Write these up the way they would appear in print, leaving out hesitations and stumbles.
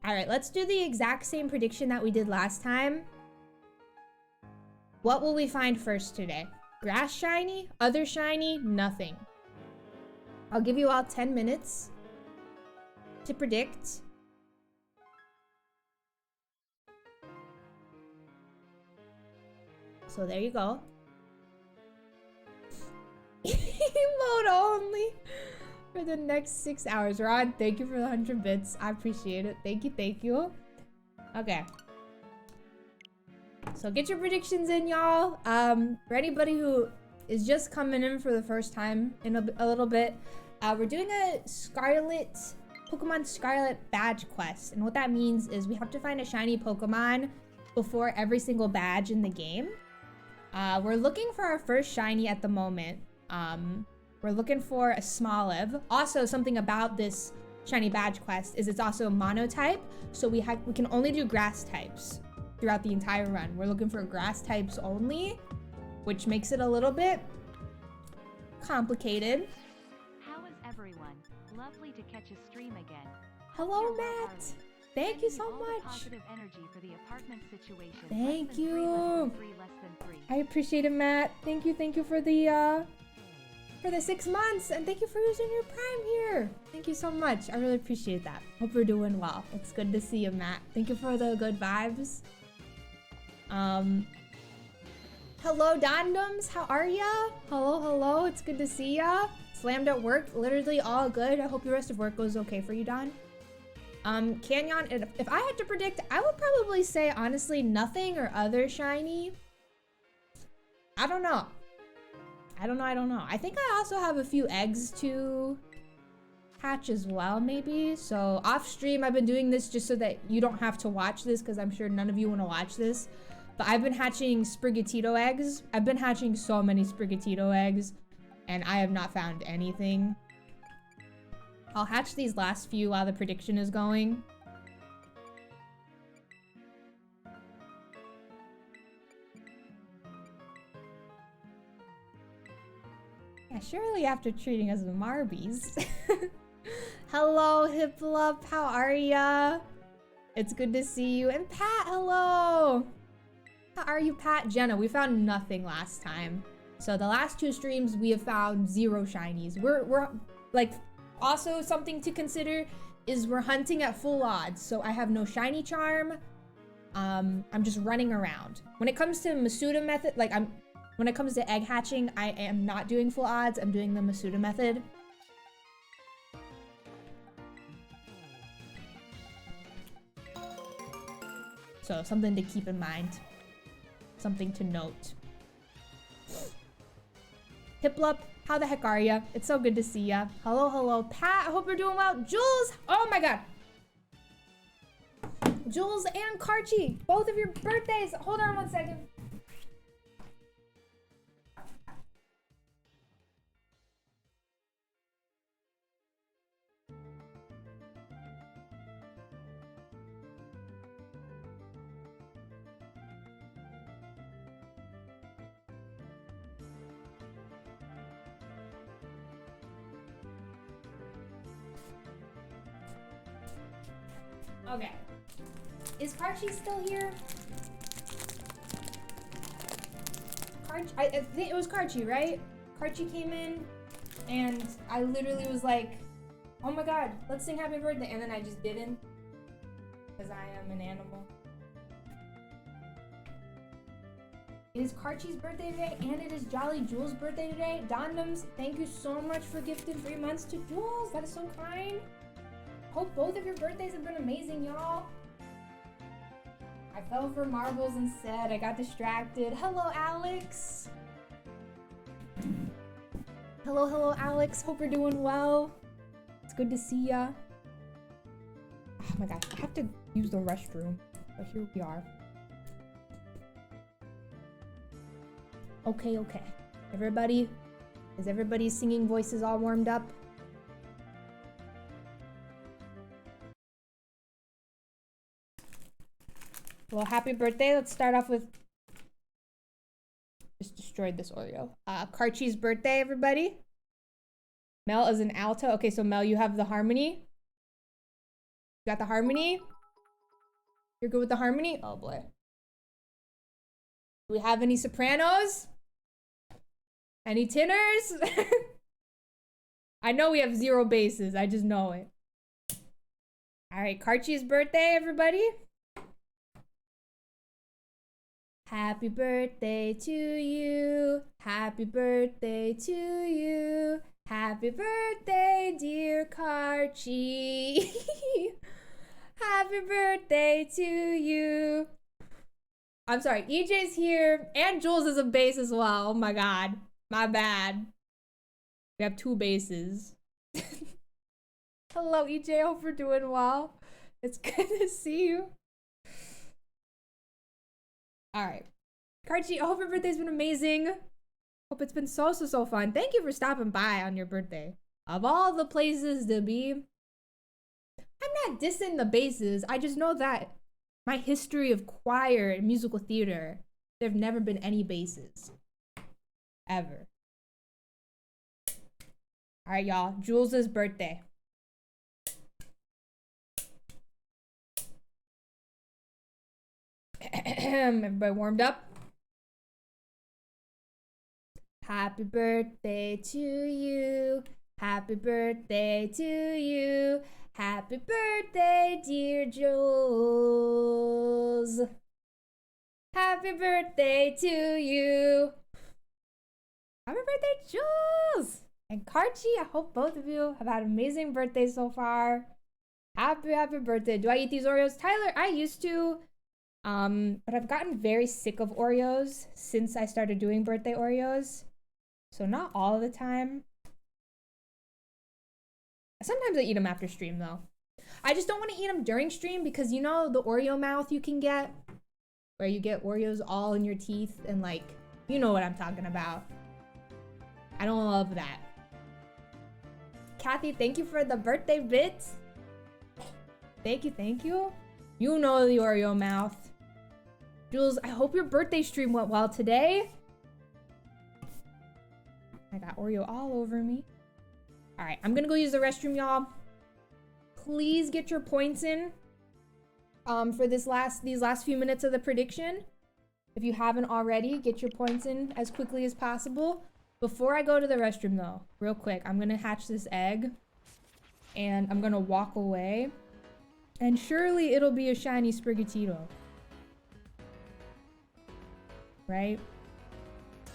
All right, let's do the exact same prediction that we did last time. What will we find first today? Grass shiny? Other shiny? Nothing. I'll give you all 10 minutes to predict. So there you go. Emote only for the next 6 hours. Rod, thank you for the 100 bits. I appreciate it. Thank you, thank you. Okay. So get your predictions in, y'all. For anybody who is just coming in for the first time in a little bit, we're doing a Pokemon Scarlet badge quest. And what that means is we have to find a shiny Pokemon before every single badge in the game. We're looking for our first shiny at the moment. We're looking for a Smoliv. Also, something about this shiny badge quest is it's also monotype, so we can only do grass types throughout the entire run. We're looking for grass types only, which makes it a little bit complicated. How is everyone? Lovely to catch a stream again. Hello, Matt. Thank you so much. Positive energy for the apartment situation. Thank you. Less than 3. I appreciate it, Matt. Thank you for the 6 months, and thank you for using your Prime here. Thank you so much. I really appreciate that. Hope you're doing well. It's good to see you, Matt. Thank you for the good vibes. Hello, Dondums. How are ya? Hello. It's good to see ya. Slammed at work. Literally all good. I hope your rest of work goes okay for you, Don. Canyon, if I had to predict, I would probably say, honestly, nothing or other shiny. I don't know. I don't know. I think I also have a few eggs to hatch as well, maybe. So off stream, I've been doing this just so that you don't have to watch this, because I'm sure none of you want to watch this. But I've been hatching Sprigatito eggs. I've been hatching so many Sprigatito eggs, and I have not found anything. I'll hatch these last few while the prediction is going. Yeah, surely after treating us as Marbies. Hello, Hiplup, how are ya? It's good to see you. And Pat, hello! How are you, Pat? Jenna, we found nothing last time. So the last 2 streams, we have found 0 shinies. We're like, also something to consider is we're hunting at full odds. So I have no shiny charm. I'm just running around. When it comes to Masuda method, like when it comes to egg hatching, I am not doing full odds. I'm doing the Masuda method. So something to keep in mind. Something to note. Hiplup, how the heck are ya? It's so good to see ya. Hello, Pat. I hope you're doing well. Jules, oh my god. Jules and Karchi, both of your birthdays. Hold on 1 second. Okay. Is Karchi still here? I think it was Karchi, right? Karchi came in, and I literally was like, oh my god, let's sing happy birthday, and then I just didn't. Because I am an animal. It is Karchi's birthday today, and it is Jolly Jules' birthday today. Dondums, thank you so much for gifting 3 months to Jules. That is so kind. Hope both of your birthdays have been amazing, y'all. I fell for marbles instead. I got distracted. Hello, Alex. Hello, Alex. Hope you're doing well. It's good to see ya. Oh my gosh, I have to use the restroom. But here we are. Okay. Is everybody's singing voices all warmed up? Well, happy birthday. Let's start off with... Just destroyed this Oreo. Karchi's birthday, everybody. Mel is an alto. Okay, so Mel, you have the harmony. got the harmony? You're good with the harmony? Oh boy. Do we have any sopranos? Any tenors? I know we have 0 basses. I just know it. All right, Karchi's birthday, everybody. Happy birthday to you. Happy birthday to you. Happy birthday, dear Karchi. Happy birthday to you. I'm sorry, EJ's here and Jules is a bass as well. Oh my god. My bad. We have 2 basses. Hello, EJ. Hope you're doing well. It's good to see you. All right. Karchi, I hope your birthday's been amazing. Hope it's been so fun. Thank you for stopping by on your birthday. Of all the places to be, I'm not dissing the basses. I just know that my history of choir and musical theater, there have never been any basses. Ever. All right, y'all. Jules' birthday. Everybody warmed up? Happy birthday to you. Happy birthday to you. Happy birthday, dear Jules. Happy birthday to you. Happy birthday, Jules. And Karchi, I hope both of you have had an amazing birthday so far. Happy birthday. Do I eat these Oreos? Tyler, I used to. But I've gotten very sick of Oreos since I started doing birthday Oreos. So not all the time. Sometimes I eat them after stream though. I just don't want to eat them during stream because you know the Oreo mouth you can get? Where you get Oreos all in your teeth and like, you know what I'm talking about. I don't love that. Kathy, thank you for the birthday bits. Thank you. You know the Oreo mouth. Jules, I hope your birthday stream went well today. I got Oreo all over me. All right, I'm gonna go use the restroom, y'all. Please get your points in for these last few minutes of the prediction. If you haven't already, get your points in as quickly as possible. Before I go to the restroom though, real quick, I'm gonna hatch this egg and I'm gonna walk away and surely it'll be a shiny Sprigatito. Right?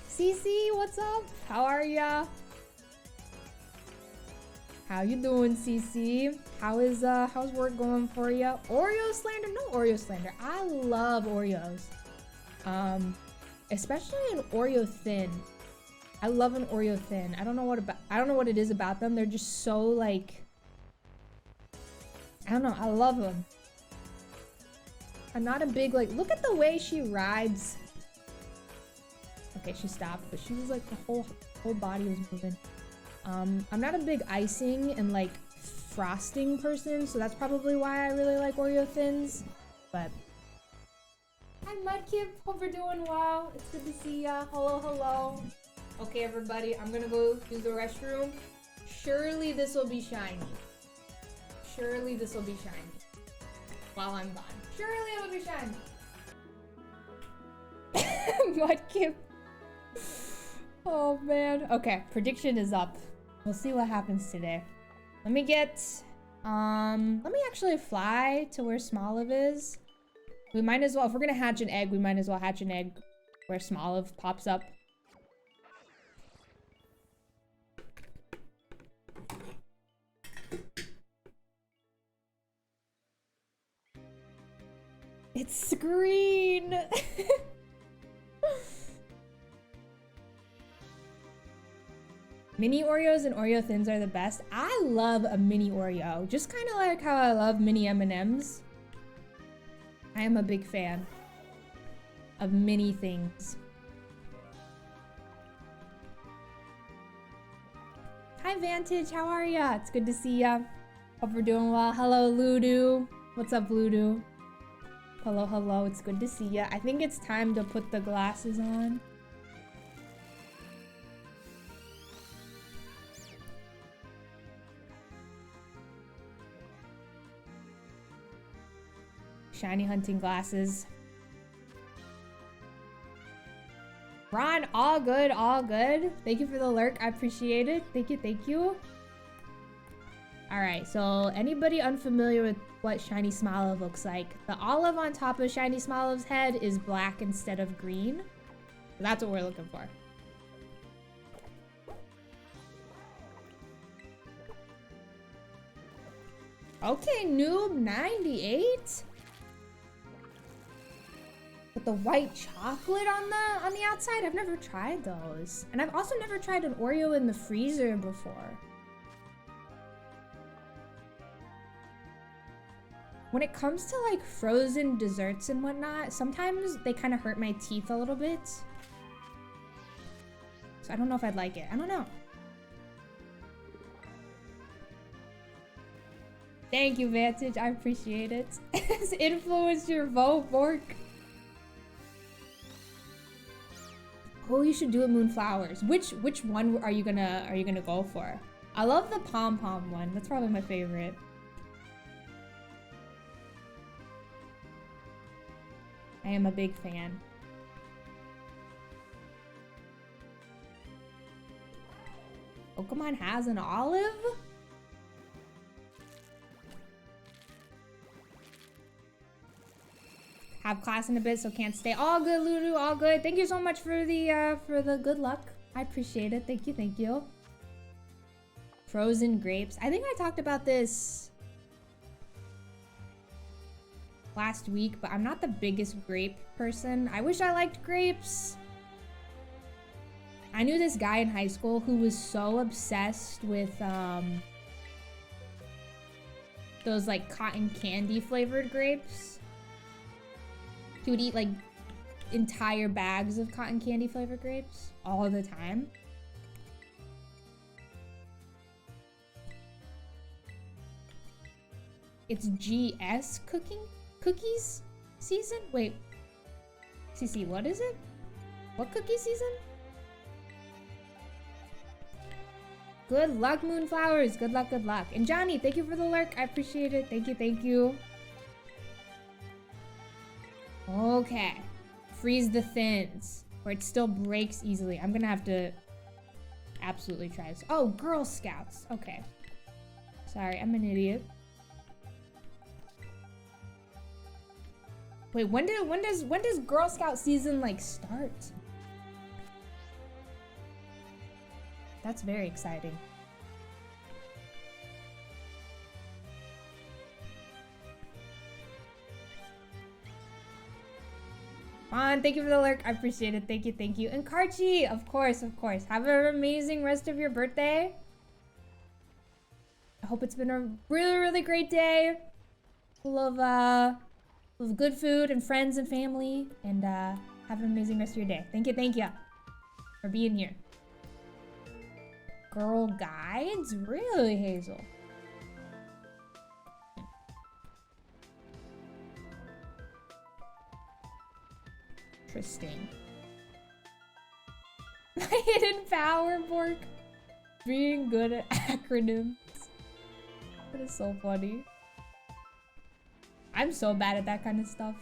Cece, what's up? How are ya? How you doing, Cece? How's work going for you? Oreo slander? No Oreo slander. I love Oreos. Especially an Oreo thin. I love an Oreo thin. I don't know what it is about them. They're just so like, I don't know. I love them. I'm not a big like, look at the way she rides. Okay, she stopped, but she was like the whole body was moving. I'm not a big icing and like frosting person, so that's probably why I really like Oreo thins. But hi Mudkip, hope you're doing well. It's good to see ya. Hello. Okay, everybody, I'm gonna go use the restroom. Surely this will be shiny. While I'm gone. Surely it will be shiny. Mudkip. Oh man. Okay, prediction is up. We'll see what happens today. Let me actually fly to where Smoliv is. We might as well, if we're gonna hatch an egg, we might as well hatch an egg where Smoliv pops up. It's green. Mini Oreos and Oreo thins are the best. I love a mini Oreo, just kind of like how I love mini M&Ms. I am a big fan of mini things. Hi Vantage, how are ya? It's good to see ya. Hope we're doing well. Hello Ludo. What's up Ludo? Hello, it's good to see ya. I think it's time to put the glasses on. shiny hunting glasses. Ron, all good, all good. Thank you for the lurk. I appreciate it. Thank you, thank you. Alright, so anybody unfamiliar with what shiny Smoliv looks like? The olive on top of shiny Smoliv's head is black instead of green. That's what we're looking for. Okay, noob 98. With the white chocolate on the outside? I've never tried those. And I've also never tried an Oreo in the freezer before. When it comes to like frozen desserts and whatnot, sometimes they kind of hurt my teeth a little bit. So I don't know if I'd like it. I don't know. Thank you, Vantage. I appreciate it. It's influenced your vote, Bork. Oh, you should do it, Moonflowers. Which one are you gonna go for? I love the pom pom one. That's probably my favorite. I am a big fan. Pokemon has an olive? Have class in a bit, so can't stay. All good, Lulu, all good. Thank you so much for the good luck. I appreciate it. Thank you, thank you. Frozen grapes. I think I talked about this last week, but I'm not the biggest grape person. I wish I liked grapes. I knew this guy in high school who was so obsessed with those like cotton candy flavored grapes. He would eat like entire bags of cotton candy flavored grapes all the time. It's GS cookies season? Wait. CC, what is it? What cookie season? Good luck, Moonflowers. Good luck, good luck. And Johnny, thank you for the lurk. I appreciate it. Thank you, thank you. Okay. Freeze the thins, where it still breaks easily. I'm gonna have to absolutely try this. Oh, Girl Scouts. Okay. Sorry, I'm an idiot. Wait, when does Girl Scout season like start? That's very exciting. Thank you for the lurk. I appreciate it. Thank you, thank you. And Karchi, of course, of course. Have an amazing rest of your birthday. I hope it's been a really, really great day. Full of good food and friends and family. And have an amazing rest of your day. Thank you for being here. Girl guides? Really, Hazel? Interesting. My hidden power, Bork. Being good at acronyms. That is so funny. I'm so bad at that kind of stuff.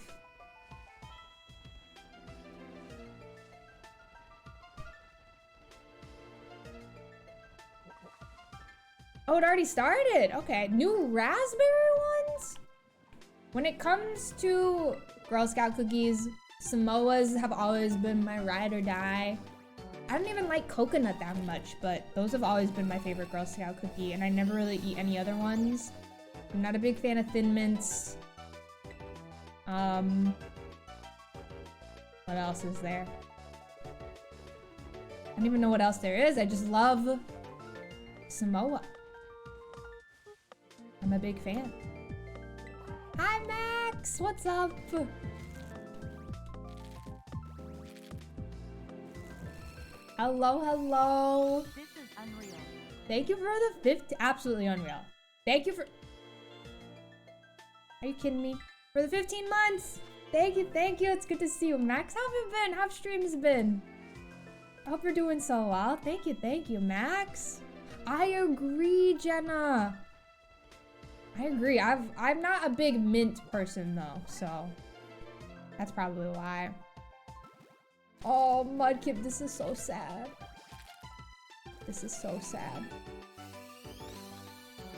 Oh, it already started. Okay, new raspberry ones? When it comes to Girl Scout cookies, Samoas have always been my ride or die. I don't even like coconut that much, but those have always been my favorite Girl Scout cookie, and I never really eat any other ones. I'm not a big fan of Thin Mints. What else is there? I don't even know what else there is. I just love Samoa. I'm a big fan. Hi, Max! What's up? Hello, hello. This is unreal. Thank you for the 50. Absolutely unreal. Thank you for. Are you kidding me? For the 15 months. Thank you, thank you. It's good to see you, Max. How have you been? How have streams been? I hope you're doing so well. Thank you, Max. I agree, Jenna. I agree. I'm not a big mint person though, so that's probably why. Oh, Mudkip, this is so sad. This is so sad.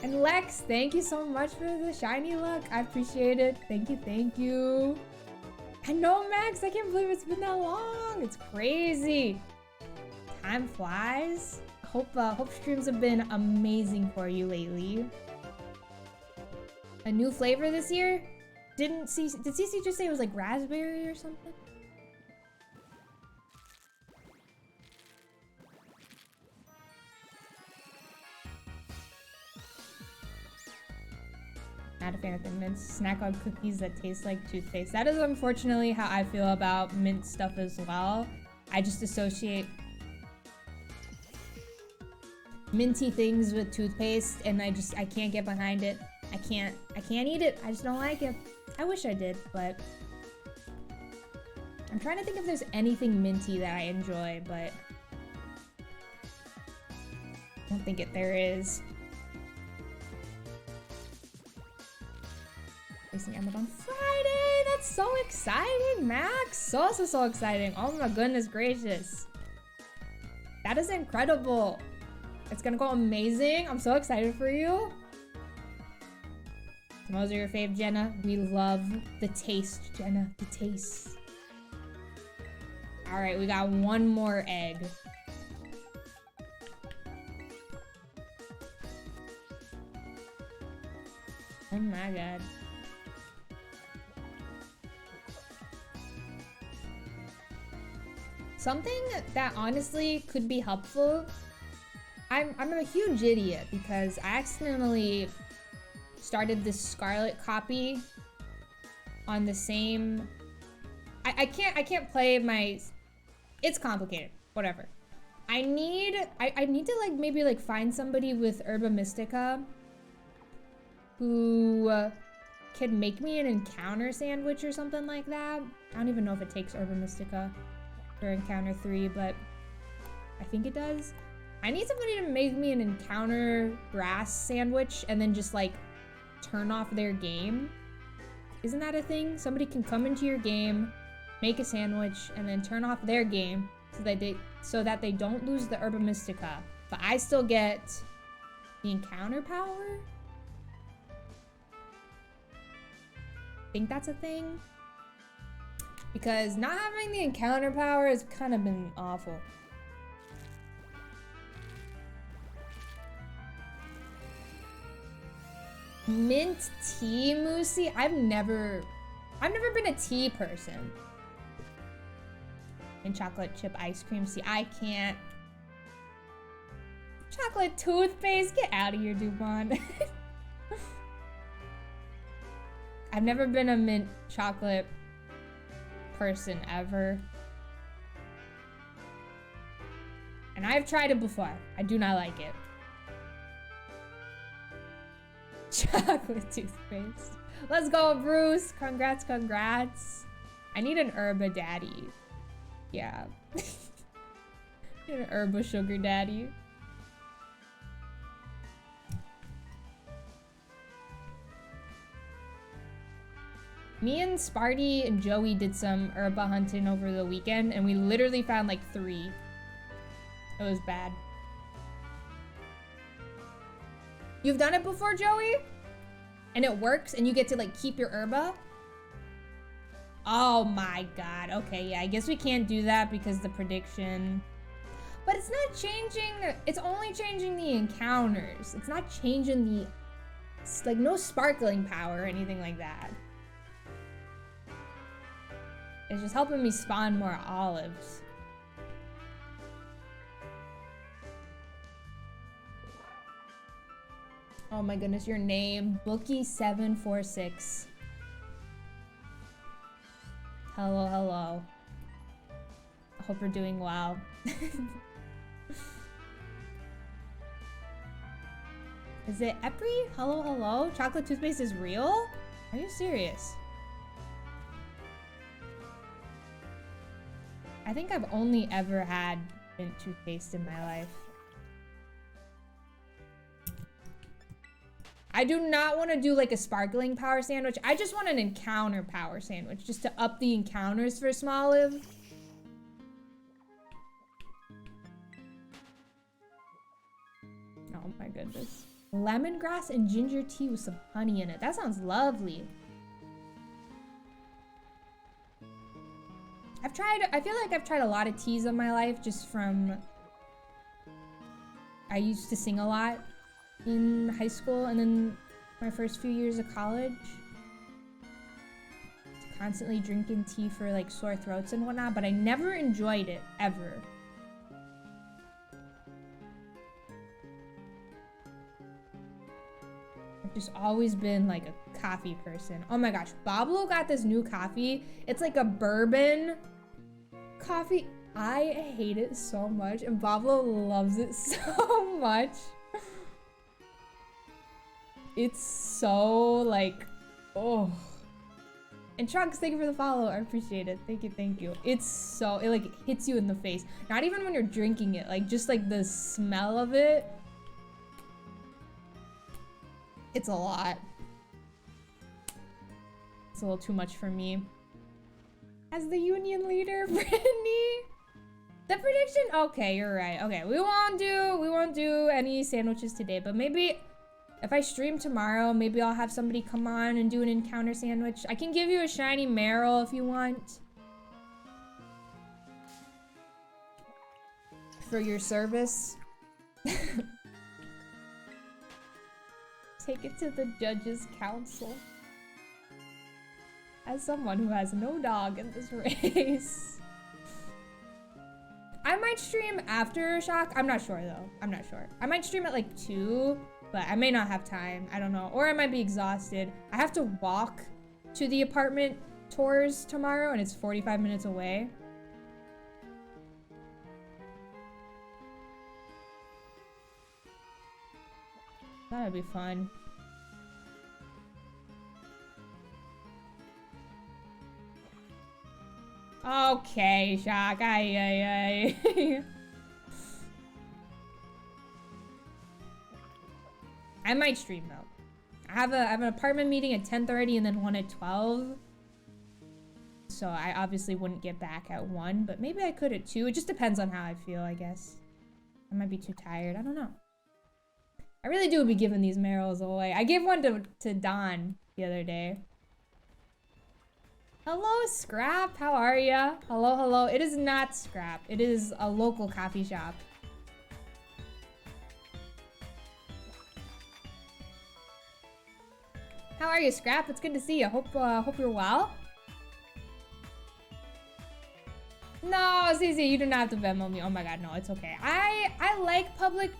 And Lex, thank you so much for the shiny luck. I appreciate it. Thank you, thank you. I know, Max, I can't believe it's been that long. It's crazy. Time flies. Hope streams have been amazing for you lately. A new flavor this year? Did CC just say it was like raspberry or something? Not a fan of thin mints. Snack on cookies that taste like toothpaste. That is unfortunately how I feel about mint stuff as well. I just associate minty things with toothpaste, and I can't get behind it. I can't eat it. I just don't like it. I wish I did, but I'm trying to think if there's anything minty that I enjoy, but I don't think there is. Racing Emma on Friday. That's so exciting, Max. So exciting. Oh my goodness gracious. That is incredible. It's gonna go amazing. I'm so excited for you. Those are your fave, Jenna. We love the taste, Jenna. The taste. All right, we got one more egg. Oh my god. Something that honestly could be helpful. I'm a huge idiot because I accidentally started this Scarlet copy on the same. I can't play my. It's complicated. Whatever. I need to like maybe like find somebody with Herba Mystica who can make me an encounter sandwich or something like that. I don't even know if it takes Herba Mystica for encounter 3, but I think it does. I need somebody to make me an encounter grass sandwich and then just like turn off their game. Isn't that a thing? Somebody can come into your game, make a sandwich, and then turn off their game so that they don't lose the Herba Mystica, but I still get the encounter power? Think that's a thing? Because not having the encounter power has kind of been awful. Mint tea, Moosey? I've never been a tea person. And chocolate chip ice cream. See, I can't. Chocolate toothpaste? Get out of here, Dupont. I've never been a mint chocolate person ever. And I've tried it before. I do not like it. Chocolate toothpaste. Let's go, Bruce. Congrats, congrats. I need an Herba daddy. Yeah. Need an Herba sugar daddy. Me and Sparty and Joey did some Herba hunting over the weekend, and we literally found like 3. It was bad. You've done it before, Joey? And it works, and you get to like keep your Herba? Oh my god. Okay, yeah, I guess we can't do that because the prediction. But it's not changing, it's only changing the encounters. It's not changing the, it's like no sparkling power or anything like that. It's just helping me spawn more olives. Oh my goodness, your name, Bookie746. Hello, hello. I hope you're doing well. Is it Epri? Hello, hello? Chocolate toothpaste is real? Are you serious? I think I've only ever had mint toothpaste in my life. I do not want to do like a sparkling power sandwich. I just want an encounter power sandwich, just to up the encounters for Smoliv. Oh my goodness. Lemongrass and ginger tea with some honey in it. That sounds lovely. I feel like I've tried a lot of teas in my life just from, I used to sing a lot in high school and then my first few years of college. Constantly drinking tea for like sore throats and whatnot, but I never enjoyed it, ever. I've just always been like a coffee person. Oh my gosh, Pablo got this new coffee. It's like a bourbon coffee. I hate it so much and Pablo loves it so much. It's so like, oh. And Trunks, thank you for the follow. I appreciate it. Thank you, thank you. It's so, it like hits you in the face. Not even when you're drinking it, like just like the smell of it. It's a lot. It's a little too much for me. As the union leader, Brittany. The prediction, okay, you're right. Okay, we won't do any sandwiches today, but maybe if I stream tomorrow, maybe I'll have somebody come on and do an encounter sandwich. I can give you a shiny Meryl if you want. For your service. Take it to the judges' council. As someone who has no dog in this race. I might stream after Shock. I'm not sure though. I'm not sure. I might stream at like 2, but I may not have time. I don't know. Or I might be exhausted. I have to walk to the apartment tours tomorrow and it's 45 minutes away. That'd be fun. Okay, Shock. Aye. I might stream though. I have an apartment meeting at 10:30 and then one at 12. So I obviously wouldn't get back at 1, but maybe I could at 2. It just depends on how I feel, I guess. I might be too tired. I don't know. I really do be giving these Meryls away. I gave one to Don the other day. Hello, Scrap. How are ya? Hello. It is not Scrap. It is a local coffee shop. How are you, Scrap? It's good to see you. Hope you're well. No, Cece, you do not have to Venmo me. Oh my god, no, it's okay. I like public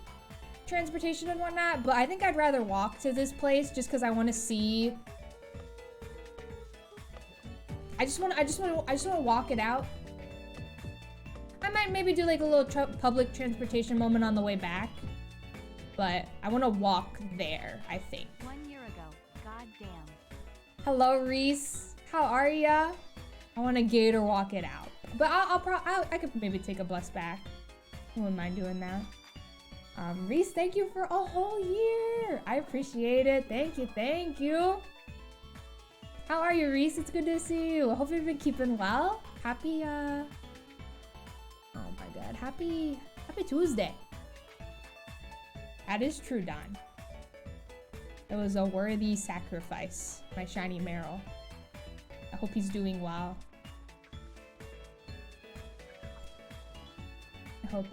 transportation and whatnot, but I think I'd rather walk to this place just because I want to see. I just want to walk it out. I might maybe do like a little public transportation moment on the way back, but I want to walk there, I think. 1 year ago, goddamn. Hello, Reese. How are ya? I want to gator walk it out, but I could maybe take a bus back. I wouldn't mind doing that. Reese, thank you for a whole year. I appreciate it. Thank you. How are you, Reese? It's good to see you. I hope you've been keeping well. Happy, oh my god. Happy Tuesday. That is true, Don. It was a worthy sacrifice, my shiny Meryl. I hope he's doing well. I hope,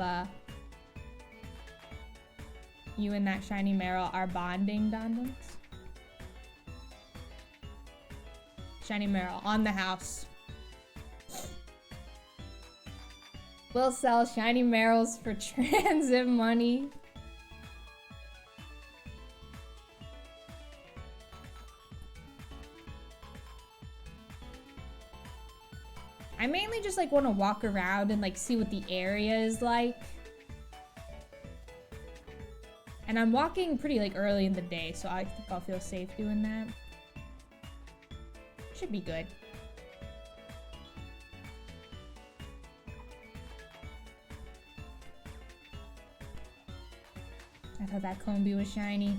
you and that shiny Meryl are bonding, Dondons. Shiny Meryl on the house. We'll sell shiny Meryls for transit money. I mainly just like want to walk around and like see what the area is like. And I'm walking pretty like early in the day, so I think I'll feel safe doing that. Should be good. I thought that Combi was shiny.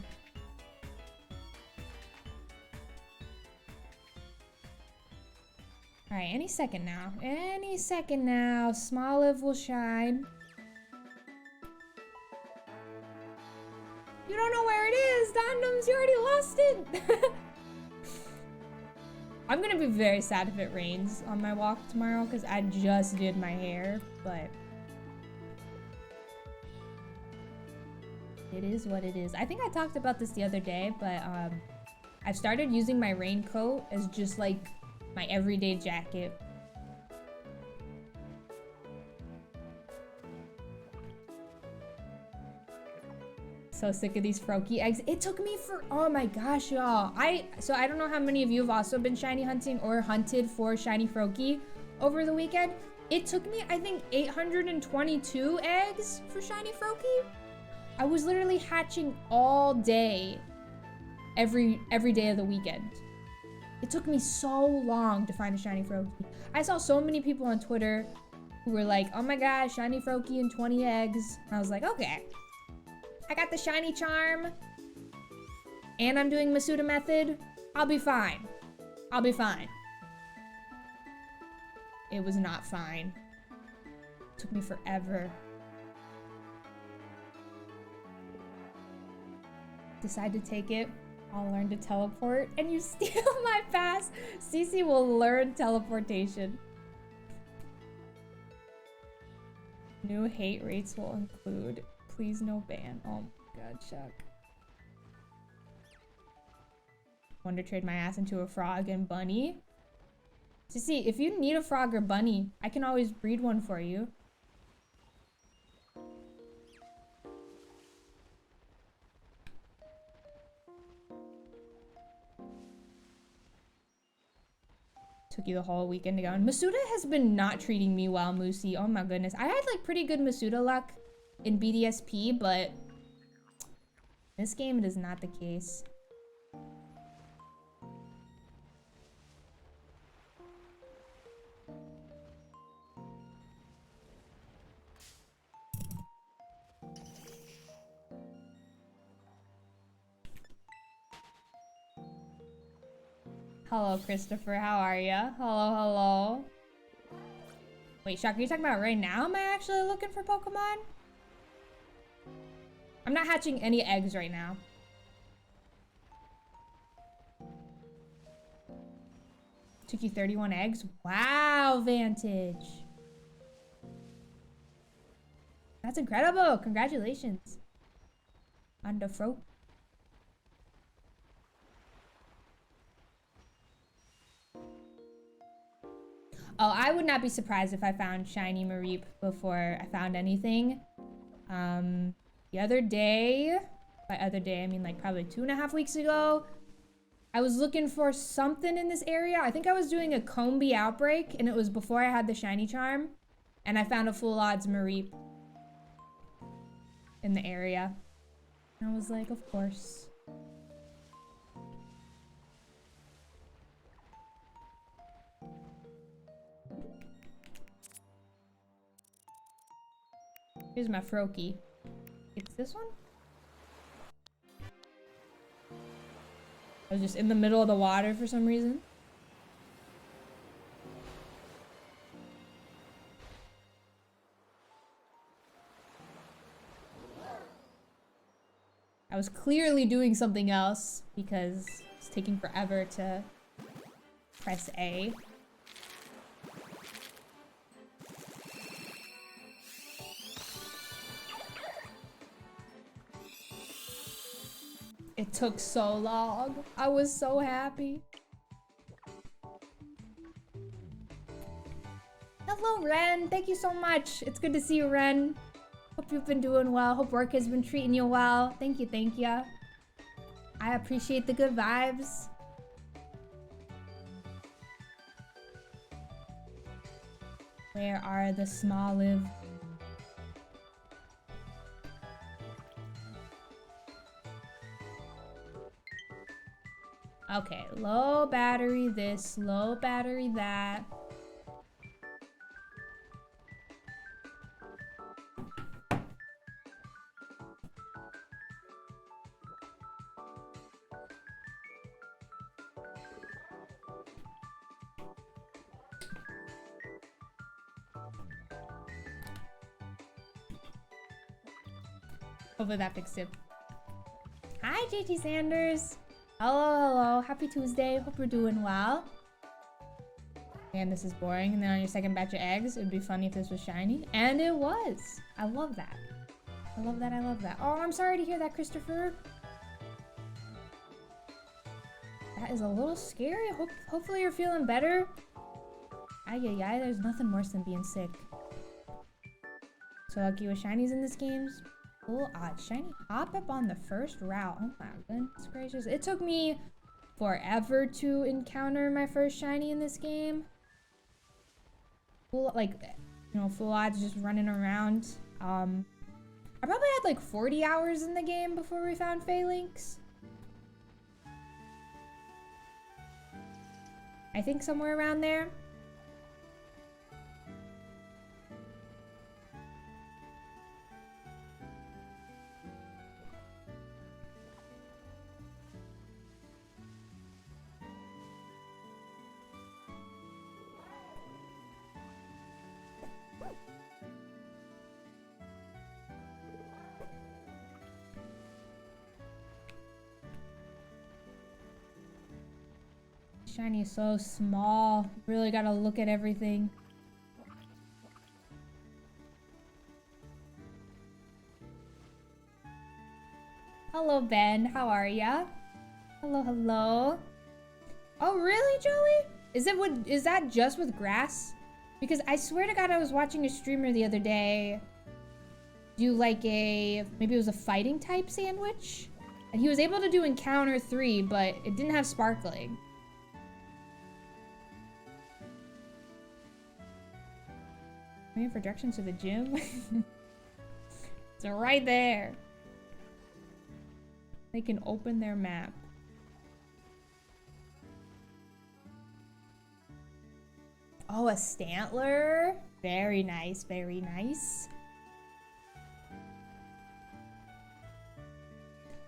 Alright, any second now. Any second now. Smoliv will shine. You don't know where it is, Dondoms! You already lost it! I'm gonna be very sad if it rains on my walk tomorrow because I just did my hair, but it is what it is. I think I talked about this the other day, but I've started using my raincoat as just like my everyday jacket. So sick of these Froakie eggs. It took me for, oh my gosh, y'all. So I don't know how many of you have also been shiny hunting or hunted for shiny Froakie over the weekend. It took me, I think, 822 eggs for shiny Froakie. I was literally hatching all day, every day of the weekend. It took me so long to find a shiny Froakie. I saw so many people on Twitter who were like, oh my gosh, shiny Froakie and 20 eggs. And I was like, okay. I got the shiny charm, and I'm doing Masuda method. I'll be fine. I'll be fine. It was not fine. It took me forever. Decide to take it. I'll learn to teleport, and you steal my pass. Cece will learn teleportation. New hate rates will include. Please no ban. Oh my god, Chuck. Want to trade my ass into a frog and bunny? See, if you need a frog or bunny, I can always breed one for you. Took you the whole weekend to go. And Masuda has been not treating me well, Moosey. Oh my goodness. I had like pretty good Masuda luck in BDSP, but this game it is not the case. Hello, Christopher. How are ya? Hello, hello. Wait, Shock, are you talking about right now? Am I actually looking for Pokemon? I'm not hatching any eggs right now. Took you 31 eggs? Wow, Vantage. That's incredible. Congratulations. On the fro. Oh, I would not be surprised if I found shiny Mareep before I found anything. The other day, by other day, I mean like probably 2.5 weeks ago, I was looking for something in this area. I think I was doing a Combee outbreak, and it was before I had the shiny charm, and I found a full odds Mareep in the area. And I was like, of course. Here's my Froakie. It's this one? I was just in the middle of the water for some reason. I was clearly doing something else because it's taking forever to press A. It took so long. I was so happy. Hello, Ren. Thank you so much. It's good to see you, Ren. Hope you've been doing well. Hope work has been treating you well. Thank you, thank you. I appreciate the good vibes. Where are the Smoliv? Okay, low battery this, low battery that. Hopefully that fixed it. Hi, JT Sanders. Hello, hello. Happy Tuesday. Hope you're doing well. And this is boring. And then on your second batch of eggs, it would be funny if this was shiny. And it was. I love that. I love that. I love that. Oh, I'm sorry to hear that, Christopher. That is a little scary. Hopefully you're feeling better. Ay, ay, ay. There's nothing worse than being sick. So lucky with shinies in this game. Cool. Odd. Shiny hop up on the first route. Oh my goodness gracious. It took me forever to encounter my first shiny in this game. Full, like, you know, full odds just running around. I probably had like 40 hours in the game before we found Phalanx. I think somewhere around there. Shiny is so small. Really gotta look at everything. Hello, Ben. How are ya? Hello, hello. Oh, really, Joey? Is that just with grass? Because I swear to God, I was watching a streamer the other day do like maybe it was a fighting type sandwich, and he was able to do encounter 3, but it didn't have sparkling. Waiting for directions to the gym. It's right there. They can open their map. Oh, a Stantler. Very nice, very nice.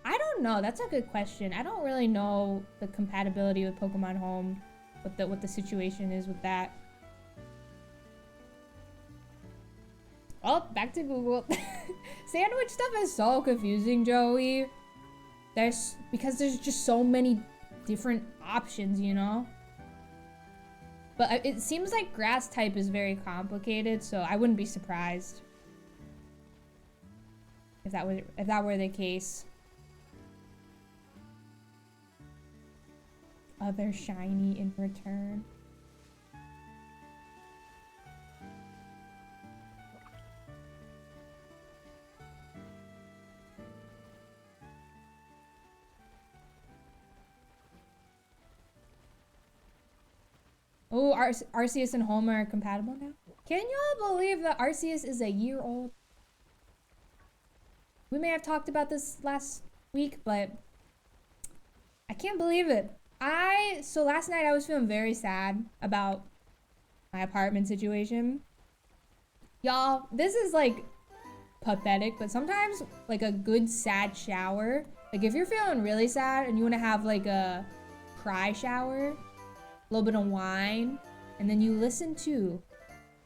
I don't know. That's a good question. I don't really know the compatibility with Pokemon Home, what the situation is with that. Oh, back to Google. Sandwich stuff is so confusing, Joey. Because there's just so many different options, you know? But it seems like grass type is very complicated, so I wouldn't be surprised if that were the case. Other shiny in return. Oh, Arceus and Home are compatible now? Can y'all believe that Arceus is a year old? We may have talked about this last week, but I can't believe it. So last night I was feeling very sad about my apartment situation. Y'all, this is like pathetic, but sometimes like a good sad shower, like if you're feeling really sad and you want to have like a cry shower, a little bit of wine, and then you listen to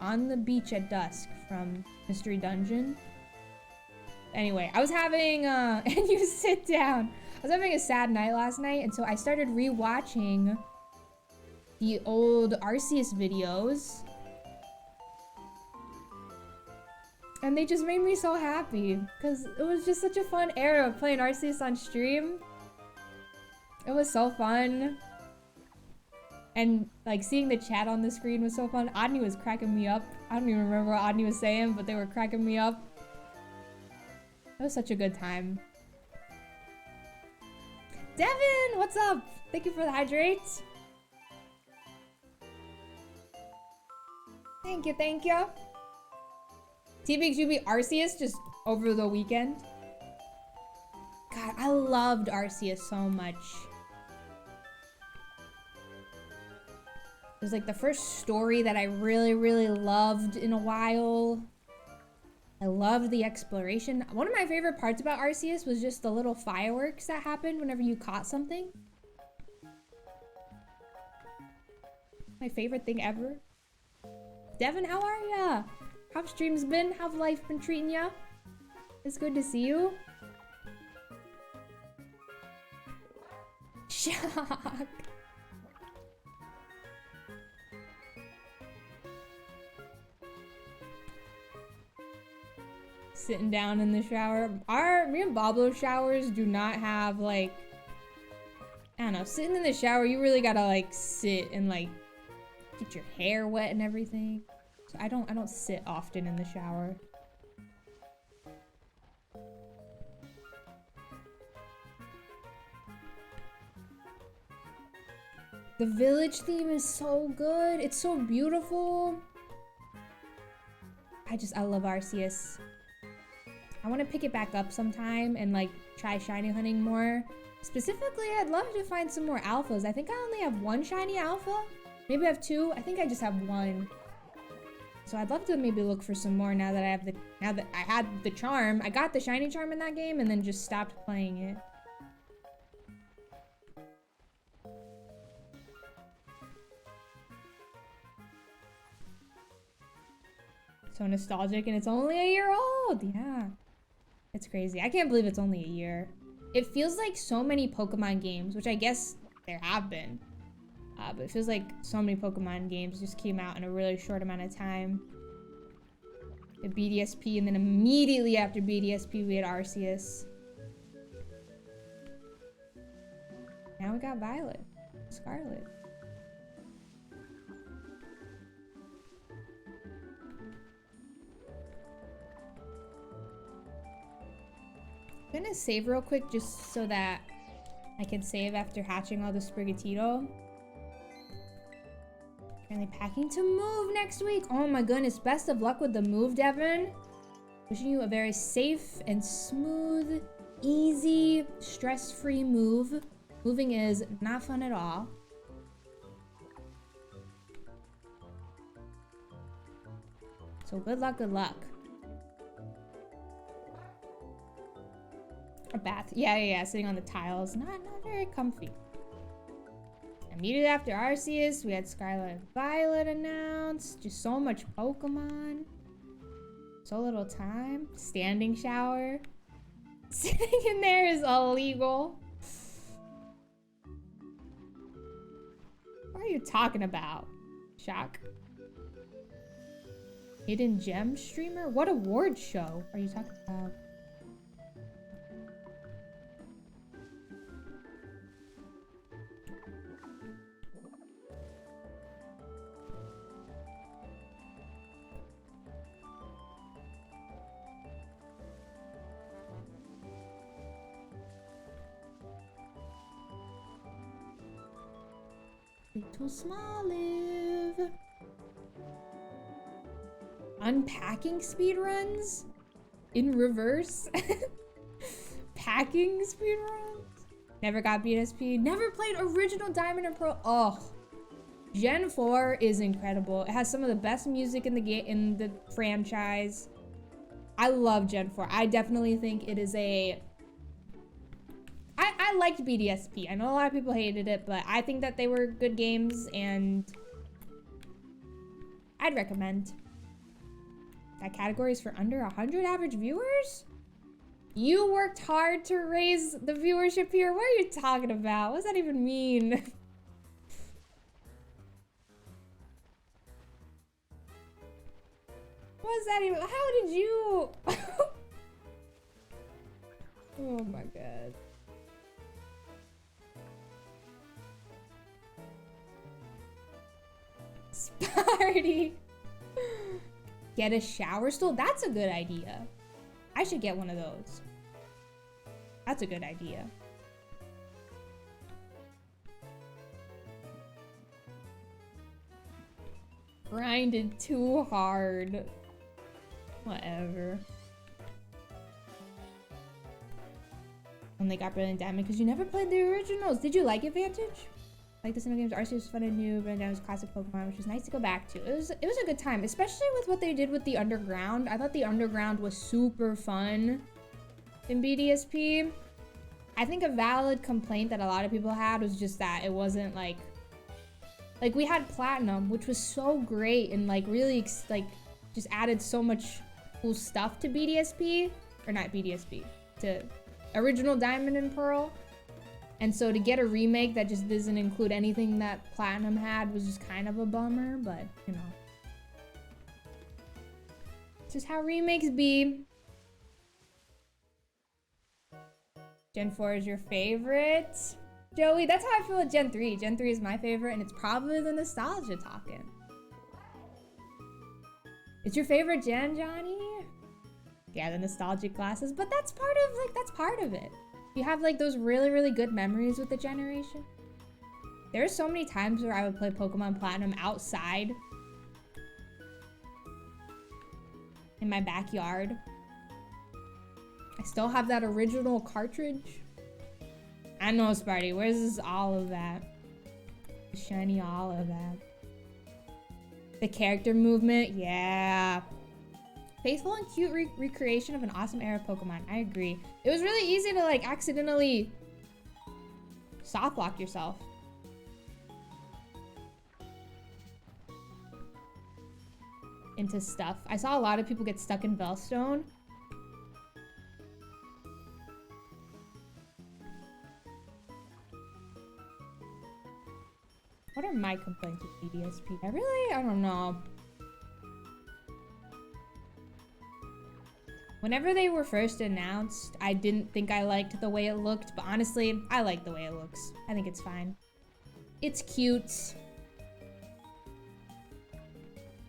On the Beach at Dusk from Mystery Dungeon. Anyway, I was having and you sit down. I was having a sad night last night, and so I started rewatching the old Arceus videos. And they just made me so happy, because it was just such a fun era of playing Arceus on stream. It was so fun. And like seeing the chat on the screen was so fun. Odney was cracking me up. I don't even remember what Odney was saying, but they were cracking me up. It was such a good time. Devin, what's up? Thank you for the hydrate. Thank you, thank you. TBXUB Arceus just over the weekend. God, I loved Arceus so much. It was like the first story that I really, really loved in a while. I loved the exploration. One of my favorite parts about Arceus was just the little fireworks that happened whenever you caught something. My favorite thing ever. Devin, how are ya? How've streams been? How've life been treating ya? It's good to see you. Shock. Sitting down in the shower. Me and Pablo's showers do not have like, I don't know, sitting in the shower, you really gotta like sit and like get your hair wet and everything. So I don't sit often in the shower. The village theme is so good. It's so beautiful. I love Arceus. I want to pick it back up sometime and like try shiny hunting more. Specifically, I'd love to find some more alphas. I think I only have one shiny alpha. Maybe I have two. I think I just have one. So I'd love to maybe look for some more now that I had the charm. I got the shiny charm in that game and then just stopped playing it. So nostalgic, and it's only a year old. Yeah, it's crazy. I can't believe it's only a year. It feels like so many Pokemon games, which I guess there have been. But it feels like so many Pokemon games just came out in a really short amount of time. The BDSP, and then immediately after BDSP, we had Arceus. Now we got Violet, Scarlet. I'm gonna save real quick just so that I can save after hatching all the Sprigatito. Currently packing to move next week. Oh my goodness, best of luck with the move, Devin. Wishing you a very safe and smooth, easy, stress-free move. Moving is not fun at all. So good luck, good luck. A bath. Yeah, sitting on the tiles. Not very comfy. Immediately after Arceus, we had Scarlet and Violet announced. Just so much Pokemon. So little time. Standing shower. Sitting in there is illegal. What are you talking about? Shock. Hidden gem streamer? What award show are you talking about? Little Smoliv. Unpacking speedruns? In reverse? Packing speedruns? Never got BSP. Never played original Diamond and Pearl. Oh. Gen 4 is incredible. It has some of the best music in the franchise. I love Gen 4. I definitely think it is a... I liked BDSP. I know a lot of people hated it, but I think that they were good games, and I'd recommend. That category is for under 100 average viewers? You worked hard to raise the viewership here. What are you talking about? What does that even mean? What is that even? How did you? Oh my god. Sparty. Get a shower stool? That's a good idea. I should get one of those. That's a good idea. Grinded too hard. Whatever. And they got Brilliant Diamond because you never played the originals. Did you like Advantage? Like the Sinnoh games, Arceus was fun and new, Brilliant Diamond was classic Pokemon, which was nice to go back to. It was a good time, especially with what they did with the Underground. I thought the Underground was super fun in BDSP. I think a valid complaint that a lot of people had was just that it wasn't like we had Platinum, which was so great and like really like just added so much cool stuff to BDSP, or not BDSP, to original Diamond and Pearl. And so to get a remake that just doesn't include anything that Platinum had was just kind of a bummer, but you know. It's just how remakes be. Gen 4 is your favorite? Joey, that's how I feel with Gen 3. Gen 3 is my favorite, and it's probably the nostalgia talking. It's your favorite gen, Johnny? Yeah, the nostalgic glasses, but that's part of, like, that's part of it. You have, like, those really, really good memories with the generation. There are so many times where I would play Pokemon Platinum outside in my backyard. I still have that original cartridge. I know, Sparty. Where's this olive at? The shiny olive at? The character movement? Yeah. Faithful and cute recreation of an awesome era of Pokemon. I agree. It was really easy to, like, accidentally soft lock yourself. Into stuff. I saw a lot of people get stuck in Bellstone. What are my complaints with BDSP? I don't know. Whenever they were first announced, I didn't think I liked the way it looked, but honestly, I like the way it looks. I think it's fine. It's cute.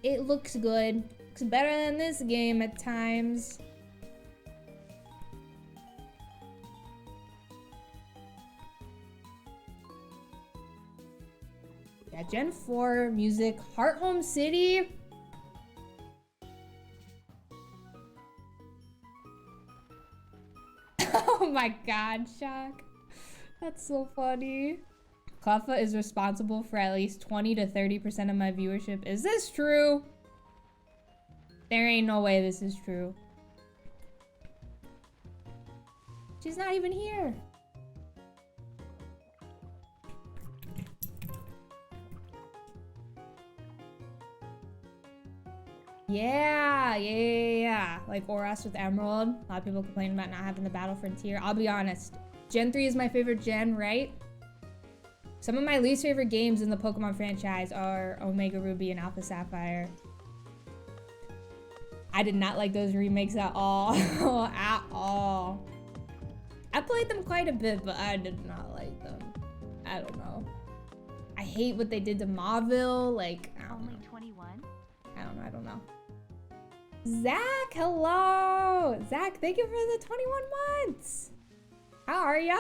It looks good. Looks better than this game at times. Yeah, Gen 4 music, Heart Home City. Oh my god, Shock. That's so funny. Cuffa is responsible for at least 20 to 30% of my viewership. Is this true? There ain't no way this is true. She's not even here. Yeah. Like Oras with Emerald. A lot of people complain about not having the Battle Frontier. I'll be honest. Gen 3 is my favorite gen, right? Some of my least favorite games in the Pokemon franchise are Omega Ruby and Alpha Sapphire. I did not like those remakes at all. At all. I played them quite a bit, but I did not like them. I don't know. I hate what they did to Mauville. Like, I don't know. Only 21? I don't know. Zach, hello! Zach, thank you for the 21 months! How are ya?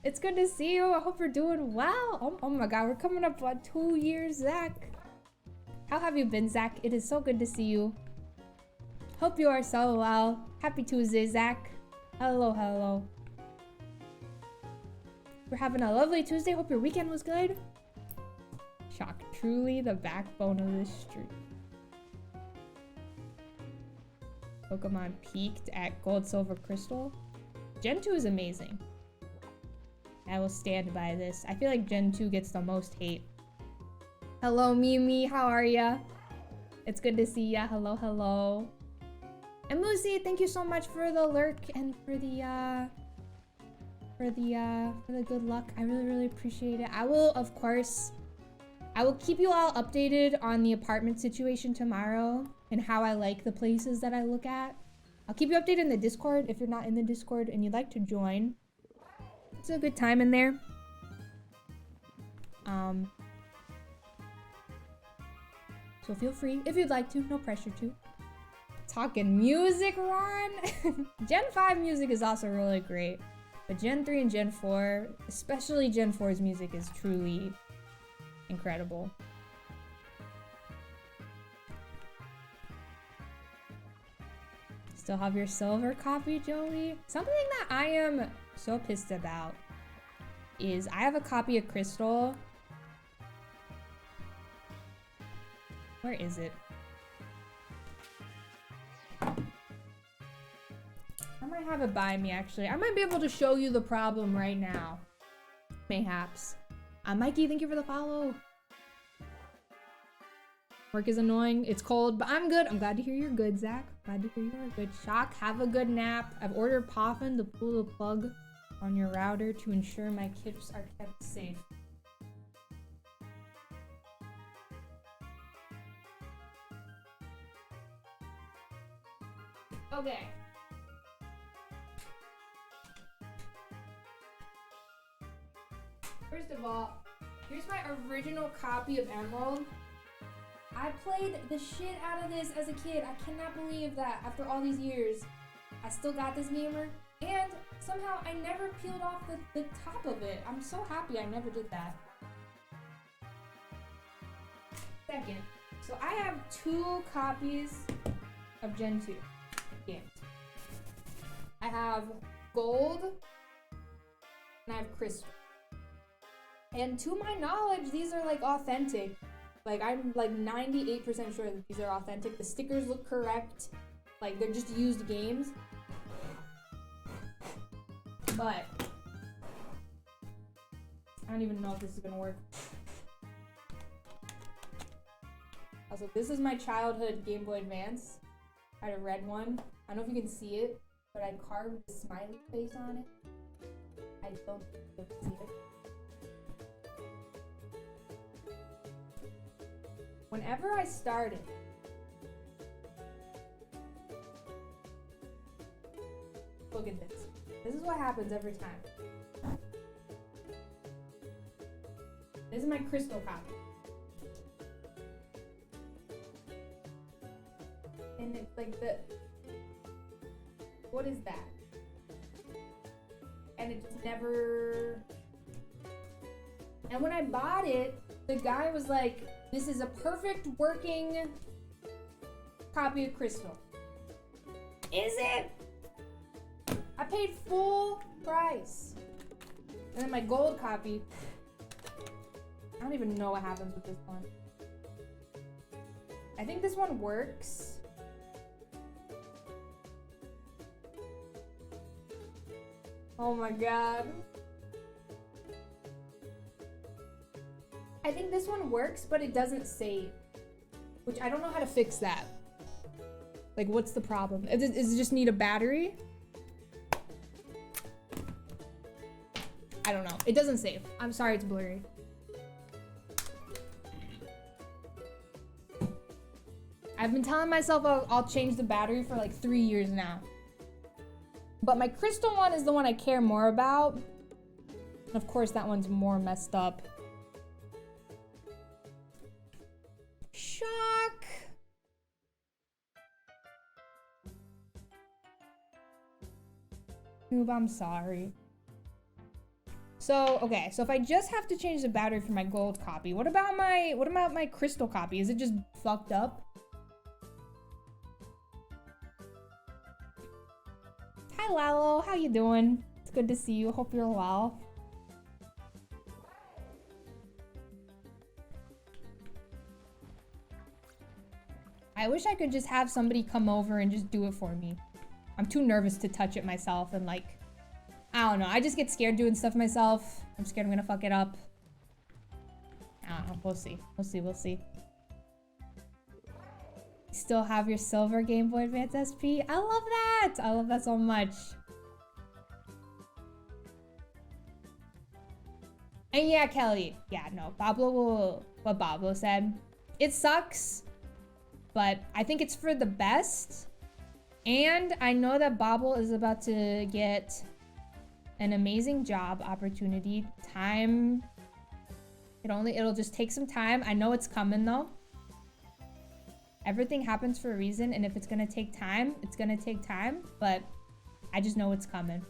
It's good to see you. I hope you're doing well. Oh my god, we're coming up on 2 years, Zach. How have you been, Zach? It is so good to see you. Hope you are so well. Happy Tuesday, Zach. Hello. We're having a lovely Tuesday. Hope your weekend was good. Shock, truly the backbone of this street. Pokemon peaked at Gold, Silver, Crystal. Gen 2 is amazing. I will stand by this. I feel like Gen 2 gets the most hate. Hello, Mimi. How are ya? It's good to see ya. Hello. And Lucy, thank you so much for the lurk and for the good luck. I really appreciate it. I will, of course, keep you all updated on the apartment situation tomorrow and how I like the places that I look at. I'll keep you updated in the Discord if you're not in the Discord and you'd like to join. It's a good time in there. So feel free if you'd like to, no pressure to. Talking music, Ron. Gen 5 music is also really great, but Gen 3 and Gen 4, especially Gen 4's music, is truly incredible. Still have your silver copy, Joey? Something that I am so pissed about is I have a copy of Crystal. Where is it? I might have it by me, actually. I might be able to show you the problem right now. Mayhaps. Mikey, thank you for the follow. Work is annoying. It's cold, but I'm good. I'm glad to hear you're good, Zach. Glad to hear you're good. Shock, have a good nap. I've ordered Poffin to pull the plug on your router to ensure my kits are kept safe. Okay. First of all, here's my original copy of Emerald. I played the shit out of this as a kid. I cannot believe that after all these years, I still got this gamer. And somehow I never peeled off the top of it. I'm so happy I never did that. Second, so I have 2 copies of Gen 2 games. I have Gold and I have Crystal. And to my knowledge, these are like authentic. Like I'm like 98% sure that these are authentic. The stickers look correct. Like they're just used games. But I don't even know if this is gonna work. Also, this is my childhood Game Boy Advance. I had a red one. I don't know if you can see it, but I carved a smiley face on it. I don't think you can see it. Whenever I started, look at this. This is what happens every time. This is my Crystal copy. And it's like what is that? And it just never, and when I bought it, the guy was like, this is a perfect working copy of Crystal. Is it? I paid full price. And then my gold copy, I don't even know what happens with this one. I think this one works. Oh my god. I think this one works, but it doesn't save. Which I don't know how to fix that. Like, what's the problem? Does it just need a battery? I don't know. It doesn't save. I'm sorry, it's blurry. I've been telling myself I'll change the battery for like 3 years now. But my Crystal one is the one I care more about. And of course, that one's more messed up. Shock! Noob, I'm sorry. So, okay, so if I just have to change the battery for my gold copy, what about my Crystal copy? Is it just fucked up? Hi Lalo, how you doing? It's good to see you. Hope you're well. I wish I could just have somebody come over and just do it for me. I'm too nervous to touch it myself and like, I don't know. I just get scared doing stuff myself. I'm scared I'm gonna fuck it up. I don't know. We'll see. We'll see. We'll see. Still have your silver Game Boy Advance SP? I love that! I love that so much. And yeah, Kelly. Yeah, no. What Pablo said. It sucks, but I think it's for the best. And I know that Bobble is about to get an amazing job opportunity. It'll just take some time. I know it's coming though. Everything happens for a reason, and if it's gonna take time, it's gonna take time, but I just know it's coming.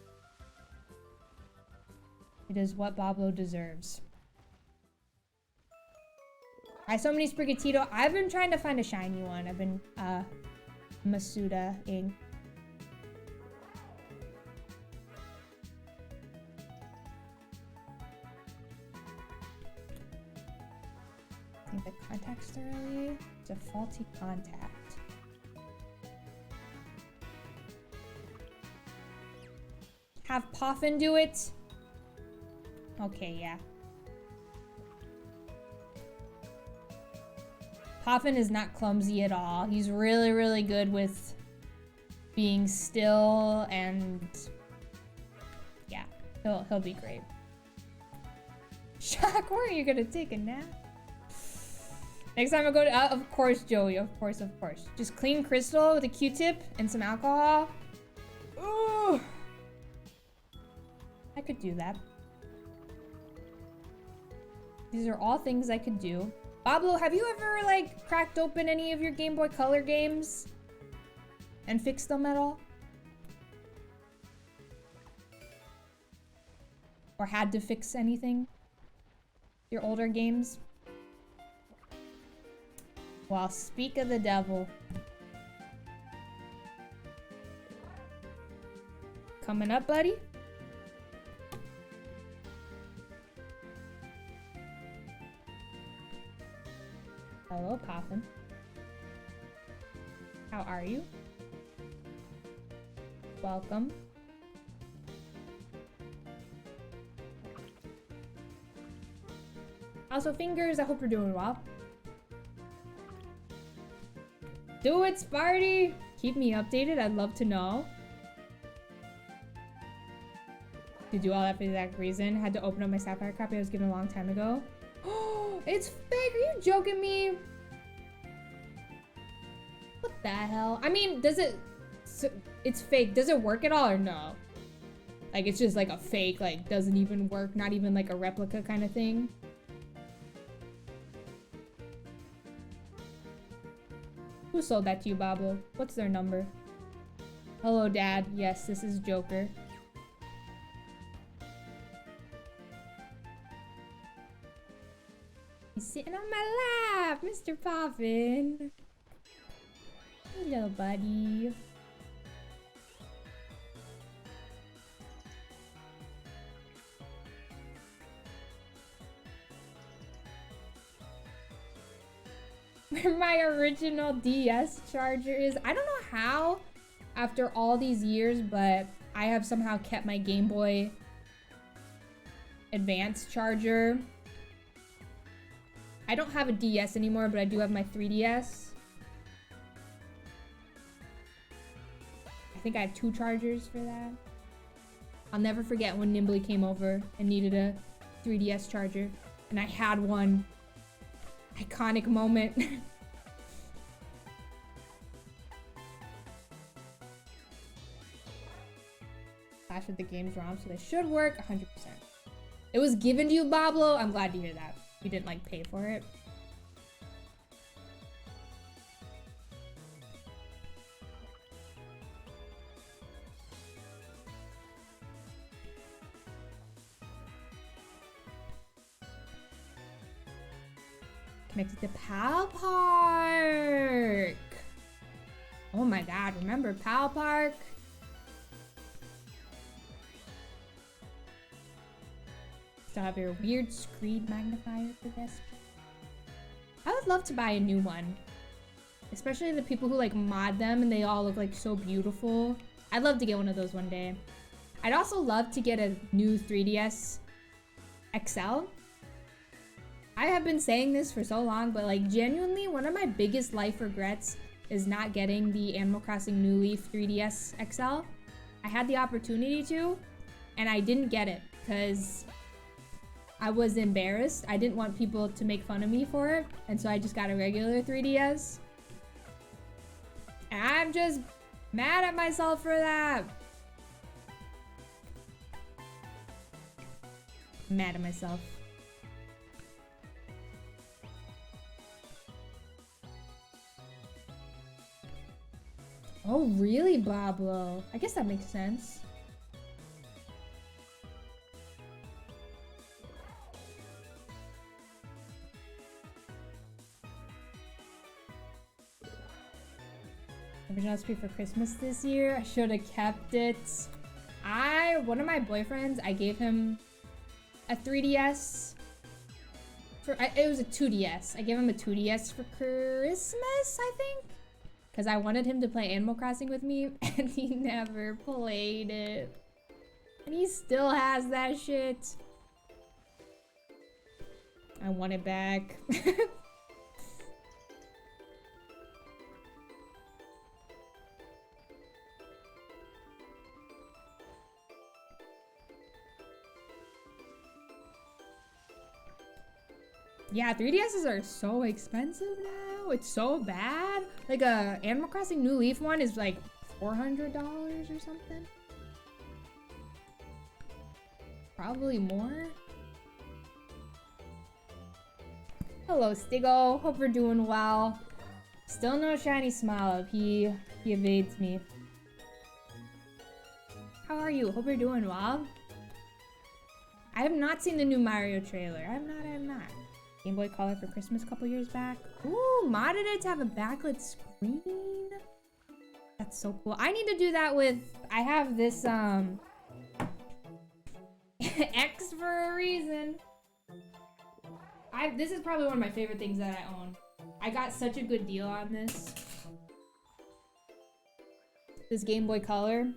It is what Pablo deserves. Hi, so many Sprigatito. I've been trying to find a shiny one. I've been Masuda-ing. I think the contact's early. It's a faulty contact. Have Poffin do it? Okay, yeah. Poffin is not clumsy at all. He's really, really good with being still and yeah. He'll be great. Shaq, where are you gonna take a nap? Next time I go to, of course, Joey, of course. Just clean Crystal with a Q-tip and some alcohol. Ooh. I could do that. These are all things I could do. Pablo, have you ever, like, cracked open any of your Game Boy Color games and fixed them at all? Or had to fix anything? Your older games? Well, speak of the devil. Coming up, buddy? Hello, Poppin. How are you? Welcome. Also, Fingers, I hope you're doing well. Do it, Sparty! Keep me updated, I'd love to know. To do all that for the exact reason. Had to open up my Sapphire copy I was given a long time ago. Oh, it's fake! Are you joking me? What the hell? I mean, does it... So, it's fake. Does it work at all or no? Like, it's just like a fake, like, doesn't even work. Not even like a replica kind of thing. Who sold that to you, Bablo? What's their number? Hello, Dad. Yes, this is Joker. He's sitting on my lap, Mr. Poppin. Hello, buddy. Where my original DS charger is. I don't know how, after all these years, but I have somehow kept my Game Boy Advance charger. I don't have a DS anymore, but I do have my 3DS. I think I have 2 chargers for that. I'll never forget when Nimbly came over and needed a 3DS charger, and I had one. Iconic moment. Flash with the game's ROM, so they should work 100%. It was given to you, Bablo. I'm glad to hear that. You didn't like pay for it. Connected to Pal Park. Oh my god, remember Pal Park? Still have your weird screen magnifier for this. I would love to buy a new one. Especially the people who like mod them and they all look like so beautiful. I'd love to get one of those one day. I'd also love to get a new 3DS XL. I have been saying this for so long, but like genuinely one of my biggest life regrets is not getting the Animal Crossing New Leaf 3DS XL. I had the opportunity to, and I didn't get it because I was embarrassed. I didn't want people to make fun of me for it, and so I just got a regular 3DS. And I'm just mad at myself for that. I'm mad at myself. Oh, really, Bablo? I guess that makes sense. Original recipe for Christmas this year. I should have kept it. One of my boyfriends, I gave him a 3DS. It was a 2DS. I gave him a 2DS for Christmas, I think. Because I wanted him to play Animal Crossing with me, and he never played it. And he still has that shit. I want it back. Yeah, 3DSs are so expensive now. It's so bad. Like a Animal Crossing New Leaf one is like $400 or something. Probably more. Hello, Stigo. Hope you're doing well. Still no shiny Smoliv. He evades me. How are you? Hope you're doing well. I have not seen the new Mario trailer. I have not. Game Boy Color for Christmas a couple years back. Ooh, modded it to have a backlit screen. That's so cool. I need to do that with, I have this X for a reason. This is probably one of my favorite things that I own. I got such a good deal on this. This Game Boy Color.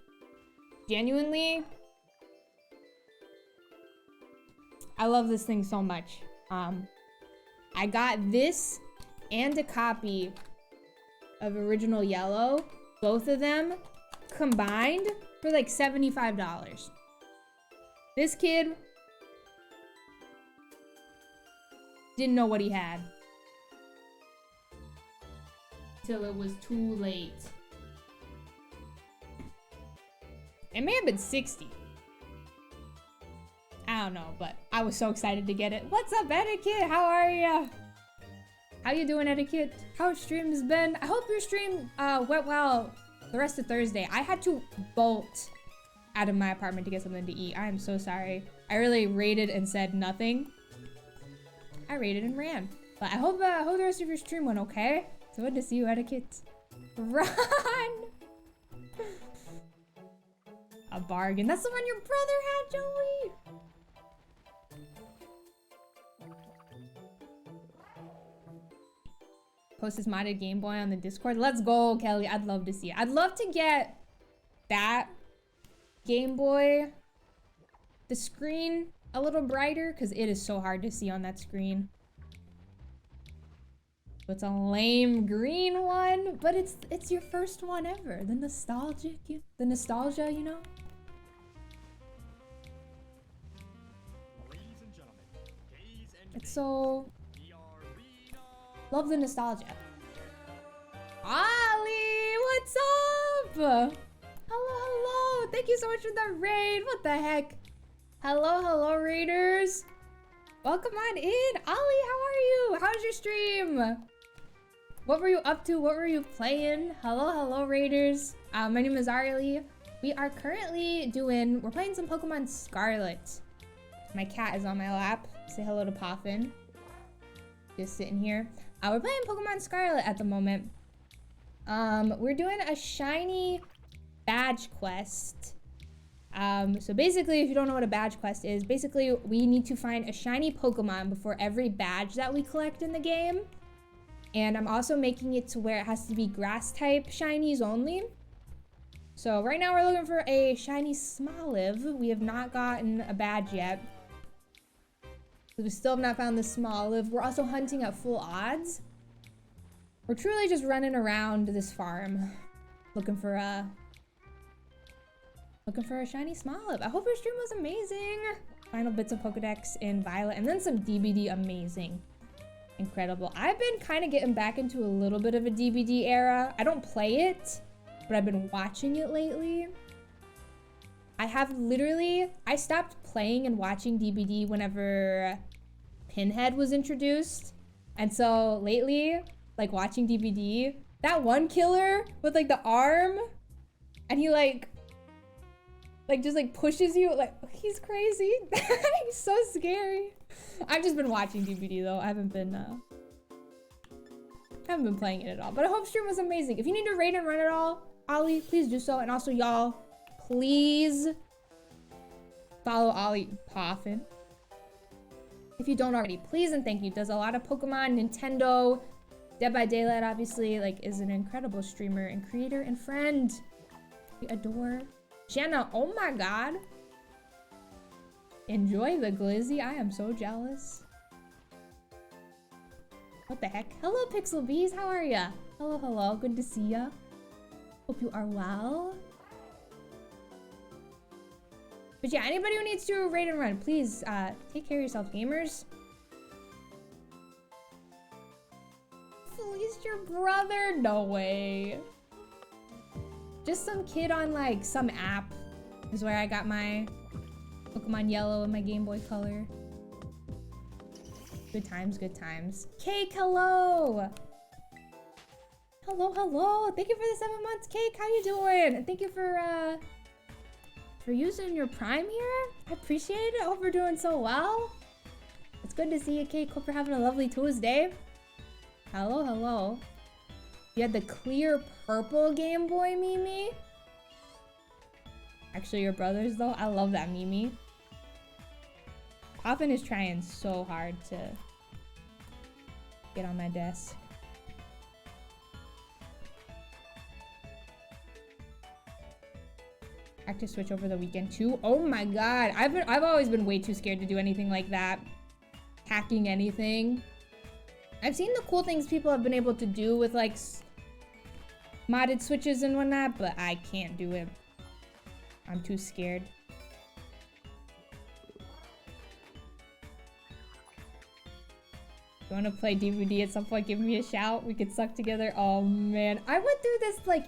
Genuinely, I love this thing so much. I got this and a copy of Original Yellow, both of them combined for like $75. This kid didn't know what he had till it was too late. It may have been 60. I don't know, but I was so excited to get it. What's up, Etiquette? How are ya? How you doing, Etiquette? How's streams been? I hope your stream went well the rest of Thursday. I had to bolt out of my apartment to get something to eat. I am so sorry. I really raided and said nothing. I raided and ran. But I hope the rest of your stream went okay. So good to see you, Etiquette. Run! A bargain. That's the one your brother had, Joey! Post this modded Game Boy on the Discord. Let's go, Kelly. I'd love to see it. I'd love to get that Game Boy, the screen a little brighter, because it is so hard to see on that screen. It's a lame green one, but it's your first one ever. The nostalgia, you know? It's so... Love the nostalgia. Ali, what's up? Hello. Thank you so much for the raid. What the heck? Hello, raiders. Welcome on in. Ali, how are you? How's your stream? What were you up to? What were you playing? Hello, raiders. My name is Arlie. We are currently we're playing some Pokemon Scarlet. My cat is on my lap. Say hello to Poffin. Just sitting here. We're playing Pokemon Scarlet at the moment. We're doing a shiny badge quest. So basically, if you don't know what a badge quest is, basically we need to find a shiny Pokemon before every badge that we collect in the game. And I'm also making it to where it has to be grass type shinies only. So right now we're looking for a shiny Smoliv. We have not gotten a badge yet. We still have not found the Smoliv. We're also hunting at full odds. We're truly just running around this farm looking for a shiny Smoliv. I hope your stream was amazing. Final bits of Pokedex in Violet and then some DBD amazing. Incredible. I've been kind of getting back into a little bit of a DBD era. I don't play it, but I've been watching it lately. I stopped playing and watching DBD whenever Pinhead was introduced. And so lately, like watching DBD, that one killer with like the arm and he like just like pushes you, like he's crazy. He's so scary. I've just been watching DBD though. I haven't been playing it at all. But I hope stream was amazing. If you need to raid and run it all, Ollie, please do so. And also y'all, please follow Ollie Poffin. If you don't already, please and thank you. Does a lot of Pokemon, Nintendo, Dead by Daylight obviously, like is an incredible streamer and creator and friend. We adore. Shanna, oh my god. Enjoy the glizzy. I am so jealous. What the heck? Hello, Pixel Bees. How are ya? Hello. Good to see ya. Hope you are well. But yeah, anybody who needs to raid and run, please take care of yourself, gamers. fleeced your brother? No way. Just some kid on like some app is where I got my Pokemon Yellow and my Game Boy Color. Good times, good times. Cake, hello! Hello, hello! Thank you for the 7 months, Cake. How you doing? Thank you for using your Prime here. I appreciate it. I hope you're doing so well. It's good to see you, Cake. Hope you're having a lovely Tuesday. Hello, hello. You had the clear purple Game Boy, Mimi? Actually, your brothers, though. I love that, Mimi. Coffin is trying so hard to get on my desk. Active Switch over the weekend too. Oh my god, I've always been way too scared to do anything like that. Hacking anything. I've seen the cool things people have been able to do with like modded switches and whatnot, but I can't do it. I'm too scared. You want to play DVD at some point? Give me a shout. We could suck together. Oh man, I went through this like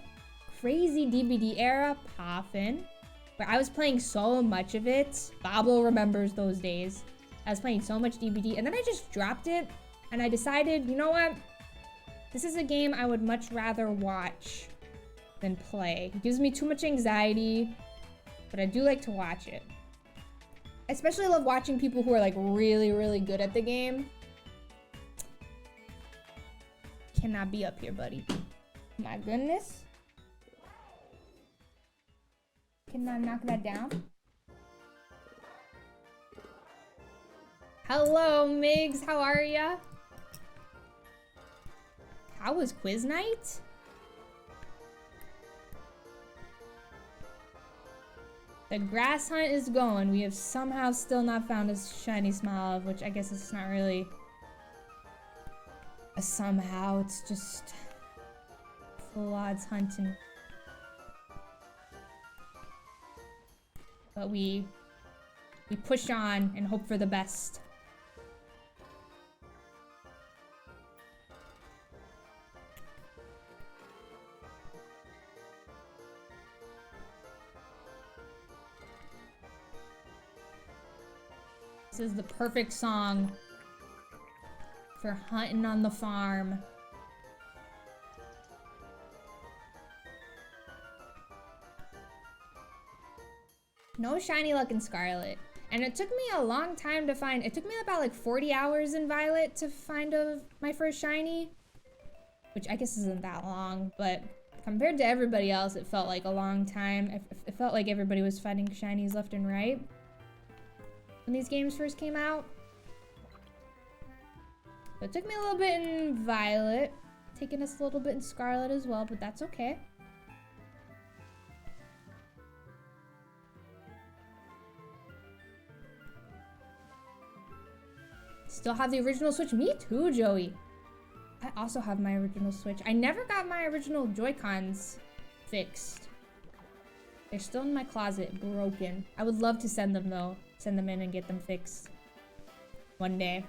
crazy DVD era, Poffin, where I was playing so much of it. Pablo remembers those days. I was playing so much DVD, and then I just dropped it, and I decided, you know what? This is a game I would much rather watch than play. It gives me too much anxiety, but I do like to watch it. I especially love watching people who are like really, really good at the game. Cannot be up here, buddy. My goodness. Can I knock that down? Hello, Migs. How are ya? How was quiz night? The grass hunt is going. We have somehow still not found a shiny Smoliv, which I guess is not really a somehow. It's just full odds hunting. But we push on and hope for the best. This is the perfect song for hunting on the farm. No shiny luck in Scarlet. And it took me a long time to find, it took me about like 40 hours in Violet to find my first shiny. Which I guess isn't that long, but compared to everybody else, it felt like a long time. It felt like everybody was finding shinies left and right when these games first came out. So it took me a little bit in Violet, taking us a little bit in Scarlet as well, but that's okay. Still have the original Switch. Me too, Joey. I also have my original Switch. I never got my original Joy-Cons fixed. They're still in my closet, broken. I would love to send them though. Send them in and get them fixed. One day.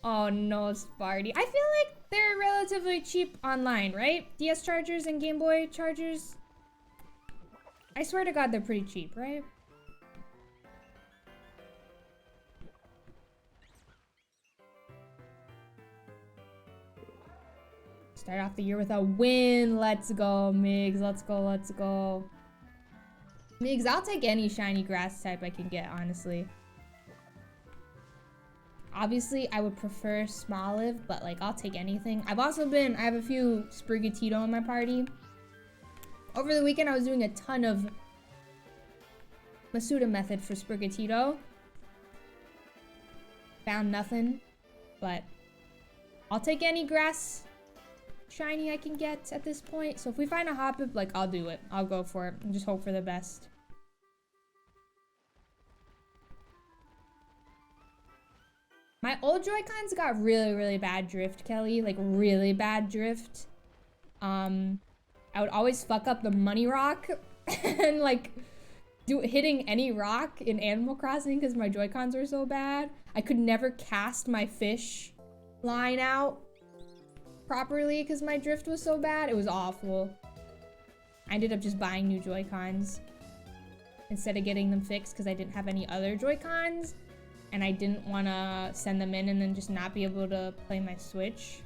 Oh no, Sparty. I feel like they're relatively cheap online, right? DS chargers and Game Boy chargers. I swear to God, they're pretty cheap, right? Start off the year with a win. Let's go, Migs. Let's go, let's go. Migs, I'll take any shiny grass type I can get, honestly. Obviously, I would prefer Smoliv, but like, I'll take anything. I have a few Sprigatito in my party. Over the weekend, I was doing a ton of Masuda method for Sprigatito. Found nothing, but I'll take any grass shiny I can get at this point. So if we find a Hoppip, like, I'll do it. I'll go for it and just hope for the best. My old Joy-Cons got really, really bad drift, Kelly. Like, really bad drift. I would always fuck up the money rock and, like, hitting any rock in Animal Crossing because my Joy-Cons were so bad. I could never cast my fish line out properly because my drift was so bad. It was awful. I ended up just buying new Joy-Cons instead of getting them fixed because I didn't have any other Joy-Cons. And I didn't want to send them in and then just not be able to play my Switch.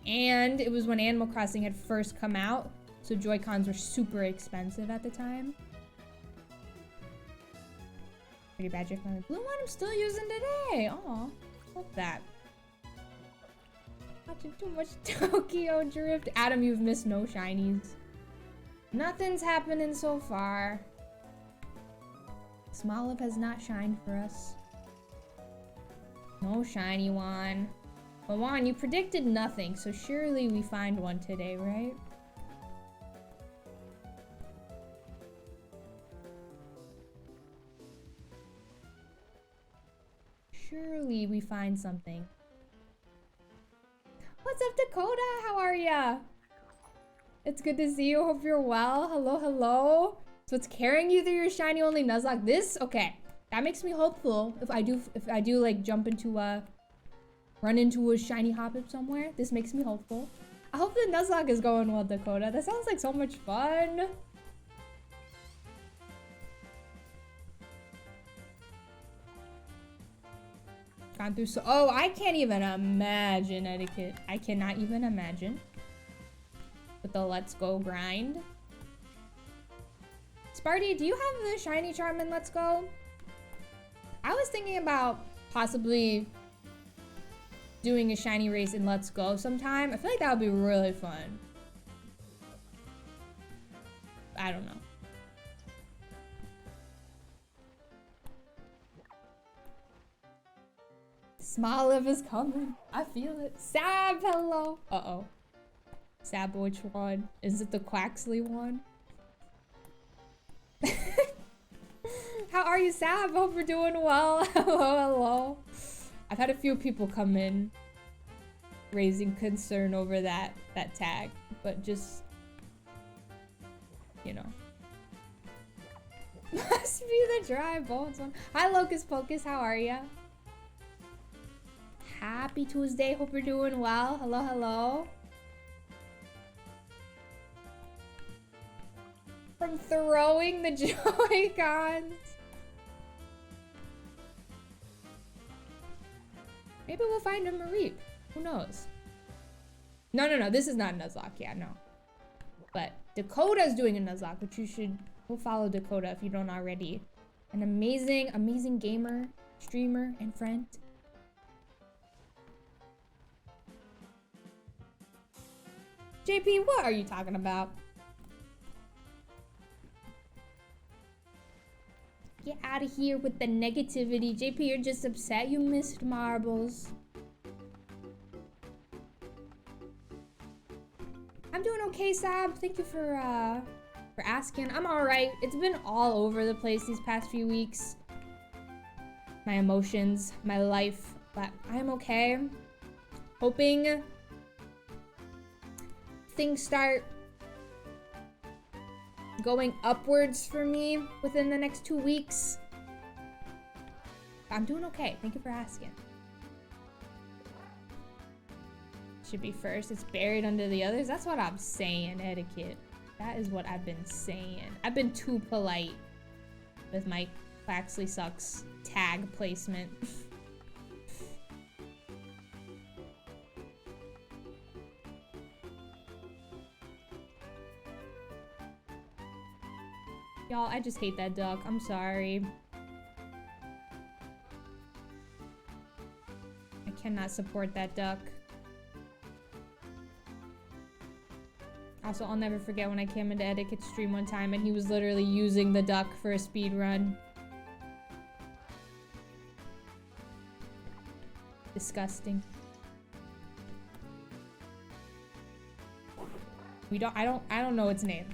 And it was when Animal Crossing had first come out, so Joy-Cons were super expensive at the time. Pretty bad drift on the blue one I'm still using today. Aw, love that. Watching too much Tokyo Drift. Adam, you've missed no shinies. Nothing's happening so far. Smoliv has not shined for us. No shiny one. But Juan, you predicted nothing, so surely we find one today, right? Surely we find something. What's up, Dakota? How are ya? It's good to see you. Hope you're well. Hello, hello. So it's carrying you through your shiny only Nuzlocke. This, okay. That makes me hopeful. If I do like jump into run into a shiny Hoppip somewhere, this makes me hopeful. I hope the Nuzlocke is going well, Dakota. That sounds like so much fun. Gone through so— oh, I can't even imagine etiquette. I cannot even imagine. With the Let's Go grind. Sparty, do you have the shiny charm in Let's Go? I was thinking about possibly doing a shiny race in Let's Go sometime. I feel like that would be really fun. I don't know. Smoliv is coming. I feel it. Sab, hello. Uh-oh. Sab, which one? Is it the Quaxley one? How are you, Sab? Hope you're doing well. Hello, hello. I've had a few people come in raising concern over that tag, but just, you know. Must be the dry bones one. Hi, Locust Pocus. How are ya? Happy Tuesday. Hope you're doing well. Hello, hello. From throwing the Joy-Cons. Maybe we'll find a Mareep. Who knows? No. This is not a Nuzlocke. Yeah, no. But Dakota's doing a Nuzlocke, which you should go follow Dakota if you don't already. An amazing, amazing gamer, streamer, and friend. JP, what are you talking about? Get out of here with the negativity. JP, you're just upset you missed marbles. I'm doing okay, Sab. Thank you for asking. I'm alright. It's been all over the place these past few weeks. My emotions, my life, but I'm okay. Hoping things start going upwards for me within the next 2 weeks. I'm doing okay. Thank you for asking. Should be first. It's buried under the others. That's what I'm saying, etiquette. That is what I've been saying. I've been too polite with my Quaxley Sucks tag placement. Y'all, I just hate that duck. I'm sorry. I cannot support that duck. Also, I'll never forget when I came into Etiquette's stream one time and he was literally using the duck for a speed run. Disgusting. I don't know its name.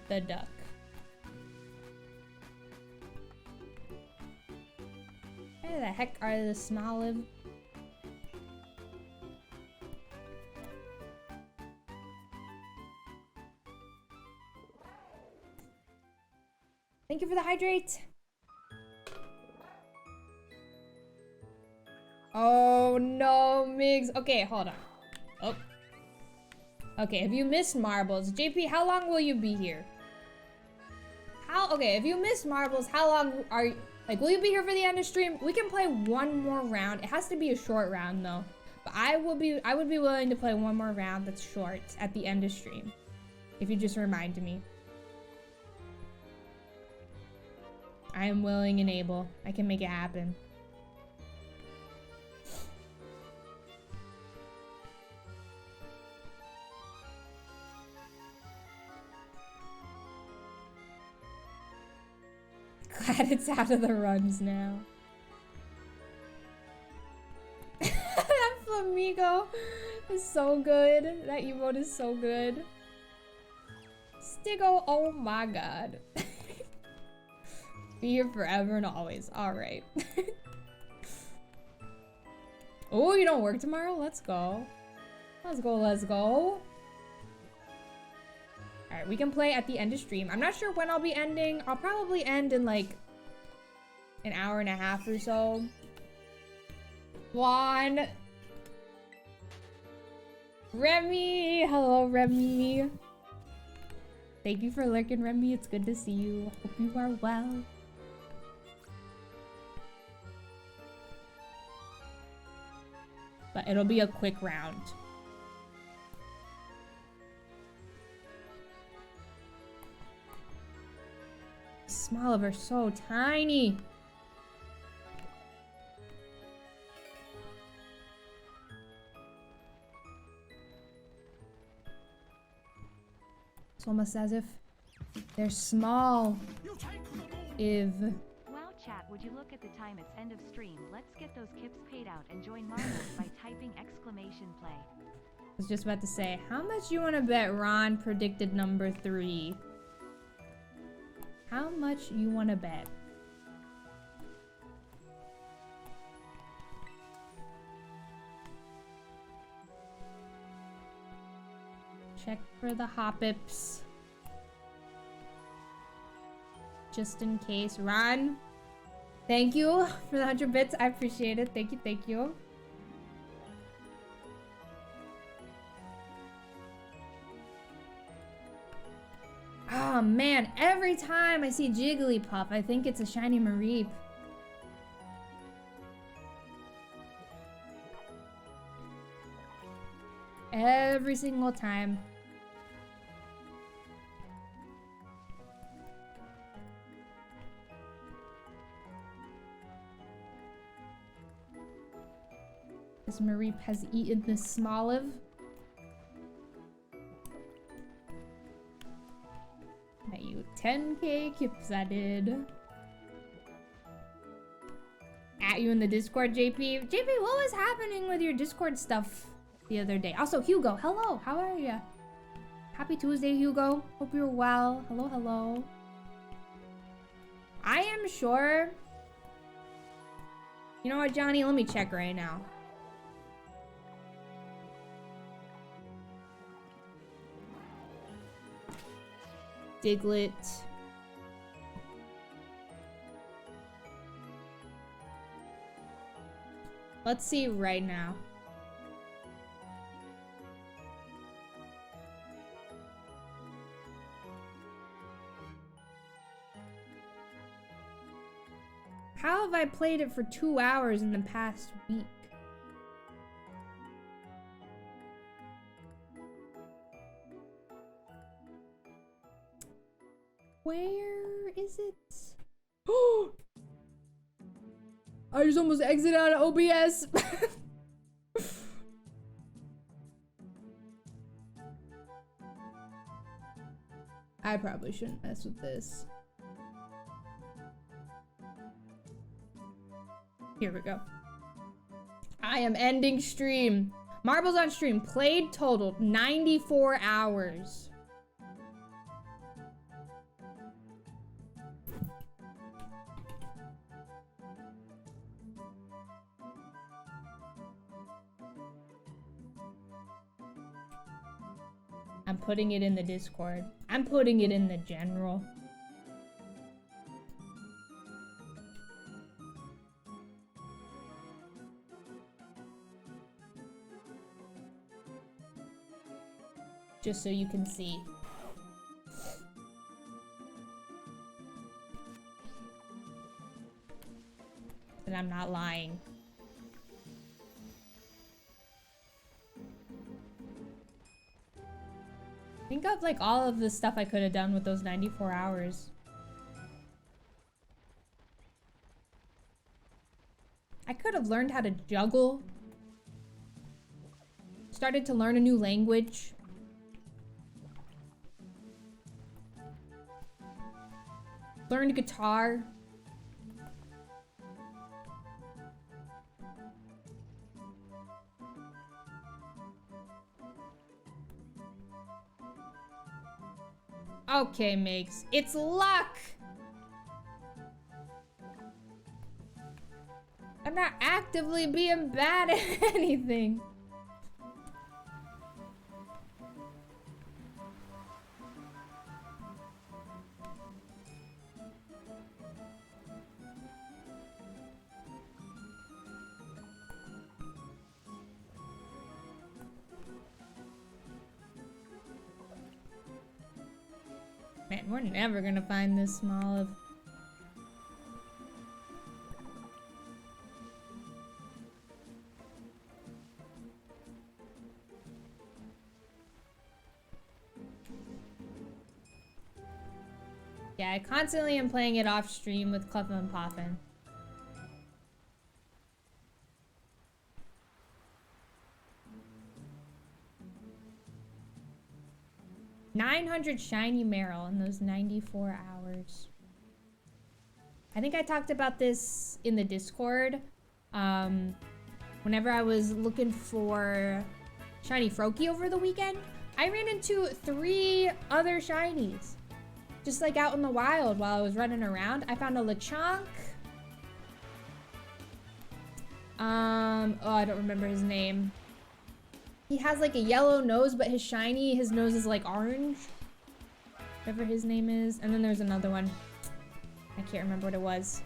The duck. Where the heck are the Smoliv? Thank you for the hydrate. Oh no, Migs. Okay, hold on. Oh. Okay, have you missed marbles? JP, how long will you be here? Okay, if you missed marbles, how long are you, like, will you be here for the end of stream? We can play one more round. It has to be a short round though. But I would be willing to play one more round that's short at the end of stream. If you just remind me. I am willing and able. I can make it happen. Glad it's out of the runs now. That flamingo is so good. That emote is so good. Stiggo, oh my god. Be here forever and always. Alright. Oh, you don't work tomorrow? Let's go. Let's go, let's go. Alright, we can play at the end of stream. I'm not sure when I'll be ending. I'll probably end in like an hour and a half or so. Juan. Remy. Hello, Remy. Thank you for lurking, Remy. It's good to see you. Hope you are well. But it'll be a quick round. Smoliv are so tiny. It's almost as if they're small. Wow, chat, would you look at the time? It's end of stream. Let's get those kips paid out and join marbles by typing exclamation play. I was just about to say, how much you want to bet Ron predicted number 3? How much you want to bet? Check for the hoppips. Just in case. Ron, thank you for the 100 bits. I appreciate it. Thank you, thank you. Oh man, every time I see Jigglypuff, I think it's a shiny Mareep. Every single time. This Mareep has eaten this Smoliv. Bet you 10k kips I did. At you in the Discord, JP. JP, what was happening with your Discord stuff the other day? Also, Hugo, hello. How are you? Happy Tuesday, Hugo. Hope you're well. Hello, hello. I am sure. You know what, Johnny? Let me check right now. Diglett. Let's see right now. How have I played it for 2 hours in the past week? Where is it? Oh! I just almost exited out of OBS. I probably shouldn't mess with this. Here we go. I am ending stream. Marbles on stream played totaled 94 hours. I'm putting it in the Discord. I'm putting it in the general. just so you can see. And I'm not lying. Think of like all of the stuff I could have done with those 94 hours. I could have learned how to juggle. Started to learn a new language. Learned guitar. Okay, Migs. It's luck! I'm not actively being bad at anything. Man, we're never gonna find this Smoliv. Yeah, I constantly am playing it off stream with Clef and Poppin'. $900 shiny Meryl in those 94 hours. I think I talked about this in the Discord. Whenever I was looking for shiny Froakie over the weekend, I ran into 3 other shinies. Just like out in the wild while I was running around. I found a Lechonk. Oh, I don't remember his name. He has like a yellow nose, but his nose is like orange. Whatever his name is. And then there's another one. I can't remember what it was.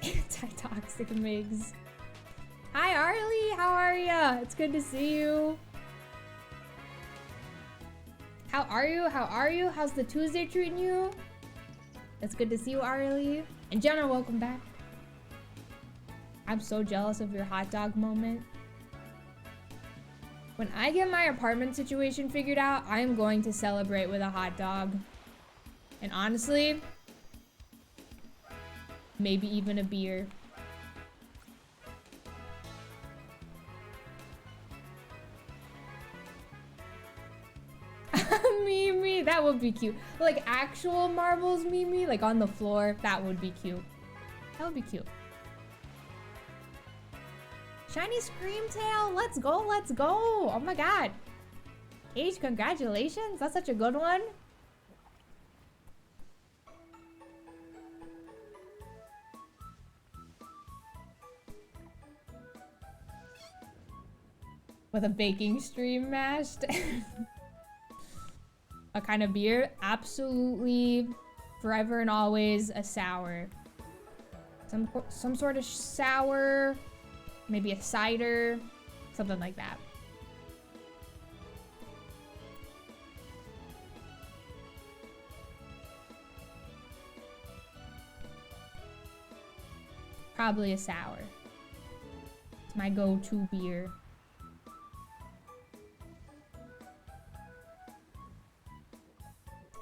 Anti-toxic Migs. Hi Arlie, how are ya? It's good to see you. How are you? How are you? How's the Tuesday treating you? It's good to see you, Arlie. And Jenna, welcome back. I'm so jealous of your hot dog moment. When I get my apartment situation figured out, I am going to celebrate with a hot dog. And honestly, maybe even a beer. Mimi, that would be cute. Like actual marbles, Mimi, like on the floor, that would be cute. That would be cute. Shiny Screamtail, let's go, let's go. Oh my god. Age, congratulations, that's such a good one. With a baking stream mashed. A kind of beer? Absolutely, forever and always a sour. Some sort of sour, maybe a cider, something like that. Probably a sour. It's my go-to beer.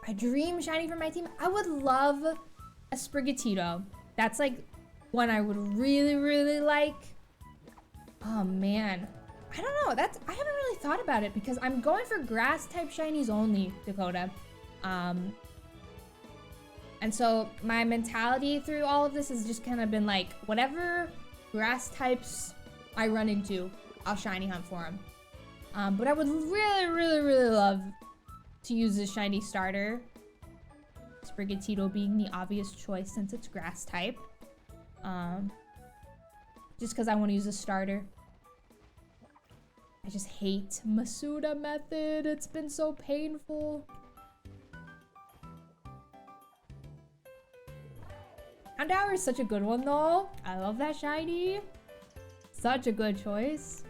A dream shiny for my team? I would love a Sprigatito. That's like one I would really, really like. Oh man. I don't know. I haven't really thought about it because I'm going for grass type shinies only, Dakota. And so my mentality through all of this has just kind of been like, whatever grass types I run into, I'll shiny hunt for them. But I would really, really, really love to use a shiny starter. Sprigatito being the obvious choice since it's grass type. Just because I want to use a starter. I just hate Masuda method. It's been so painful. Houndour is such a good one though. I love that shiny. Such a good choice.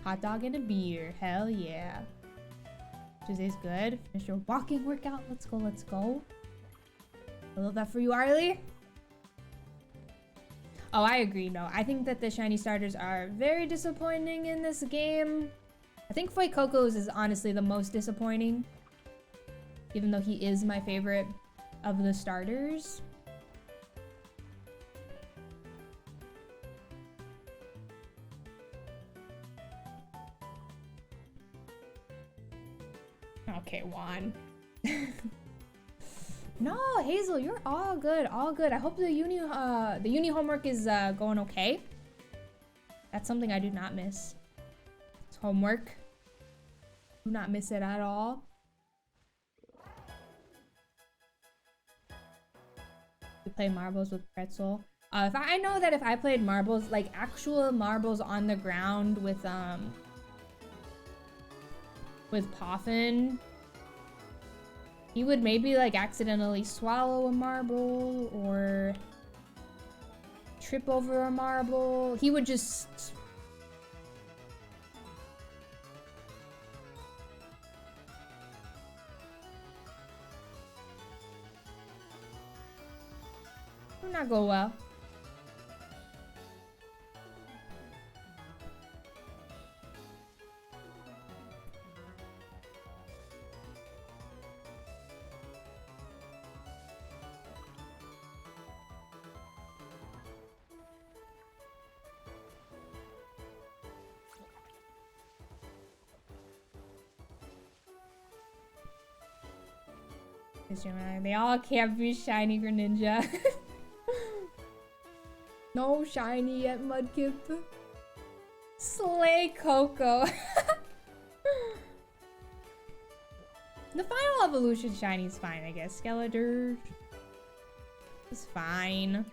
Hot dog and a beer. Hell yeah. Tuesday's good. Finish your walking workout. Let's go, let's go. I love that for you, Arlie. Oh, I agree. No, I think that the shiny starters are very disappointing in this game. I think Fuecoco's is honestly the most disappointing, even though he is my favorite of the starters. Okay, Juan. No, Hazel, you're all good, all good. I hope the uni homework is going okay. That's something I do not miss. It's homework. Do not miss it at all. We play marbles with pretzel. If I know that if I played marbles, like actual marbles on the ground with Poffin, he would maybe like accidentally swallow a marble or trip over a marble. He would just... would not go well. They all can't be shiny Greninja. No shiny yet, Mudkip. Slay Coco. The final evolution shiny is fine, I guess. Skeletor is fine.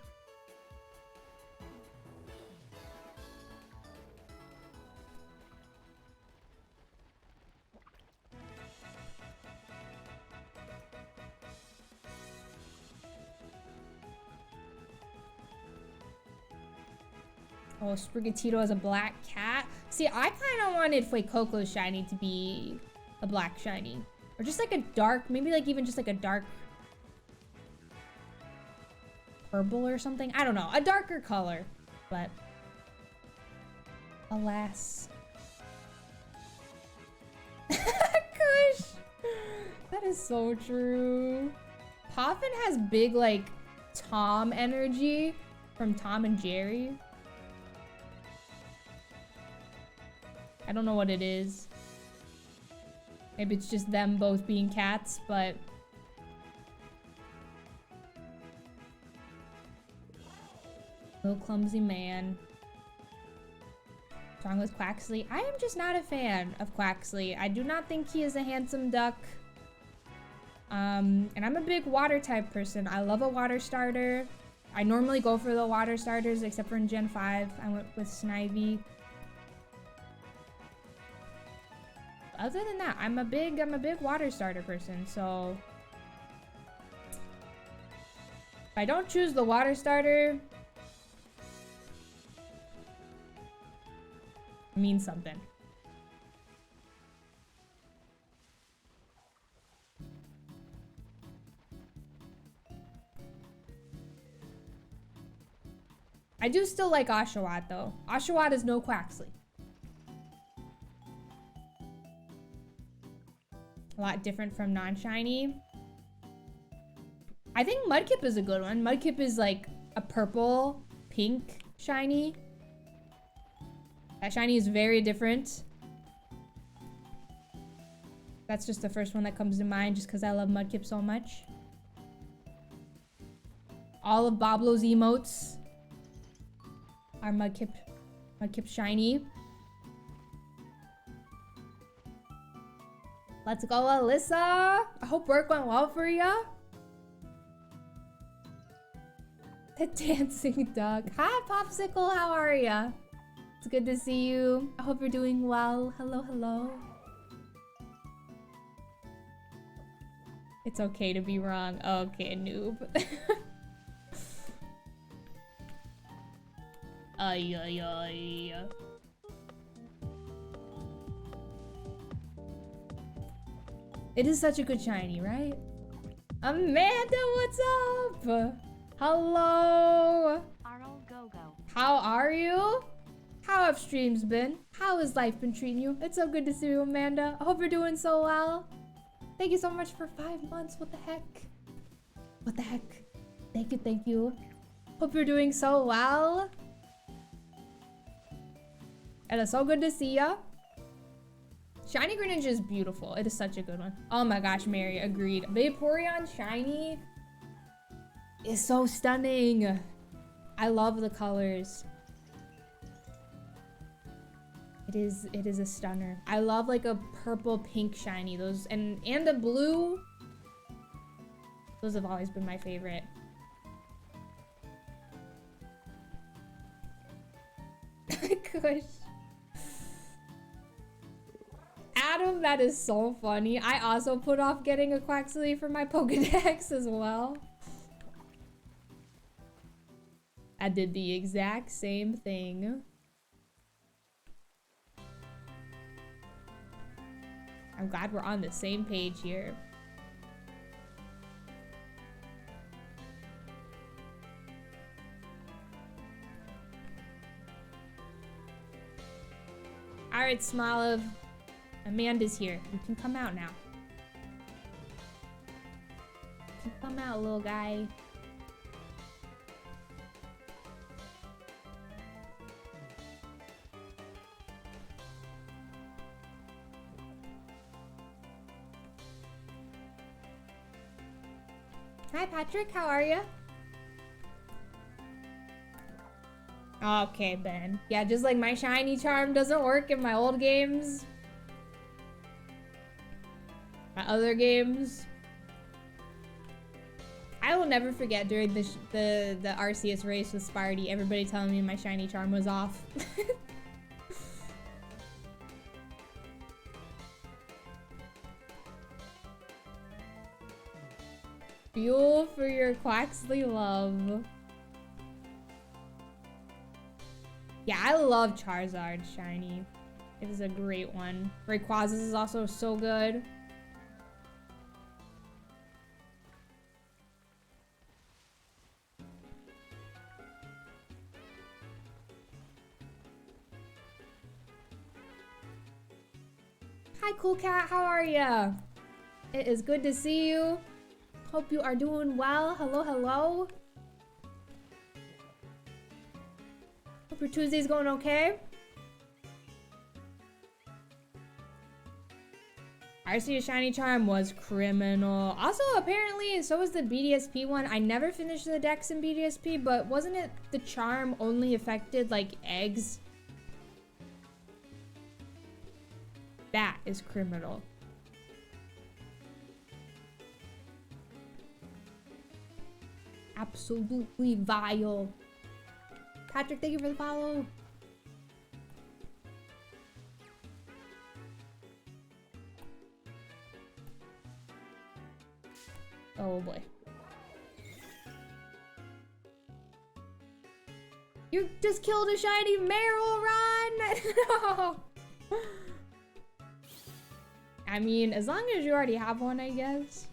Oh, Sprigatito is a black cat. See, I kind of wanted Fuecoco's shiny to be a black shiny. Or just like a dark, maybe like even just like a dark purple or something. I don't know, a darker color. But alas. Kush! That is so true. Poffin has big like Tom energy from Tom and Jerry. I don't know what it is. Maybe it's just them both being cats, but... Little clumsy man. What's wrong with Quaxley? I am just not a fan of Quaxley. I do not think he is a handsome duck. And I'm a big water type person. I love a water starter. I normally go for the water starters, except for in Gen 5. I went with Snivy. Other than that, I'm a big water starter person, so if I don't choose the water starter, it means something. I do still like Oshawott though. Oshawott is no Quaxley. A lot different from non-shiny. I think Mudkip is a good one. Mudkip is like a purple, pink shiny. That shiny is very different. That's just the first one that comes to mind just because I love Mudkip so much. All of Boblo's emotes are Mudkip shiny. Let's go, Alyssa. I hope work went well for ya. The dancing duck. Hi, Popsicle. How are ya? It's good to see you. I hope you're doing well. Hello, hello. It's okay to be wrong. Okay, noob. Ay, ay, ay. It is such a good shiny, right? Amanda, what's up? Hello. Arl go go. How are you? How have streams been? How has life been treating you? It's so good to see you, Amanda. I hope you're doing so well. Thank you so much for 5 months. What the heck? What the heck? Thank you, thank you. Hope you're doing so well. And it's so good to see ya. Shiny Greninja is beautiful. It is such a good one. Oh my gosh, Mary, agreed. Vaporeon Shiny is so stunning. I love the colors. It is a stunner. I love like a purple pink shiny. Those and a blue. Those have always been my favorite. Gosh. Adam, that is so funny. I also put off getting a Quaxley for my Pokedex as well. I did the exact same thing. I'm glad we're on the same page here. Alright, Smoliv. Amanda's here. You can come out now. You can come out, little guy. Hi, Patrick. How are you? Okay, Ben. Yeah, just like my shiny charm doesn't work in my old games. My other games. I will never forget during the Arceus race with Sparty, everybody telling me my shiny charm was off. Fuel for your Quaxley love. Yeah, I love Charizard shiny. It is a great one. Rayquaza is also so good. Hi, Cool Cat. How are ya? It is good to see you. Hope you are doing well. Hello, hello. Hope your Tuesday's going okay. Arceus shiny charm was criminal. Also, apparently, so was the BDSP one. I never finished the Dex in BDSP, but wasn't it the charm only affected like eggs? That is criminal. Absolutely vile. Patrick, thank you for the follow. Oh boy. You just killed a shiny Meryl, Ron! No! I mean, as long as you already have one, I guess.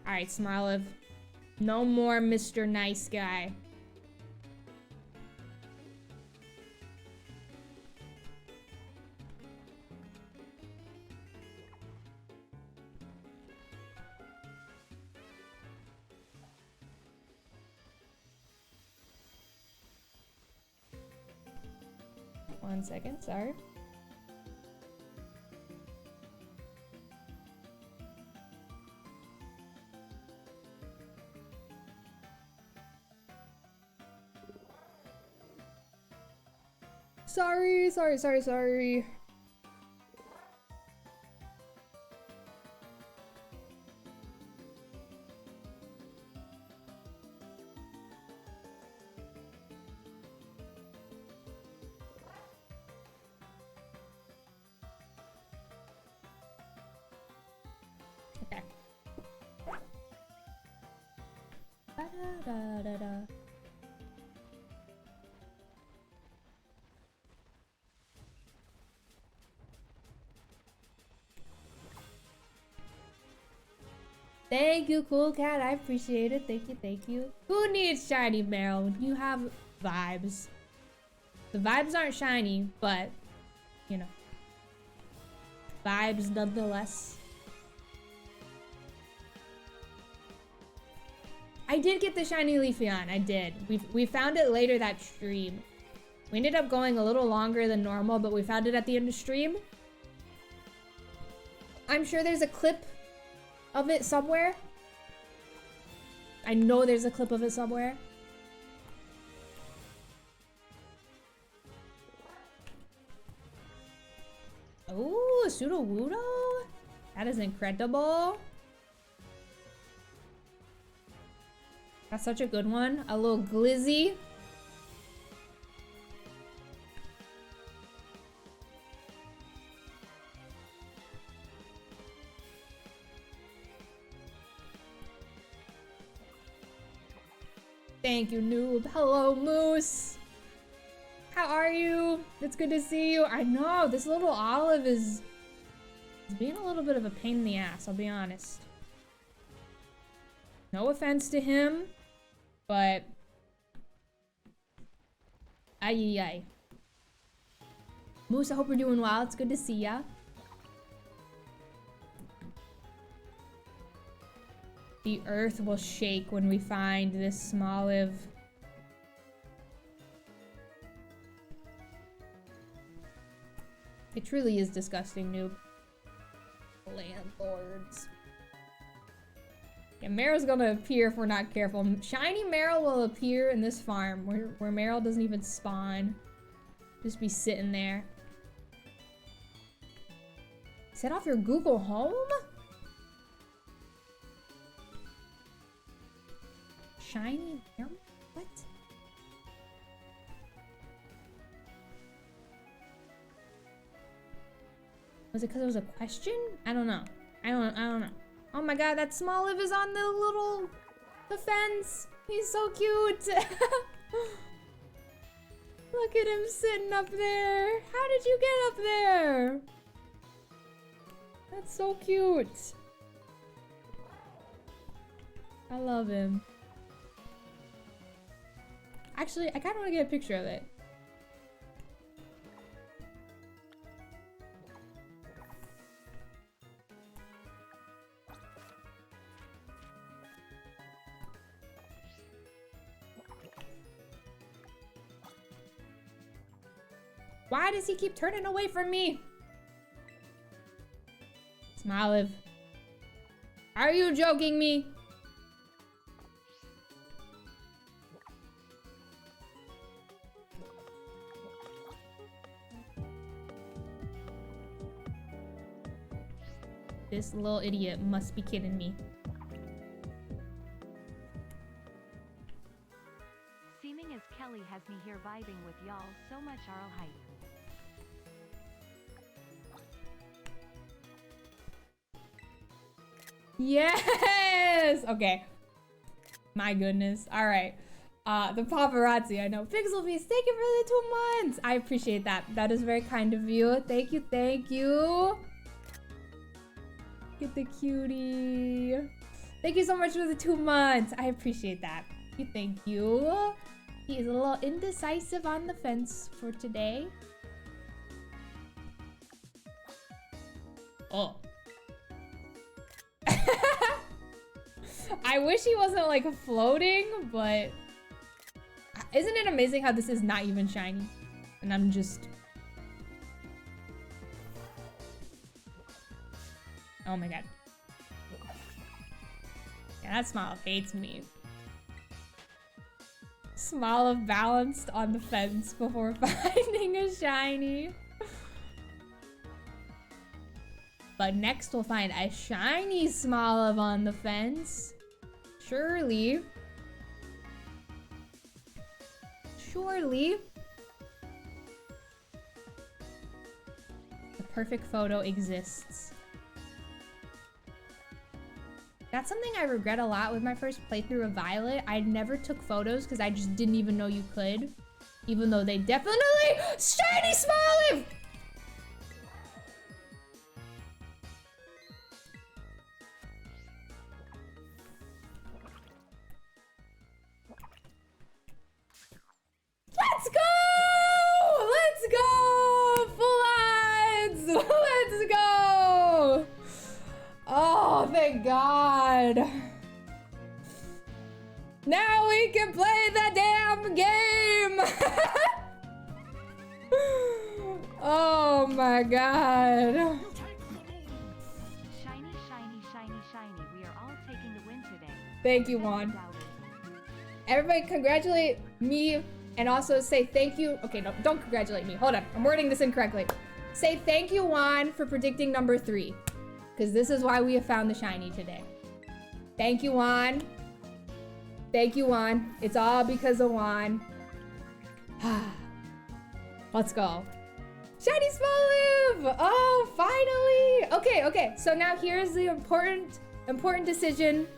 Alright, Smoliv. No more Mr. Nice Guy. One second, sorry. Sorry. Okay. Da, da, da. Thank you, Cool Cat. I appreciate it. Thank you, thank you. Who needs shiny Meryl when you have vibes? The vibes aren't shiny, but, you know, vibes nonetheless. I did get the shiny Leafeon. I did. We found it later that stream. We ended up going a little longer than normal, but we found it at the end of stream. I'm sure there's a clip of it somewhere. I know there's a clip of it somewhere. Oh, Sudowoodo? That is incredible. That's such a good one. A little glizzy. Thank you, Noob. Hello, Moose. How are you? It's good to see you. I know, this little Olive is being a little bit of a pain in the ass, I'll be honest. No offense to him, but... Ay. Moose, I hope you're doing well. It's good to see ya. The earth will shake when we find this Smoliv. It truly is disgusting, Noob. Landlords. Yeah, Meryl's gonna appear if we're not careful. Shiny Meryl will appear in this farm where Meryl doesn't even spawn. Just be sitting there. Set off your Google Home? Shiny Meryl? What? Was it because it was a question? I don't know. I don't know. Oh my god, that Smoliv is on the fence. He's so cute. Look at him sitting up there. How did you get up there? That's so cute. I love him. Actually, I kind of want to get a picture of it. Why does he keep turning away from me? Smoliv. Are you joking me? This little idiot must be kidding me. Seeming as Kelly has me here vibing with y'all, so much Arl hype. Yes! Okay. My goodness. All right. The paparazzi, I know. Pixel Feast, thank you for the 2 months. I appreciate that. That is very kind of you. Thank you, thank you. Get the cutie. Thank you so much for the 2 months. I appreciate that. Thank you. He is a little indecisive on the fence for today. Oh. I wish he wasn't like floating, but isn't it amazing how this is not even shiny? And I'm just... Oh my god. Yeah, that Smoliv hates me. Smoliv balanced on the fence before finding a shiny. But next we'll find a shiny Smoliv on the fence. Surely. Surely. The perfect photo exists. That's something I regret a lot with my first playthrough of Violet. I never took photos because I just didn't even know you could. Even though they definitely... Shiny Smoliv! Let's go! Let's go! Full odds! Let's go! Oh, thank God. Now we can play the damn game! Oh my God. Shiny, shiny, shiny, shiny. We are all taking the win today. Thank you, Juan. Everybody congratulate me and also say thank you. Okay, no, don't congratulate me. Hold on, I'm wording this incorrectly. Say thank you, Juan, for predicting number 3. Because this is why we have found the shiny today. Thank you, Juan. Thank you, Juan. It's all because of Juan. Let's go. Shiny Smoliv! Oh, finally! Okay. So now here's the important decision.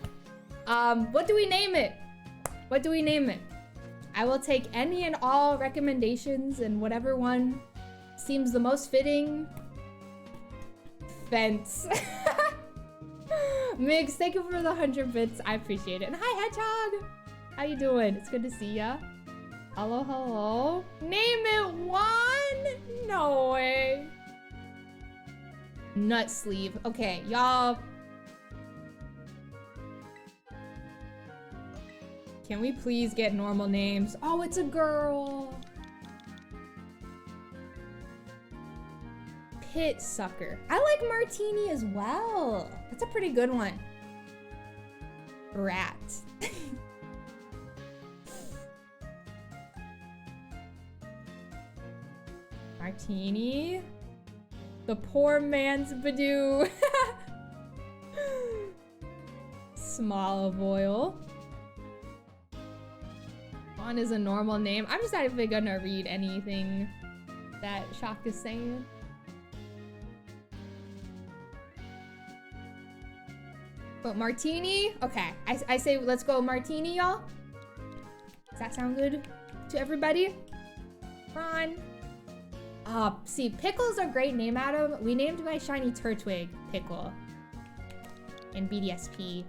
What do we name it? What do we name it? I will take any and all recommendations, and whatever one seems the most fitting. Fence. Migs, thank you for the 100 bits. I appreciate it. And hi, Hedgehog. How you doing? It's good to see ya. Hello. Name it Juan? No way. Nut sleeve. Okay, y'all. Can we please get normal names? Oh, it's a girl. Pit sucker. I like Martini as well. That's a pretty good one. Rat. Martini. The poor man's Badoo. Smoliv oil. Juan is a normal name. I'm just not even gonna read anything that Shock is saying. But Martini? Okay, I say let's go Martini, y'all. Does that sound good to everybody? Ron. See, Pickle's a great name, Adam. We named my shiny Turtwig Pickle in BDSP.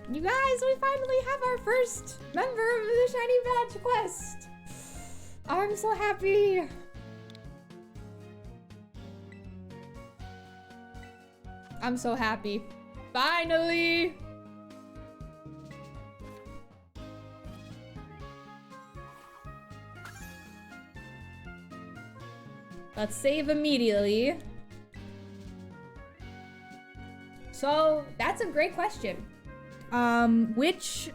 You guys, we finally have our first member of the Shiny Badge quest. I'm so happy. I'm so happy. Finally! Let's save immediately. So, that's a great question. Which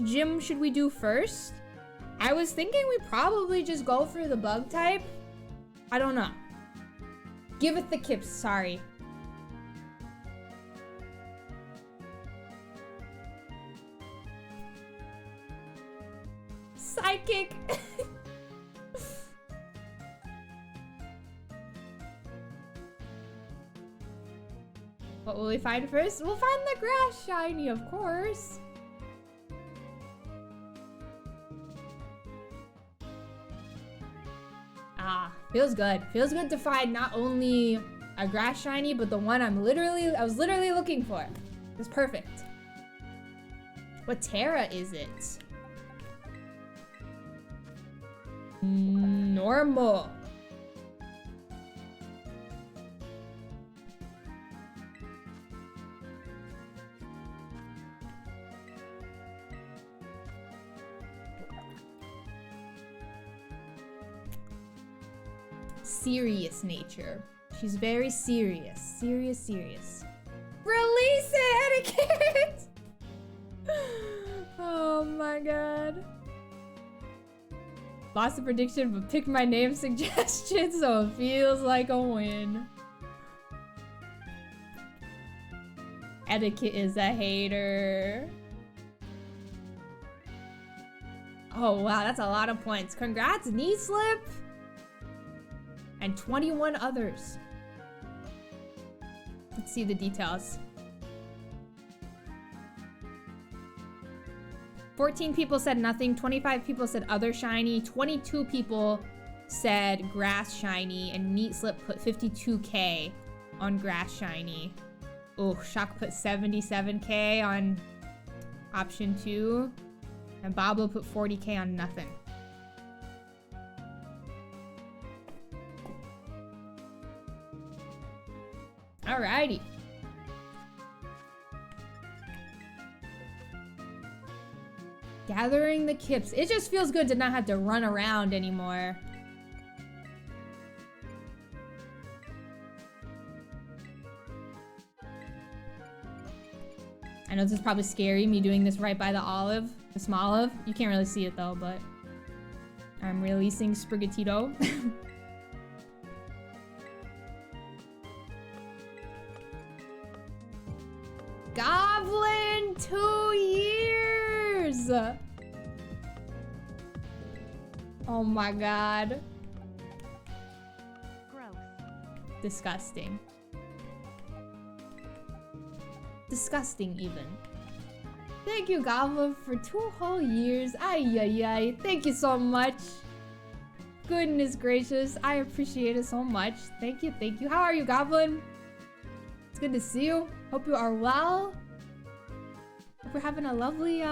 gym should we do first? I was thinking we probably just go for the bug type. I don't know. Give it the kips, sorry. Psychic. What will we find first? We'll find the grass shiny, of course. Ah, feels good. Feels good to find not only a grass shiny, but the one I was literally looking for. It's perfect. What Terra is it? Normal. Serious nature. She's very serious. Serious. Release etiquette! Oh my god. Lost a prediction, but picked my name suggestion, so it feels like a win. Etiquette is a hater. Oh wow, that's a lot of points. Congrats, knee slip! And 21 others. Let's see the details. 14 people said nothing, 25 people said other shiny, 22 people said grass shiny, and Neat Slip put 52k on grass shiny. Oh, Shock put 77k on option 2, and Bablo put 40k on nothing. Alrighty. Gathering the kips. It just feels good to not have to run around anymore. I know this is probably scary, me doing this right by the olive, the Smoliv. You can't really see it though, but I'm releasing Sprigatito. Goblin, 2 years! Oh my god. Gross. Disgusting. Disgusting even. Thank you, Goblin, for 2 whole years. Ay, ay, ay. Thank you so much. Goodness gracious. I appreciate it so much. Thank you, thank you. How are you, Goblin? It's good to see you. Hope you are well. Hope we're having a lovely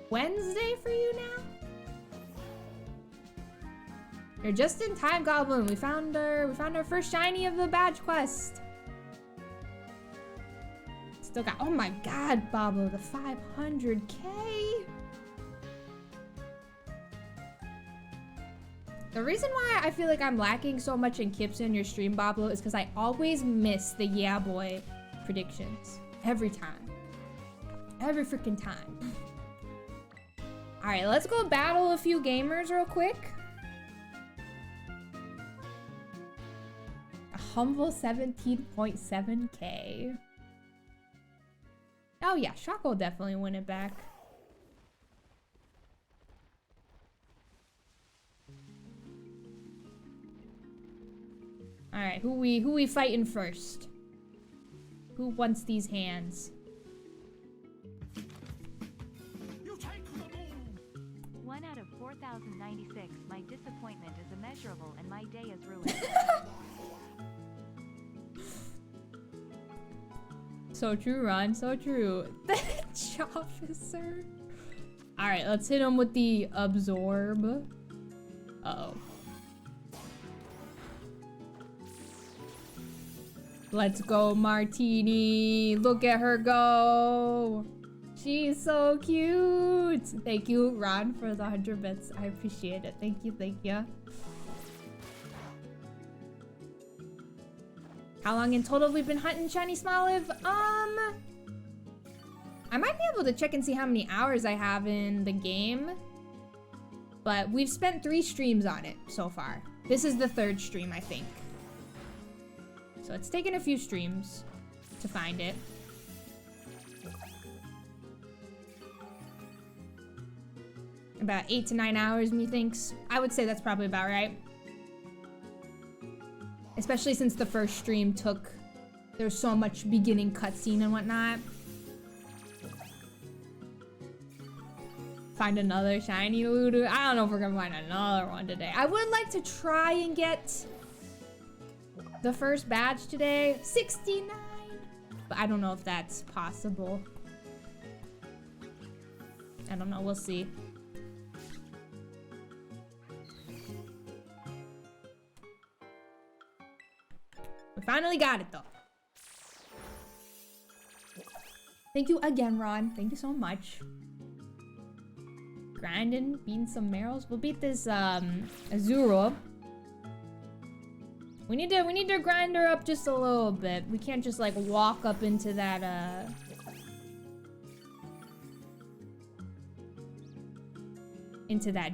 Wednesday for you now. You're just in time, Goblin. We found our first shiny of the badge quest. Still got, oh my god, Bablo, the 500k. The reason why I feel like I'm lacking so much in Kips in your stream, Bablo, is because I always miss the yeah boy predictions. Every time. Every freaking time. Alright, let's go battle a few gamers real quick. A humble 17.7k. Oh yeah, Shock will definitely win it back. Alright, who we fighting first? Who wants these hands? You take the ball. 1 out of 4,096. My disappointment is immeasurable and my day is ruined. So true, Ron. So true. The officer. All right, let's hit him with the absorb. Uh-oh. Let's go, Martini. Look at her go. She's so cute. Thank you, Ron, for the 100 bits. I appreciate it. Thank you, thank you. How long in total have we been hunting shiny Smoliv? I might be able to check and see how many hours I have in the game. But we've spent 3 streams on it so far. This is the 3rd stream, I think. So it's taken a few streams to find it. About 8 to 9 hours, methinks. I would say that's probably about right. Especially since the first stream took... There's so much beginning cutscene and whatnot. Find another shiny Ludo. I don't know if we're gonna find another one today. I would like to try and get the first badge today. 69! But I don't know if that's possible. I don't know, we'll see. We finally got it though. Thank you again, Ron. Thank you so much. Grinding, beating some Marrows. We'll beat this Azuro. We need to grind her up just a little bit. We can't just like walk up into that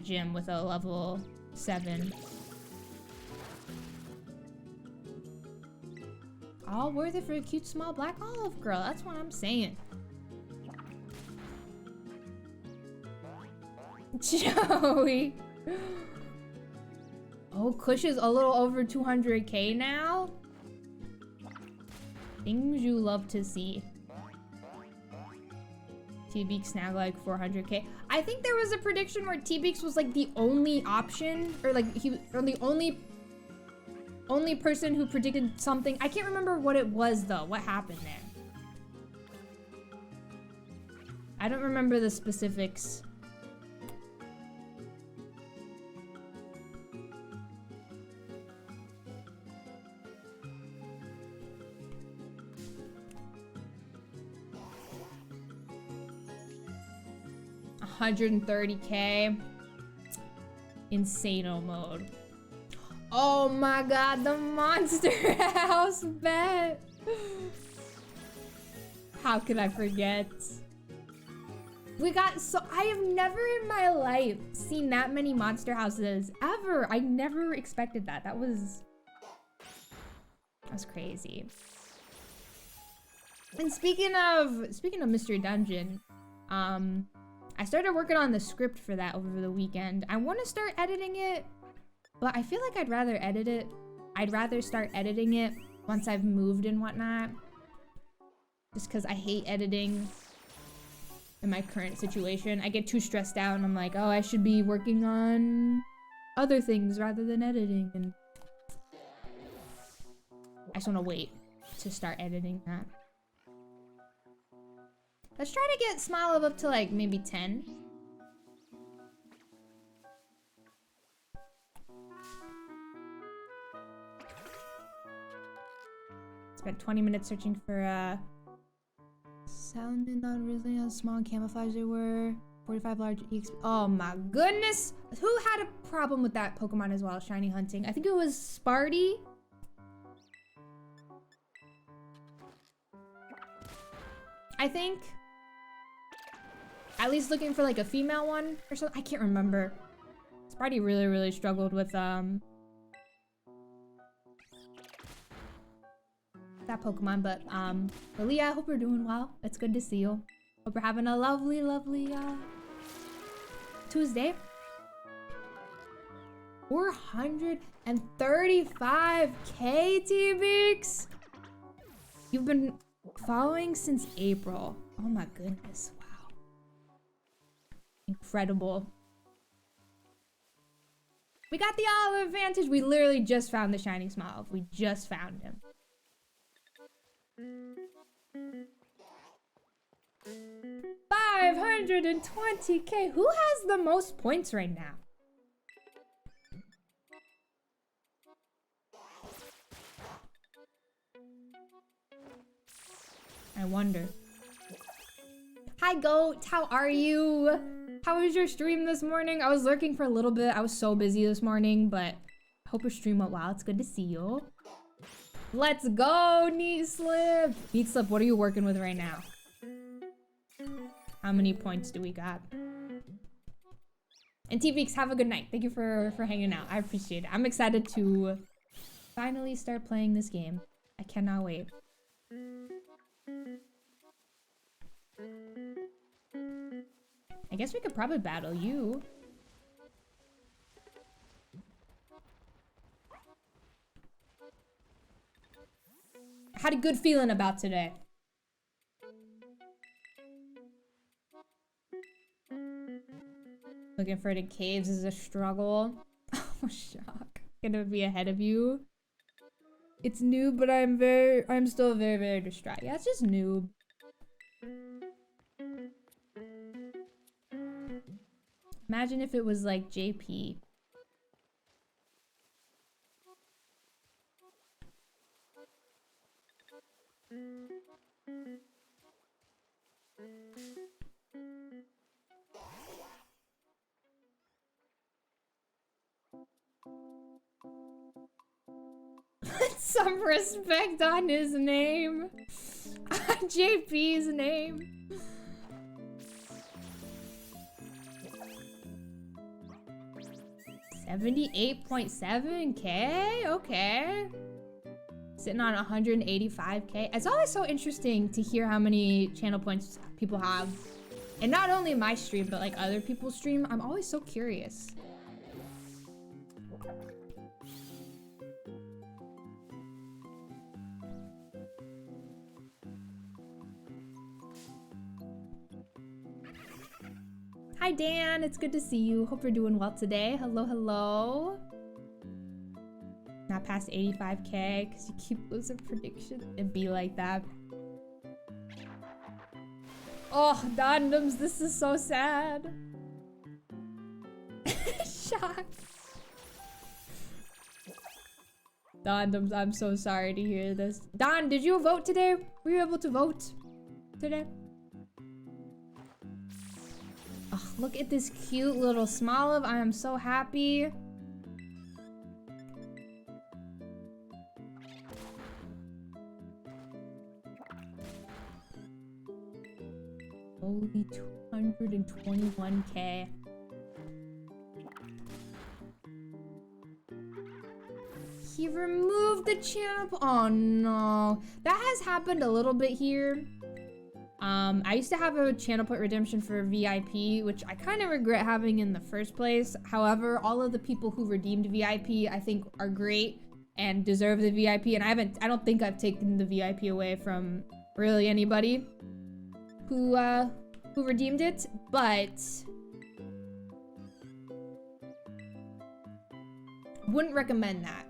gym with a level 7. All worth it for a cute small black olive girl. That's what I'm saying. Joey. Oh, Kush is a little over 200k now. Things you love to see. T-Beaks snag like 400k. I think there was a prediction where T-Beaks was like the only option, or like or the only person who predicted something. I can't remember what it was though. What happened there? I don't remember the specifics. $130k. Insano mode. Oh my god, the Monster House bet. How could I forget? We got so I have never in my life seen that many monster houses ever. I never expected that. That was crazy. And speaking of Mystery Dungeon, I started working on the script for that over the weekend. I want to start editing it, but I feel like I'd rather start editing it once I've moved and whatnot. Just because I hate editing in my current situation. I get too stressed out and I'm like, oh, I should be working on other things rather than editing. And I just want to wait to start editing that. Let's try to get Smoliv up to like maybe 10. Spent 20 minutes searching for sounded not really how small and camouflage they were. 45 large EXP. Oh my goodness! Who had a problem with that Pokemon as well? Shiny hunting. I think it was Sparty. I think. At least looking for like a female one or something. I can't remember. Sparty really struggled with that Pokemon, but Leah, I hope you're doing well. It's good to see you. Hope you're having a lovely Tuesday. 435k T-Beaks. You've been following since April. Oh my goodness. Wow. Incredible. We got the olive advantage. We literally just found the shiny Smoliv. We just found him. 520k. Who has the most points right now? I wonder. Hi Goat, how are you? How was your stream this morning? I was lurking for a little bit. I was so busy this morning, but I hope your stream went well. It's good to see you. Let's go, Neat Slip. Neat Slip, what are you working with right now? How many points do we got? And T-Beaks, have a good night. Thank you for hanging out. I appreciate it. I'm excited to finally start playing this game. I cannot wait. I guess we could probably battle you. I had a good feeling about today. Looking for the caves is a struggle. Oh, shock. Gonna be ahead of you. It's noob, but I'm still very distraught. Yeah, it's just noob. Imagine if it was like JP. Put some respect on his name. JP's name. $78.7k? Okay. Sitting on 185k. It's always so interesting to hear how many channel points people have. And not only my stream, but like other people's stream. I'm always so curious. Hi, Dan. It's good to see you. Hope you're doing well today. Hello, hello. Not past 85K because you keep losing predictions. It'd be like that. Oh, Dondoms, this is so sad. Shock. Dondoms, I'm so sorry to hear this. Don, did you vote today? Were you able to vote today? Oh, look at this cute little Smoliv. I am so happy. Holy 221K. He removed the channel. Oh no. That has happened a little bit here. I used to have a channel point redemption for VIP, which I kind of regret having in the first place. However, all of the people who redeemed VIP, I think are great and deserve the VIP. And I don't think I've taken the VIP away from really anybody who redeemed it, but wouldn't recommend that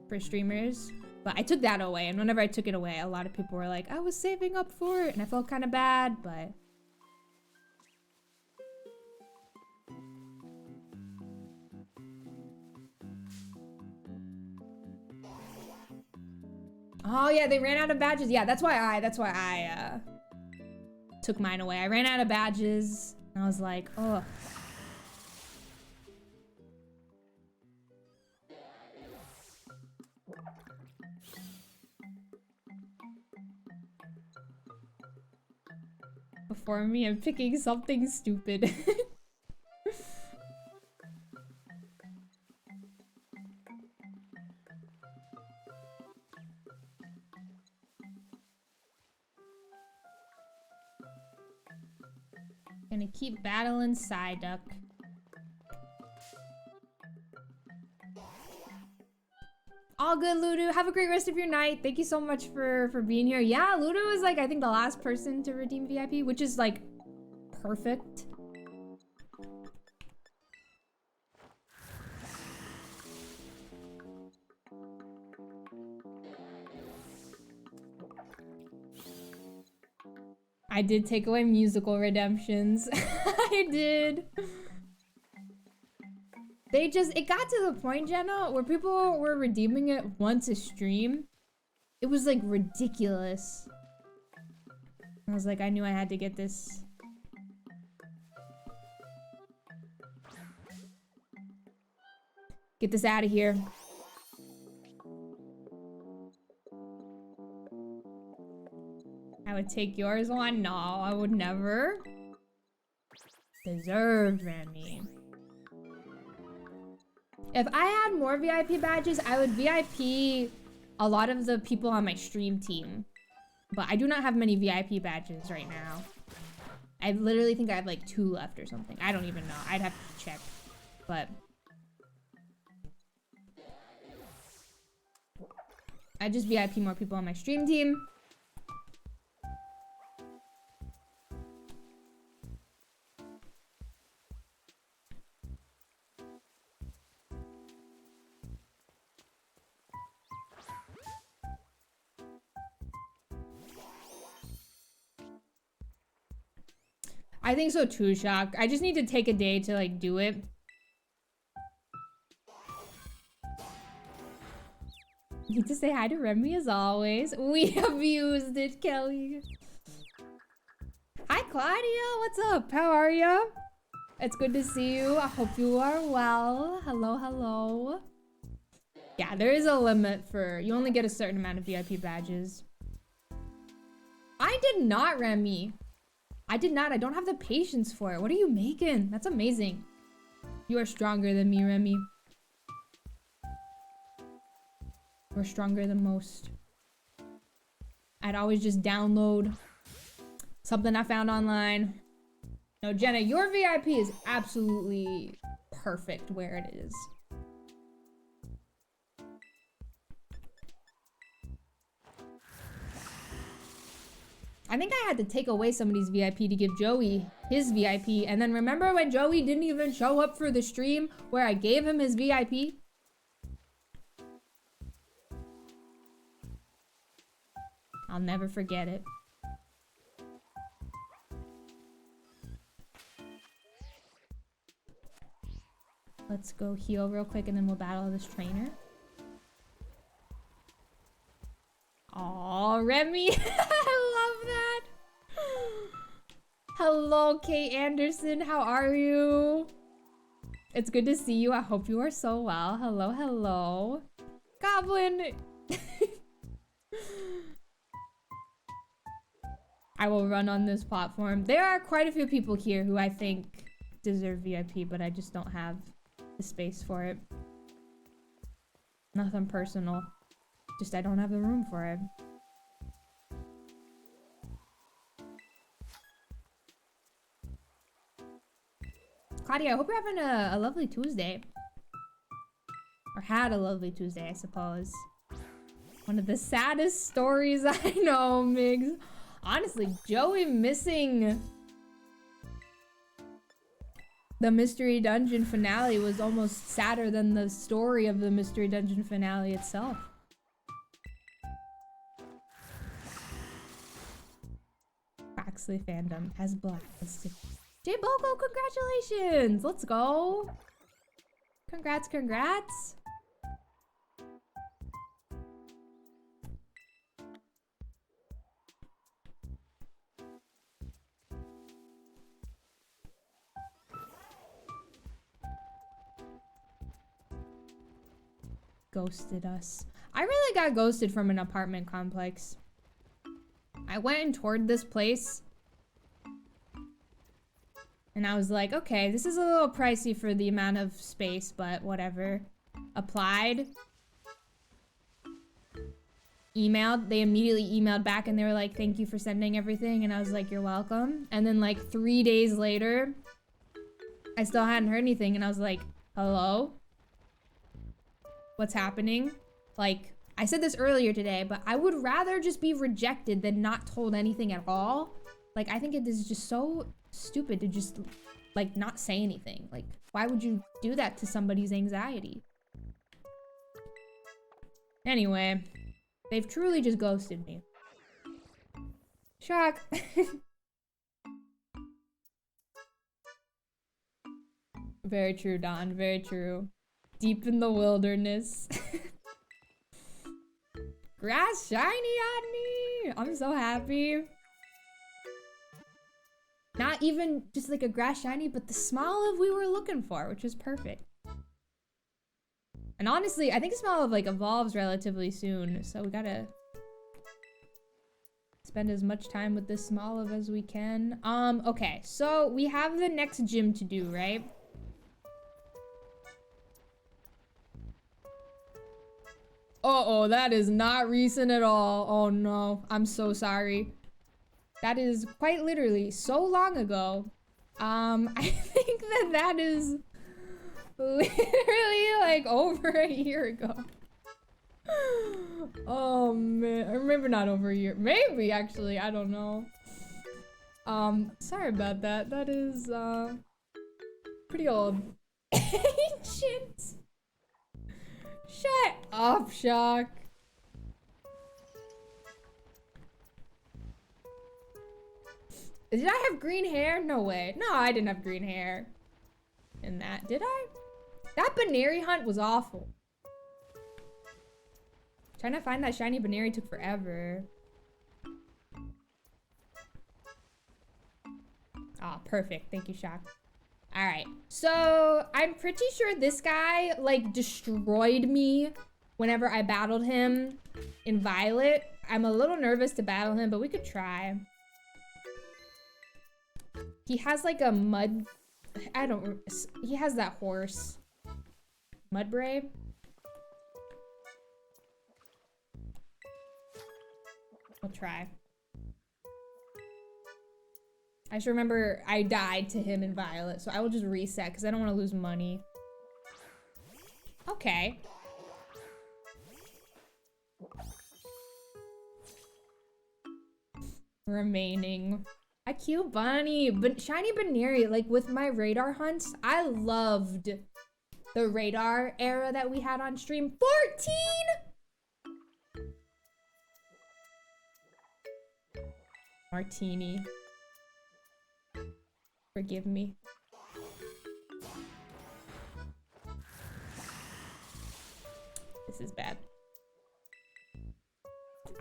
for streamers. But I took that away, and whenever I took it away, a lot of people were like, I was saving up for it, and I felt kind of bad, but oh yeah, they ran out of badges. Yeah, that's why I took mine away. I ran out of badges, and I was like, oh. Before me, I'm picking something stupid. Gonna keep battling Psyduck. All good, Ludo. Have a great rest of your night. Thank you so much for being here. Yeah, Ludo is like, I think, the last person to redeem VIP, which is like perfect. I did take away musical redemptions. I did. It got to the point, Jenna, where people were redeeming it once a stream. It was like ridiculous. I was like, I knew I had to get this. Get this out of here. I would take yours on. No, I would never. Deserved, Remy. If I had more VIP badges, I would VIP a lot of the people on my stream team. But I do not have many VIP badges right now. I literally think I have like 2 left or something. I don't even know. I'd have to check. But I just VIP more people on my stream team. I think so too, Shock. I just need to take a day to like do it. Need to say hi to Remy as always. We have used it, Kelly. Hi, Claudia. What's up? How are ya? It's good to see you. I hope you are well. Hello, hello. Yeah, there is a limit for... You only get a certain amount of VIP badges. I did not, Remy. I did not. I don't have the patience for it. What are you making? That's amazing. You are stronger than me, Remy. You're stronger than most. I'd always just download something I found online. No, Jenna, your VIP is absolutely perfect where it is. I think I had to take away somebody's VIP to give Joey his VIP. And then remember when Joey didn't even show up for the stream where I gave him his VIP? I'll never forget it. Let's go heal real quick and then we'll battle this trainer. Aw, Remy. I love that. Hello, Kate Anderson. How are you? It's good to see you. I hope you are so well. Hello, hello. Goblin. I will run on this platform. There are quite a few people here who I think deserve VIP, but I just don't have the space for it. Nothing personal. Just I don't have the room for it. Claudia, I hope you're having a lovely Tuesday. Or had a lovely Tuesday, I suppose. One of the saddest stories I know, Migs. Honestly, Joey missing the Mystery Dungeon finale was almost sadder than the story of the Mystery Dungeon finale itself. Baxley fandom has blacklisted. J Boko, congratulations! Let's go! Congrats, congrats! Ghosted us. I really got ghosted from an apartment complex. I went and toured this place. And I was like, okay, this is a little pricey for the amount of space, but whatever. Applied. Emailed. They immediately emailed back and they were like, thank you for sending everything. And I was like, you're welcome. And then like 3 days later, I still hadn't heard anything. And I was like, hello? What's happening? Like, I said this earlier today, but I would rather just be rejected than not told anything at all. Like, I think it is just so stupid to just, like, not say anything. Like, why would you do that to somebody's anxiety? Anyway, they've truly just ghosted me. Shock. Very true, Don. Very true. Deep in the wilderness. Grass shiny on me! I'm so happy. Not even just like a grass shiny, but the Smoliv we were looking for, which is perfect. And honestly, I think Smoliv like evolves relatively soon, so we gotta spend as much time with this Smoliv as we can. Okay, so we have the next gym to do, right? Uh-oh, that is not recent at all. Oh no, I'm so sorry. That is quite literally so long ago. I think that is literally like over a year ago. Oh man, or maybe not over a year. Maybe actually, I don't know. Sorry about that. That is pretty old. Ancient. Shut up, Shock. Did I have green hair? No way. No, I didn't have green hair. In that, did I? That Baneri hunt was awful. Trying to find that shiny Baneri took forever. Ah, perfect. Thank you, Shock. Alright, so I'm pretty sure this guy, like, destroyed me whenever I battled him in Violet. I'm a little nervous to battle him, but we could try. He has, like, a mud... he has that horse. Mudbray? We'll try. I just remember I died to him in Violet, so I will just reset because I don't want to lose money. Okay. remaining. A cute bunny. But shiny Baneri, like with my radar hunts, I loved the radar era that we had on stream. 14! Martini. Forgive me. This is bad.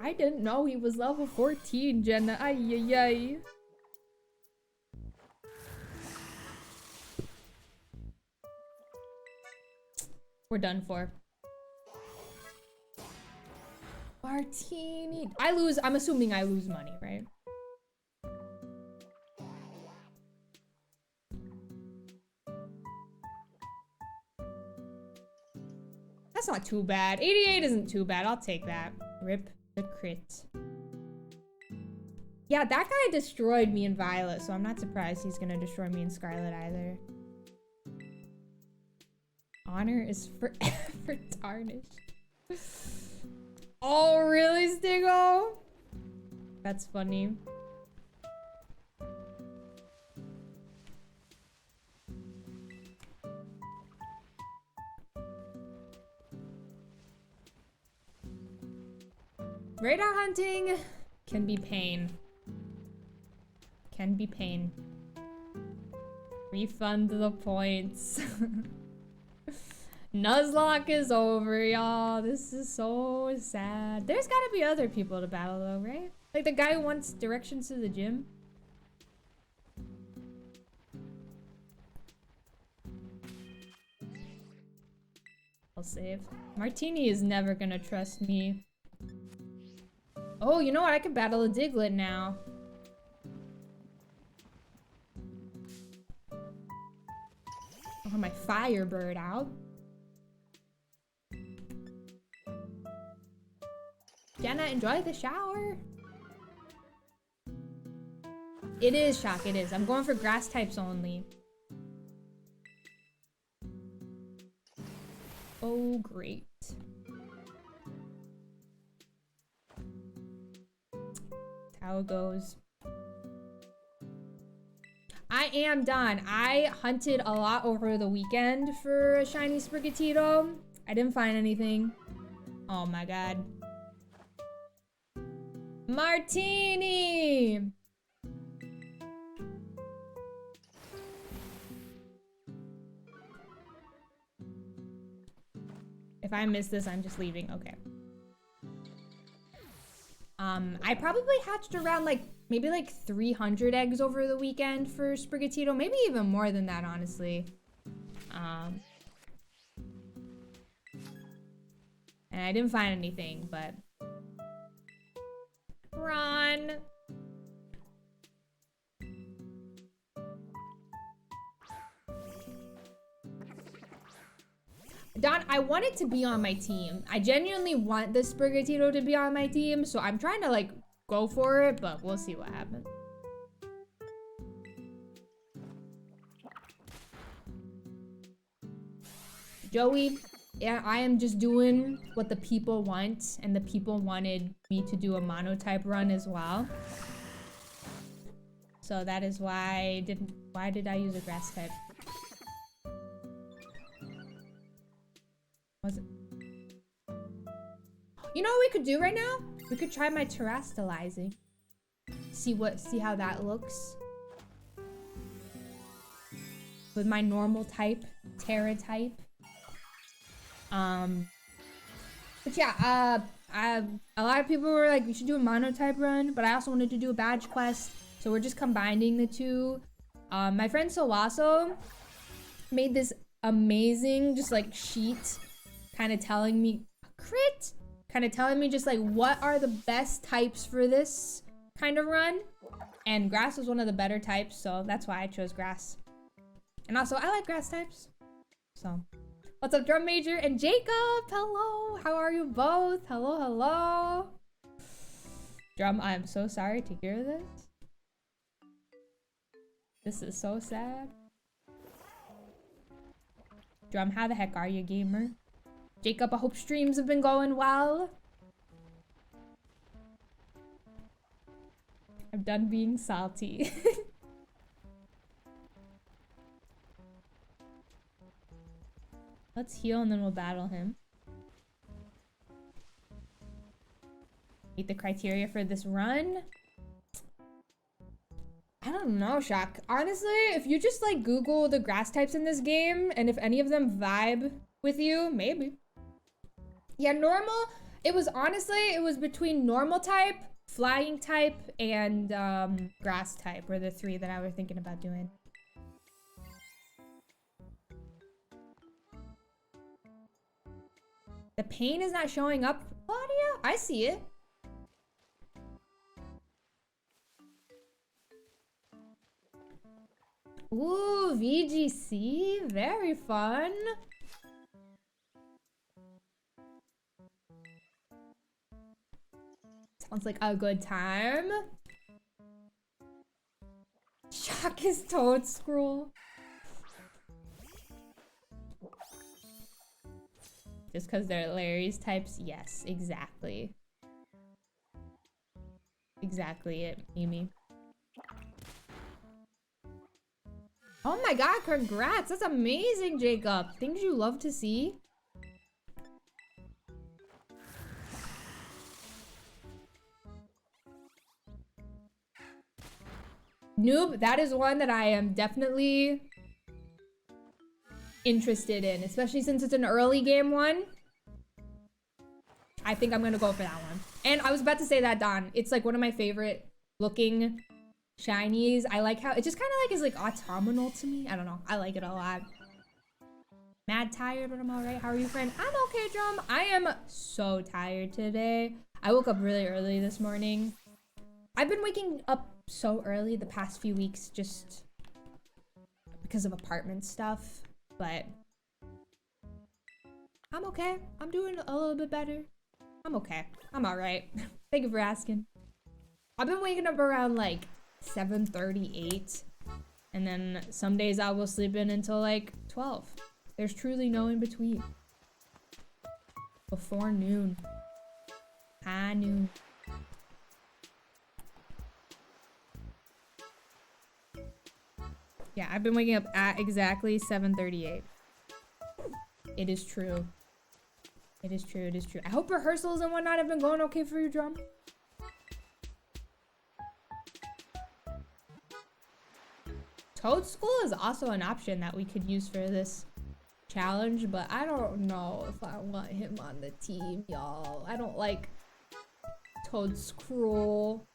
I didn't know he was level 14, Jenna. Ay, ay, ay. We're done for. Martini. I lose. I'm assuming I lose money, right? That's not too bad. 88 isn't too bad. I'll take that. Rip the crit. Yeah, that guy destroyed me in Violet, so I'm not surprised he's gonna destroy me in Scarlet either. Honor is forever tarnished. Oh, really, Stigo? That's funny. Radar hunting can be pain. Can be pain. Refund the points. Nuzlocke is over, y'all. This is so sad. There's gotta be other people to battle though, right? Like the guy who wants directions to the gym. I'll save. Martini is never gonna trust me. Oh, you know what? I can battle a Diglett now. I'll have my Firebird out. Jenna, enjoy the shower. It is, Shock, it is. I'm going for grass types only. Oh, great. That's how it goes. I am done. I hunted a lot over the weekend for a shiny Sprigatito. I didn't find anything. Oh my god. Martini! If I miss this, I'm just leaving. Okay. I probably hatched around like maybe like 300 eggs over the weekend for Sprigatito. Maybe even more than that, honestly. And I didn't find anything, but run. Don, I want it to be on my team. I genuinely want the Sprigatito to be on my team, so I'm trying to like go for it, but we'll see what happens. Joey, yeah, I am just doing what the people want, and the people wanted me to do a monotype run as well. So that is why why did I use a grass type? Was it? You know what we could do right now? We could try my terastallizing. See how that looks. With my normal type, Terra type. But yeah, a lot of people were like, we should do a monotype run, but I also wanted to do a badge quest, so we're just combining the two. My friend Sowaso made this amazing, just like sheet, kind of telling me, crit, kind of telling me just like what are the best types for this kind of run, and grass was one of the better types, so that's why I chose grass. And also, I like grass types, so. What's up, Drum Major and Jacob? Hello, how are you both? Hello, hello. Drum, I'm so sorry to hear this. This is so sad. Drum, how the heck are you, gamer? Jacob, I hope streams have been going well. I'm done being salty. Let's heal and then we'll battle him. Meet the criteria for this run. I don't know, Shaq. Honestly, if you just like Google the grass types in this game and if any of them vibe with you, maybe. Yeah, normal. It was between normal type, flying type, and grass type were the three that I was thinking about doing. The pain is not showing up, Claudia? I see it. Ooh, VGC, very fun. Sounds like a good time. Shock is Toad Scroll. Just because they're Larry's types? Yes, exactly. Exactly it, Mimi. Oh my god, congrats! That's amazing, Jacob! Things you love to see. Noob, that is one that I am definitely interested in, especially since it's an early game one. I think I'm gonna go for that one. And I was about to say that, Don. It's like one of my favorite looking shinies. I like how it just kind of like is like autumnal to me. I don't know. I like it a lot. Mad tired, but I'm all right. How are you, friend? I'm okay, Drum. I am so tired today. I woke up really early this morning. I've been waking up so early the past few weeks just because of apartment stuff, but I'm okay. I'm doing a little bit better. I'm okay. I'm all right. Thank you for asking. I've been waking up around like 7:38, and then some days I will sleep in until like 12. There's truly no in between. Before noon. High noon. Yeah, I've been waking up at exactly 7:38. It is true. It is true, it is true. I hope rehearsals and whatnot have been going okay for you, Drum. Toad School is also an option that we could use for this challenge, but I don't know if I want him on the team, y'all. I don't like Toad Scroll.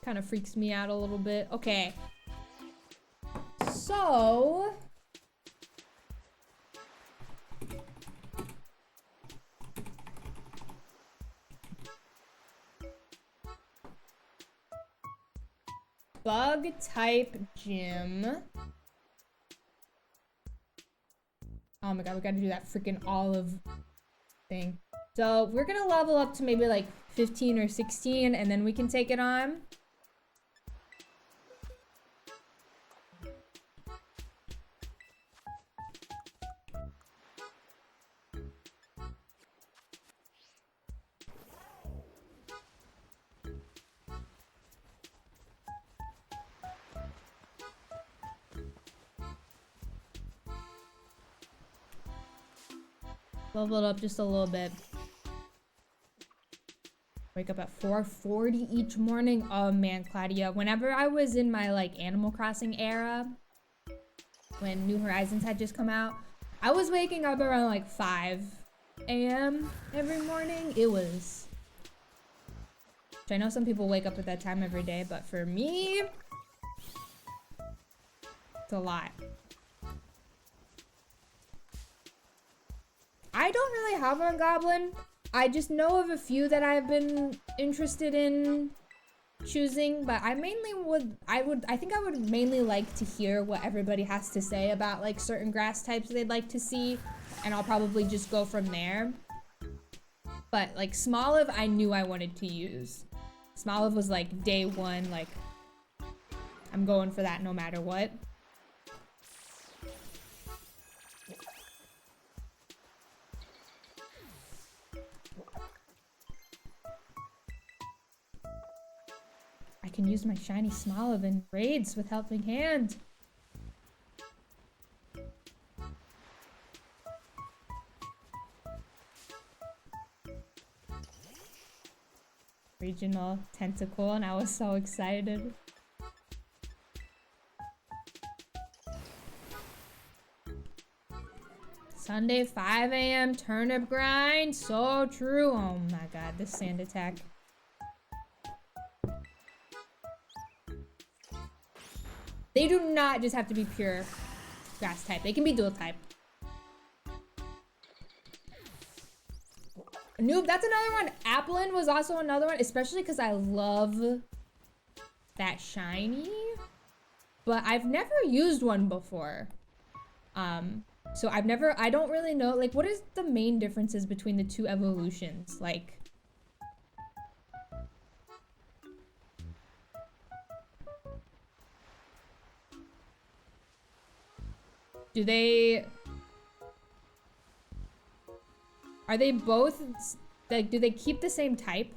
Kind of freaks me out a little bit. Okay. So... Bug type gym. Oh my god, we gotta do that freaking olive thing. So we're gonna level up to maybe like 15 or 16 and then we can take it on. Level it up just a little bit. Wake up at 4:40 each morning. Oh man, Claudia. Whenever I was in my like Animal Crossing era, when New Horizons had just come out, I was waking up around like 5 a.m. every morning. It was... I know some people wake up at that time every day, but for me, it's a lot. I don't really have one goblin. I just know of a few that I've been interested in choosing, but I mainly I think I would mainly like to hear what everybody has to say about like certain grass types they'd like to see, and I'll probably just go from there. But like Smoliv, I knew I wanted to use. Smoliv was like day one, like I'm going for that no matter what. can use my shiny Smoliv in raids with Helping Hand. Regional tentacle, and I was so excited. Sunday 5 a.m. turnip grind, so true. Oh my god, this sand attack. They do not just have to be pure grass type, they can be dual type. Noob, that's another one. Applin was also another one, especially because I love that shiny. But I've never used one before. So I don't really know, like, what is the main differences between the two evolutions? Like, are they both, like, do they keep the same type?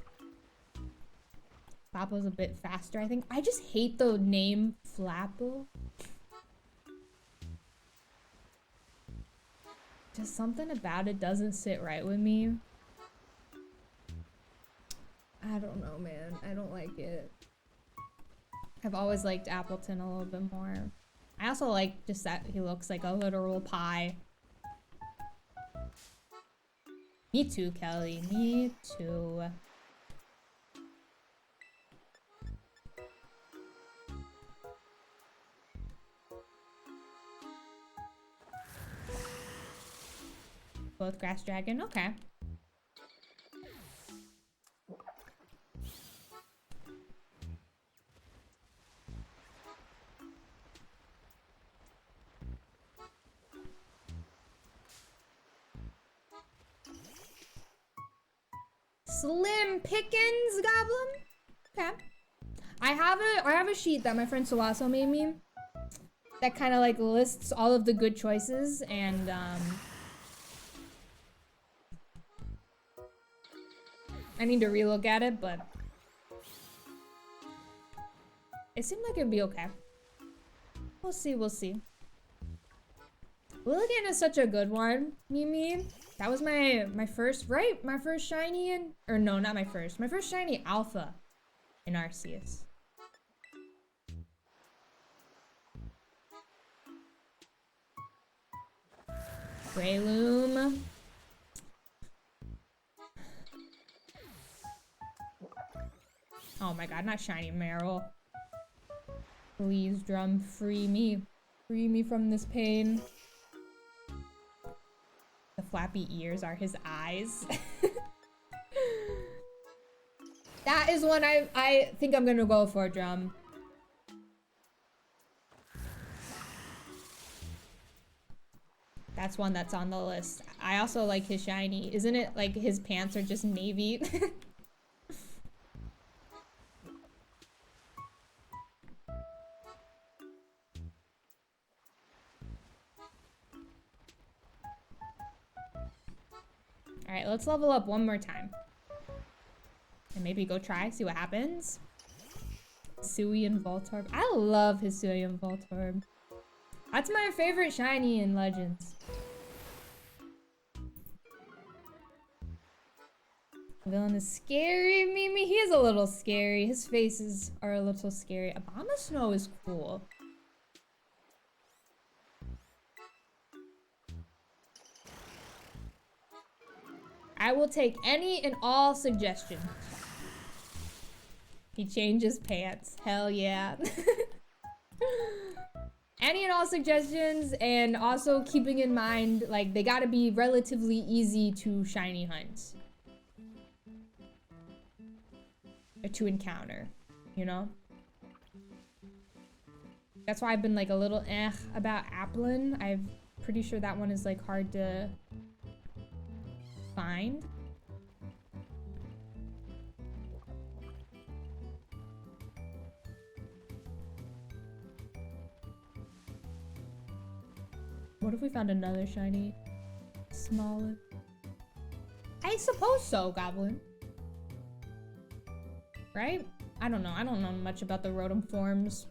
Flappo's a bit faster, I think. I just hate the name Flappo. Just something about it doesn't sit right with me. I don't know, man. I don't like it. I've always liked Appleton a little bit more. I also like just that he looks like a literal pie. Me too, Kelly. Me too. Both grass dragon, okay. Slim Pickens Goblin? Okay. I have a sheet that my friend Solaso made me that kind of like lists all of the good choices, and I need to relook at it, but it seemed like it'd be okay. We'll see, we'll see. Lilligant is such a good one, Mimi. That was my first, right? My first shiny in, or no, not my first. My first shiny alpha in Arceus. Breloom. Oh my god, not shiny Meryl. Please, drum, free me. Free me from this pain. The flappy ears are his eyes. That is one I think I'm gonna go for, drum. That's one that's on the list. I also like his shiny. Isn't it like his pants are just navy? Alright, let's level up one more time. And maybe go try, see what happens. Hisuian Voltorb. I love Hisuian Voltorb. That's my favorite shiny in Legends. Villain is scary, Mimi. He is a little scary. His faces are a little scary. Abomasnow is cool. I will take any and all suggestions. He changes pants. Hell yeah. Any and all suggestions, and also keeping in mind, like, they gotta be relatively easy to shiny hunt. Or to encounter, you know? That's why I've been, like, a little about Applin. I'm pretty sure that one is, like, hard to find. What if we found another shiny Smoliv? I suppose so, Goblin. Right? I don't know. I don't know much about the Rotom forms.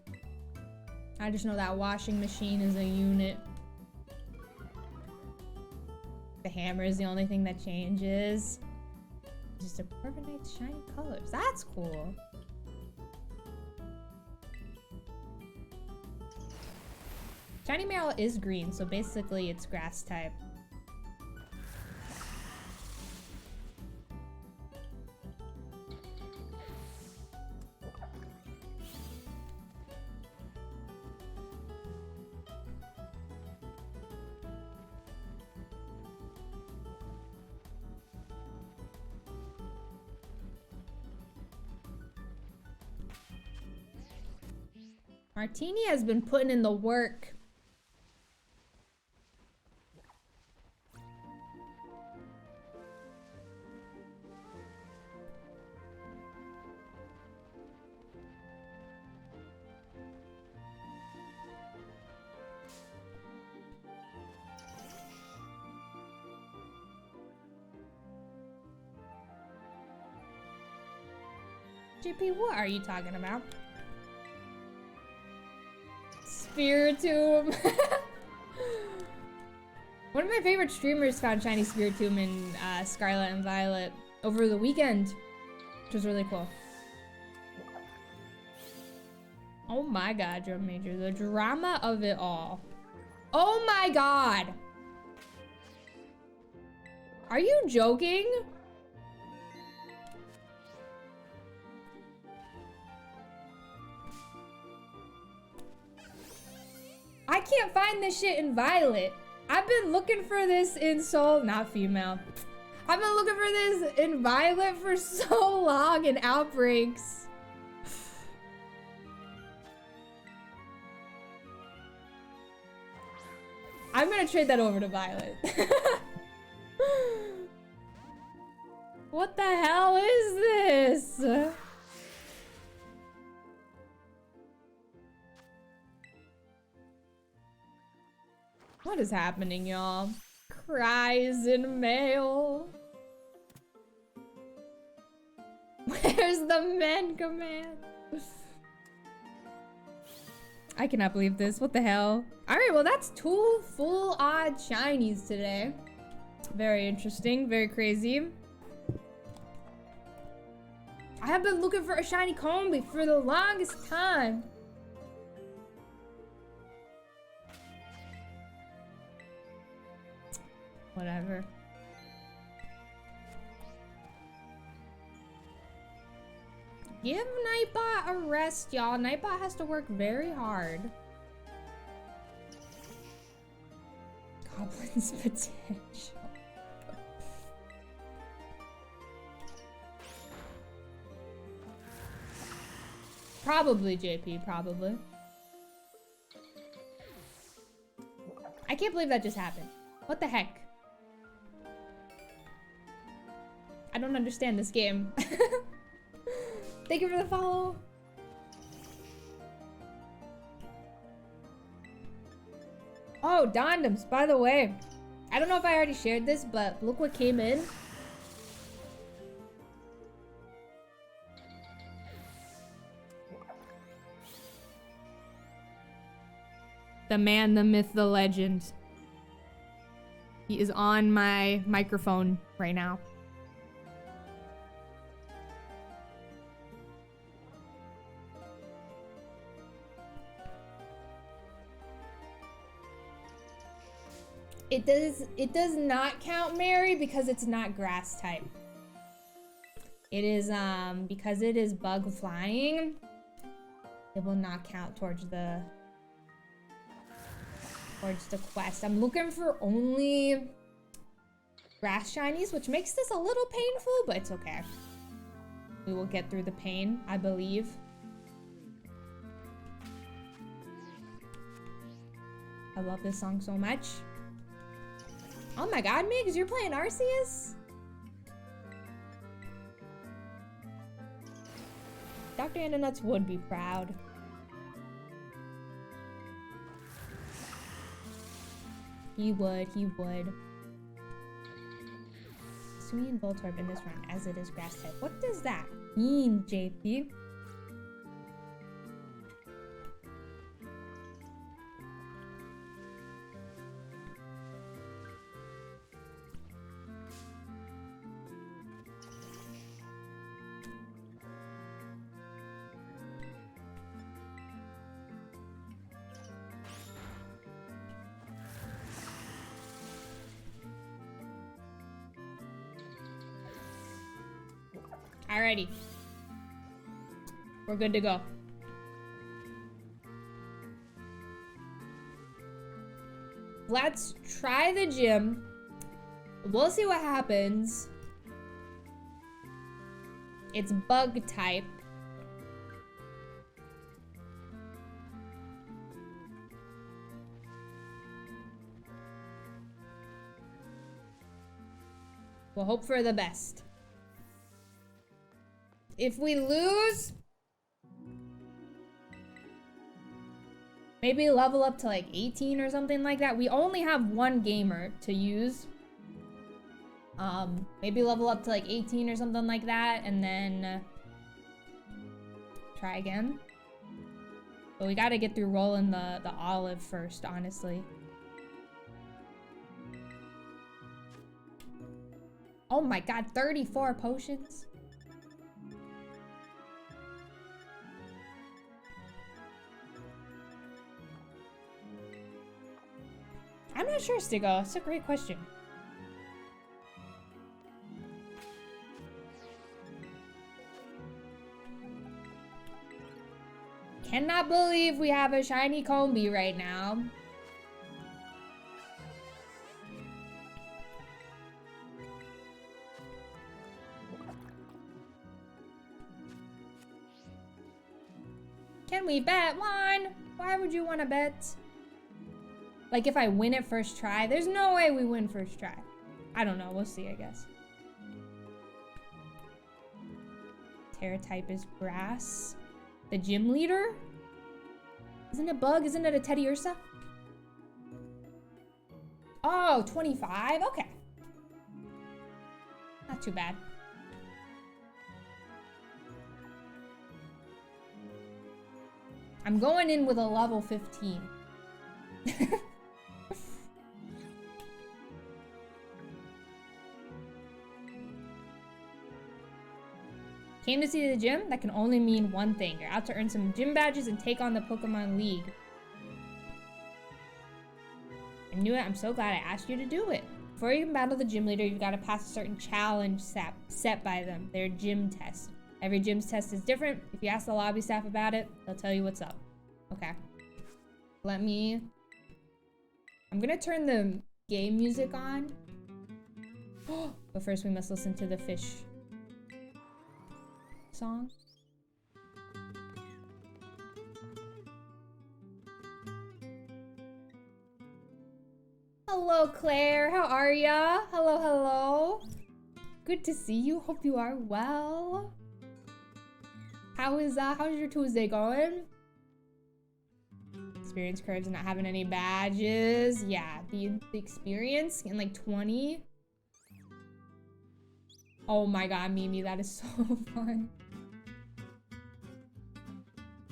I just know that washing machine is a unit. The hammer is the only thing that changes. Just a Corviknight's shiny colors. That's cool. Shiny Marill is green, so basically it's grass type. Martini has been putting in the work. JP, what are you talking about? Spiritomb. One of my favorite streamers found shiny Spiritomb in Scarlet and Violet over the weekend, which was really cool. Oh my god, Drum Major, the drama of it all. Oh my god! Are you joking? I can't find this shit in Violet. I've been looking for this in not female. I've been looking for this in Violet for so long in Outbreaks. I'm gonna trade that over to Violet. What the hell is this? What is happening, y'all? Cries in mail. Where's the men command? I cannot believe this. What the hell? Alright, well that's 2 full odd shinies today. Very interesting, very crazy. I have been looking for a shiny Combi for the longest time. Whatever. Give Nightbot a rest, y'all. Nightbot has to work very hard. Goblin's potential. Probably, JP, probably. I can't believe that just happened. What the heck? I don't understand this game. Thank you for the follow. Oh, Dondoms, by the way. I don't know if I already shared this, but look what came in. The man, the myth, the legend. He is on my microphone right now. It does not count, Mary, because it's not grass type. It is because it is bug flying. It will not count towards the quest. I'm looking for only grass shinies, which makes this a little painful, but it's okay. We will get through the pain, I believe. I love this song so much. Oh my god, Migs, you're playing Arceus? Dr. Annanuts would be proud. He would, he would. Sui and Voltorb in this run, as it is grass type. What does that mean, JP? Alrighty. We're good to go. Let's try the gym. We'll see what happens. It's bug type. We'll hope for the best. If we lose, maybe level up to like 18 or something like that. We only have one gamer to use. Maybe level up to like 18 or something like that, and then try again. But we gotta get through rolling the olive first, honestly. Oh my god, 34 potions. I'm not sure, Stigo. It's a great question. Cannot believe we have a shiny Combi right now. Can we bet one? Why would you want to bet? Like if I win it first try? There's no way we win first try. I don't know. We'll see, I guess. Terra type is grass. The gym leader? Isn't it bug? Isn't it a Teddy Ursa? Oh, 25? Okay. Not too bad. I'm going in with a level 15. Came to see the gym? That can only mean one thing. You're out to earn some gym badges and take on the Pokemon League. I knew it. I'm so glad I asked you to do it. Before you can battle the gym leader, you've got to pass a certain challenge set by them. Their gym test. Every gym's test is different. If you ask the lobby staff about it, they'll tell you what's up. Okay. I'm gonna turn the game music on. But first we must listen to the fish song. Hello, Claire. How are ya? Hello, hello. Good to see you. Hope you are well. How's your Tuesday going? Experience cards not having any badges. Yeah, the experience in like 20. Oh my god, Mimi, that is so fun.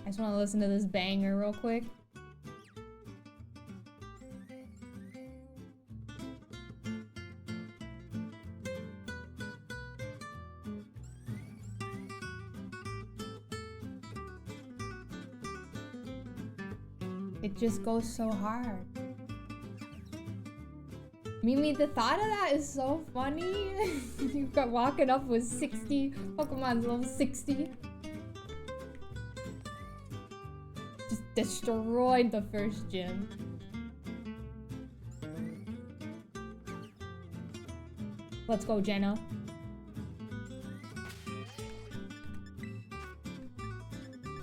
I just want to listen to this banger real quick. It just goes so hard. Mimi, the thought of that is so funny. You've got walking up with 60 Pokemon's level 60. Just destroyed the first gym. Let's go, Jenna.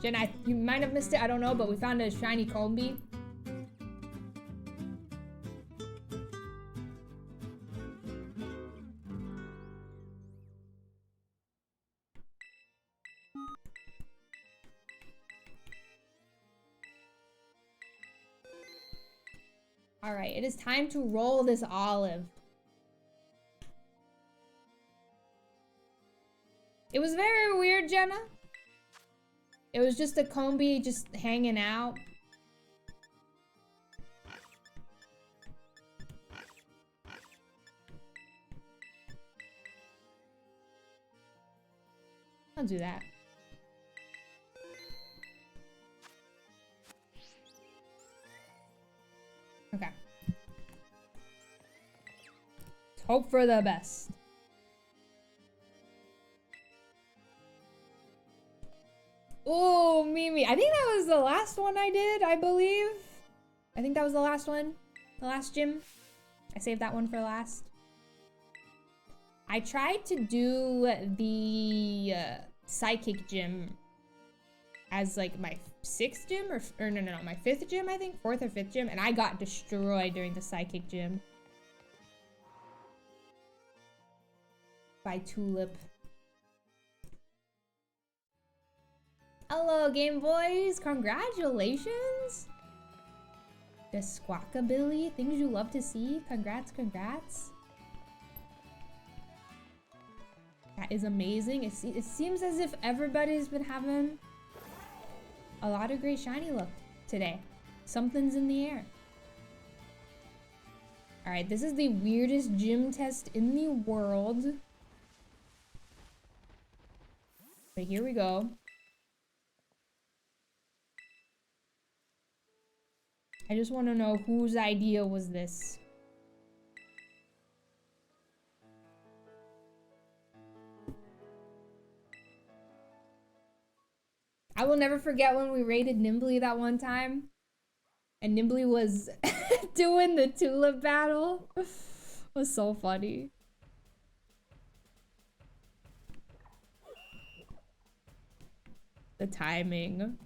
Jenna, you might have missed it, I don't know, but we found a shiny Combi. Alright, it is time to roll this olive. It was very weird, Jenna. It was just a Combi just hanging out. I'll do that. Okay. Let's hope for the best. Oh, Mimi. I think that was the last one I did, I believe. I think that was the last one. The last gym. I saved that one for last. I tried to do the psychic gym as like my 6th gym or no, my 5th gym, I think. 4th or 5th gym. And I got destroyed during the psychic gym. By Tulip. Hello, Game Boys! Congratulations! The Squawkabilly, things you love to see. Congrats, congrats. That is amazing. It seems as if everybody's been having a lot of great shiny luck today. Something's in the air. Alright, this is the weirdest gym test in the world. But here we go. I just want to know whose idea was this. I will never forget when we raided Nimbly that one time. And Nimbly was doing the tulip battle. It was so funny. The timing.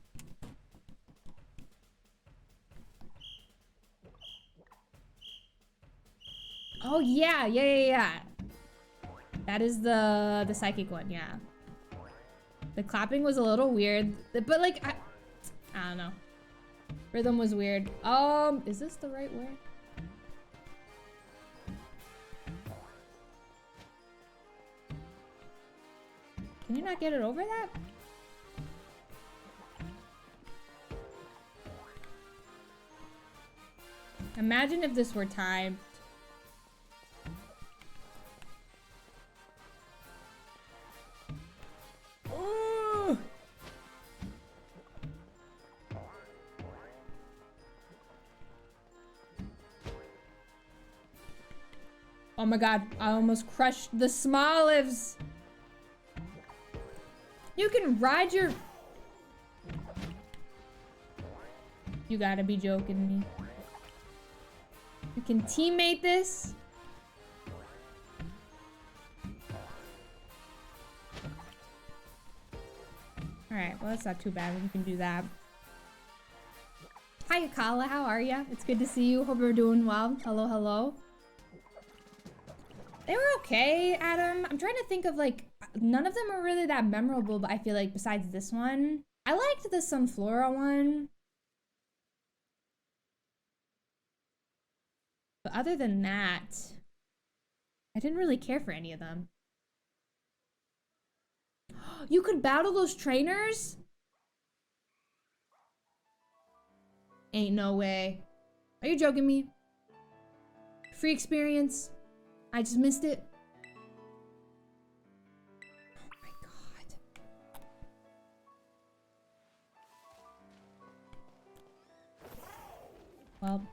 Oh yeah. That is the psychic one, yeah. The clapping was a little weird, but like I don't know. Rhythm was weird. Is this the right way? Can you not get it over that? Imagine if this were timed. Ooh. Oh my god, I almost crushed the Smolivs. You can ride your... You gotta be joking me. You can teammate this. Alright, well that's not too bad. We can do that. Hi Akala, how are ya? It's good to see you. Hope you're doing well. Hello, hello. They were okay, Adam. I'm trying to think of like, none of them are really that memorable, but I feel like besides this one. I liked the Sunflora one. But other than that, I didn't really care for any of them. You could battle those trainers? Ain't no way. Are you joking me? Free experience? I just missed it. Oh my god. Well,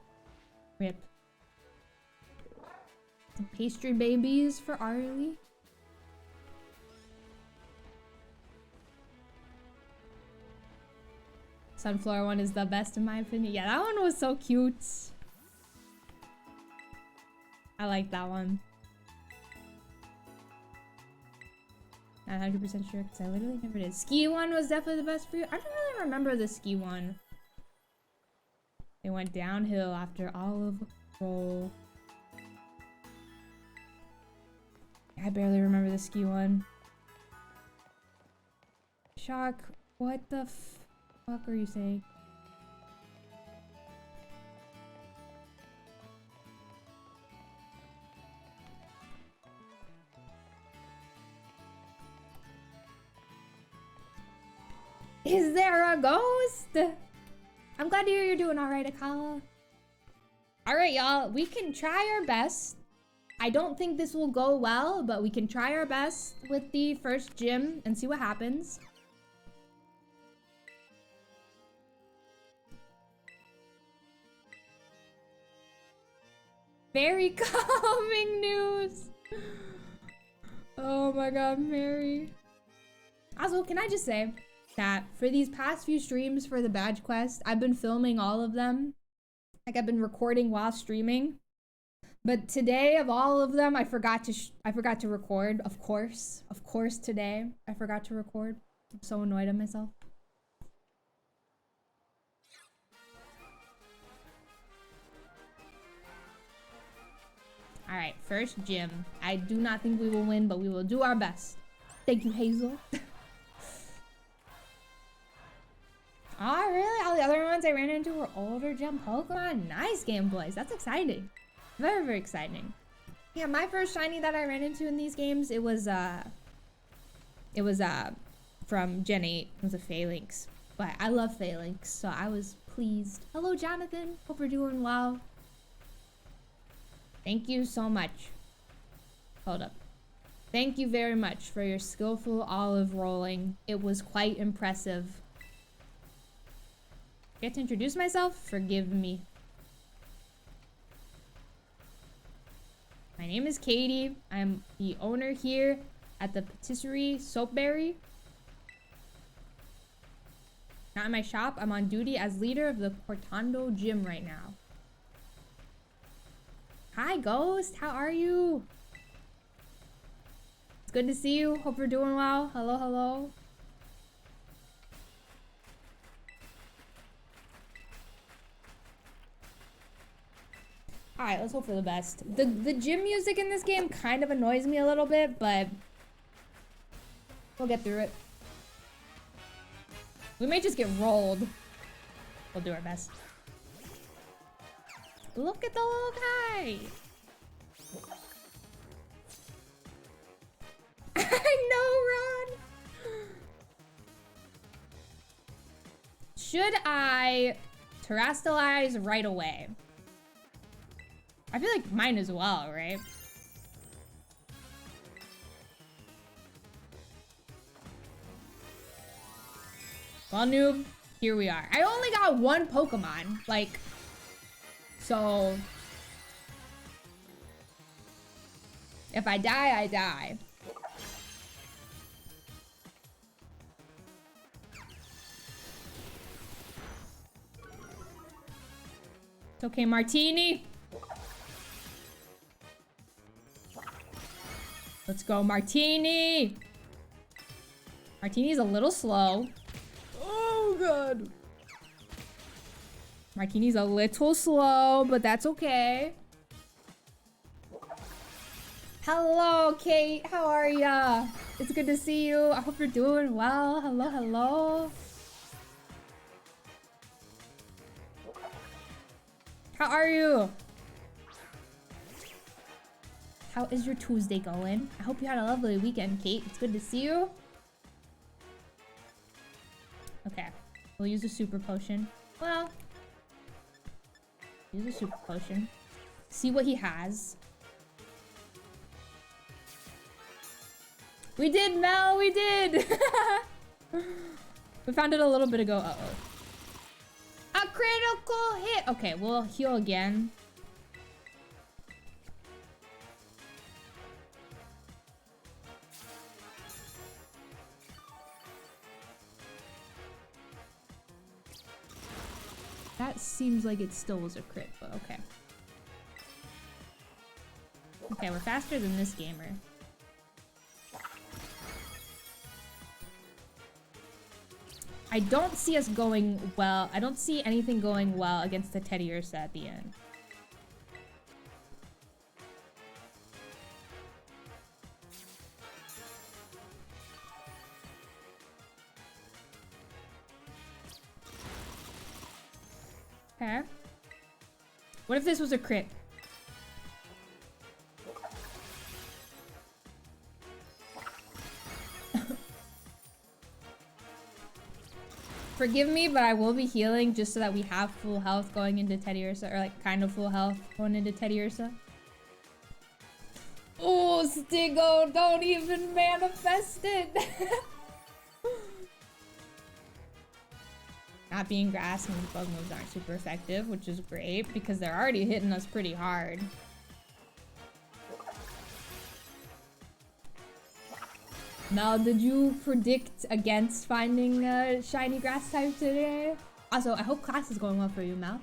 rip. Some pastry babies for Arlie. Sunflower one is the best in my opinion. Yeah, that one was so cute. I like that one. Not 100% sure because I literally never did. Ski one was definitely the best for you. I don't really remember the ski one. It went downhill after Olive Roll. I barely remember the ski one. Shock, what the fuck are you saying? Is there a ghost? I'm glad to hear you're doing alright, Akala. Alright, y'all. We can try our best. I don't think this will go well, but we can try our best with the first gym and see what happens. Very calming news. Oh my god, Mary. Also, can I just say, Chat, for these past few streams for the badge quest, I've been filming all of them. Like I've been recording while streaming. But today, of all of them, I forgot to record. Of course today I forgot to record. I'm so annoyed at myself. All right, first gym. I do not think we will win, but we will do our best. Thank you, Hazel. Oh, really? All the other ones I ran into were older gym Pokemon? Nice, Game Boys. That's exciting. Very, very exciting. Yeah, my first shiny that I ran into in these games, it was from Gen 8. It was a Phalanx. But I love Phalanx, so I was pleased. Hello, Jonathan. Hope you're doing well. Thank you so much. Hold up. Thank you very much for your skillful olive rolling. It was quite impressive. Get to introduce myself? Forgive me. My name is Katie. I'm the owner here at the Patisserie Soapberry. Not in my shop. I'm on duty as leader of the Cortando Gym right now. Hi, Ghost. How are you? It's good to see you. Hope you're doing well. Hello, hello. Alright, let's hope for the best. The gym music in this game kind of annoys me a little bit, but we'll get through it. We may just get rolled. We'll do our best. Look at the little guy! I know, Ron! Should I terrestrialize right away? I feel like mine as well, right? Well, noob, here we are. I only got one Pokemon, like, so if I die, I die. It's okay, Martini. Let's go, Martini! Martini's a little slow. Oh, God. Martini's a little slow, but that's okay. Hello, Kate. How are ya? It's good to see you. I hope you're doing well. Hello, hello. How are you? How is your Tuesday going? I hope you had a lovely weekend, Kate. It's good to see you. Okay, we'll use a super potion. Well, use a super potion. See what he has. We did, Mel, we did! We found it a little bit ago. Uh-oh. A critical hit! Okay, we'll heal again. That seems like it still was a crit, but okay. Okay, we're faster than this gamer. I don't see us going well. I don't see anything going well against the Teddy Ursa at the end. Okay. What if this was a crit? Forgive me, but I will be healing just so that we have full health going into Teddy Ursa, or like kind of full health going into Teddy Ursa. Oh, Stigo, don't even manifest it. Not being grass means bug moves aren't super effective, which is great because they're already hitting us pretty hard. Mel, did you predict against finding a shiny grass type today? Also, I hope class is going well for you, Mel.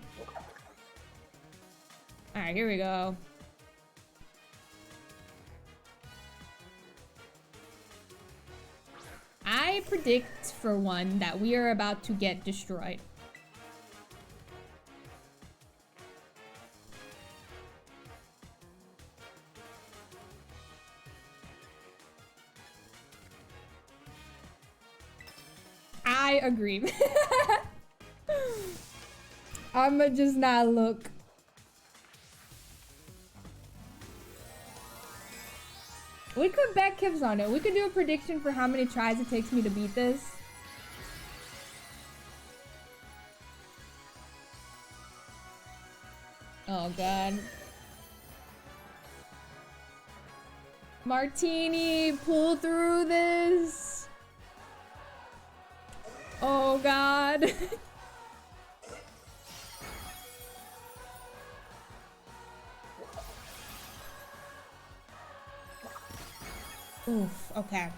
Alright, here we go. I predict, for one, that we are about to get destroyed. I agree. I'ma just not look. We could bet Kips on it. We could do a prediction for how many tries it takes me to beat this. Oh god. Martini, pull through this. Oh god. Oof, okay.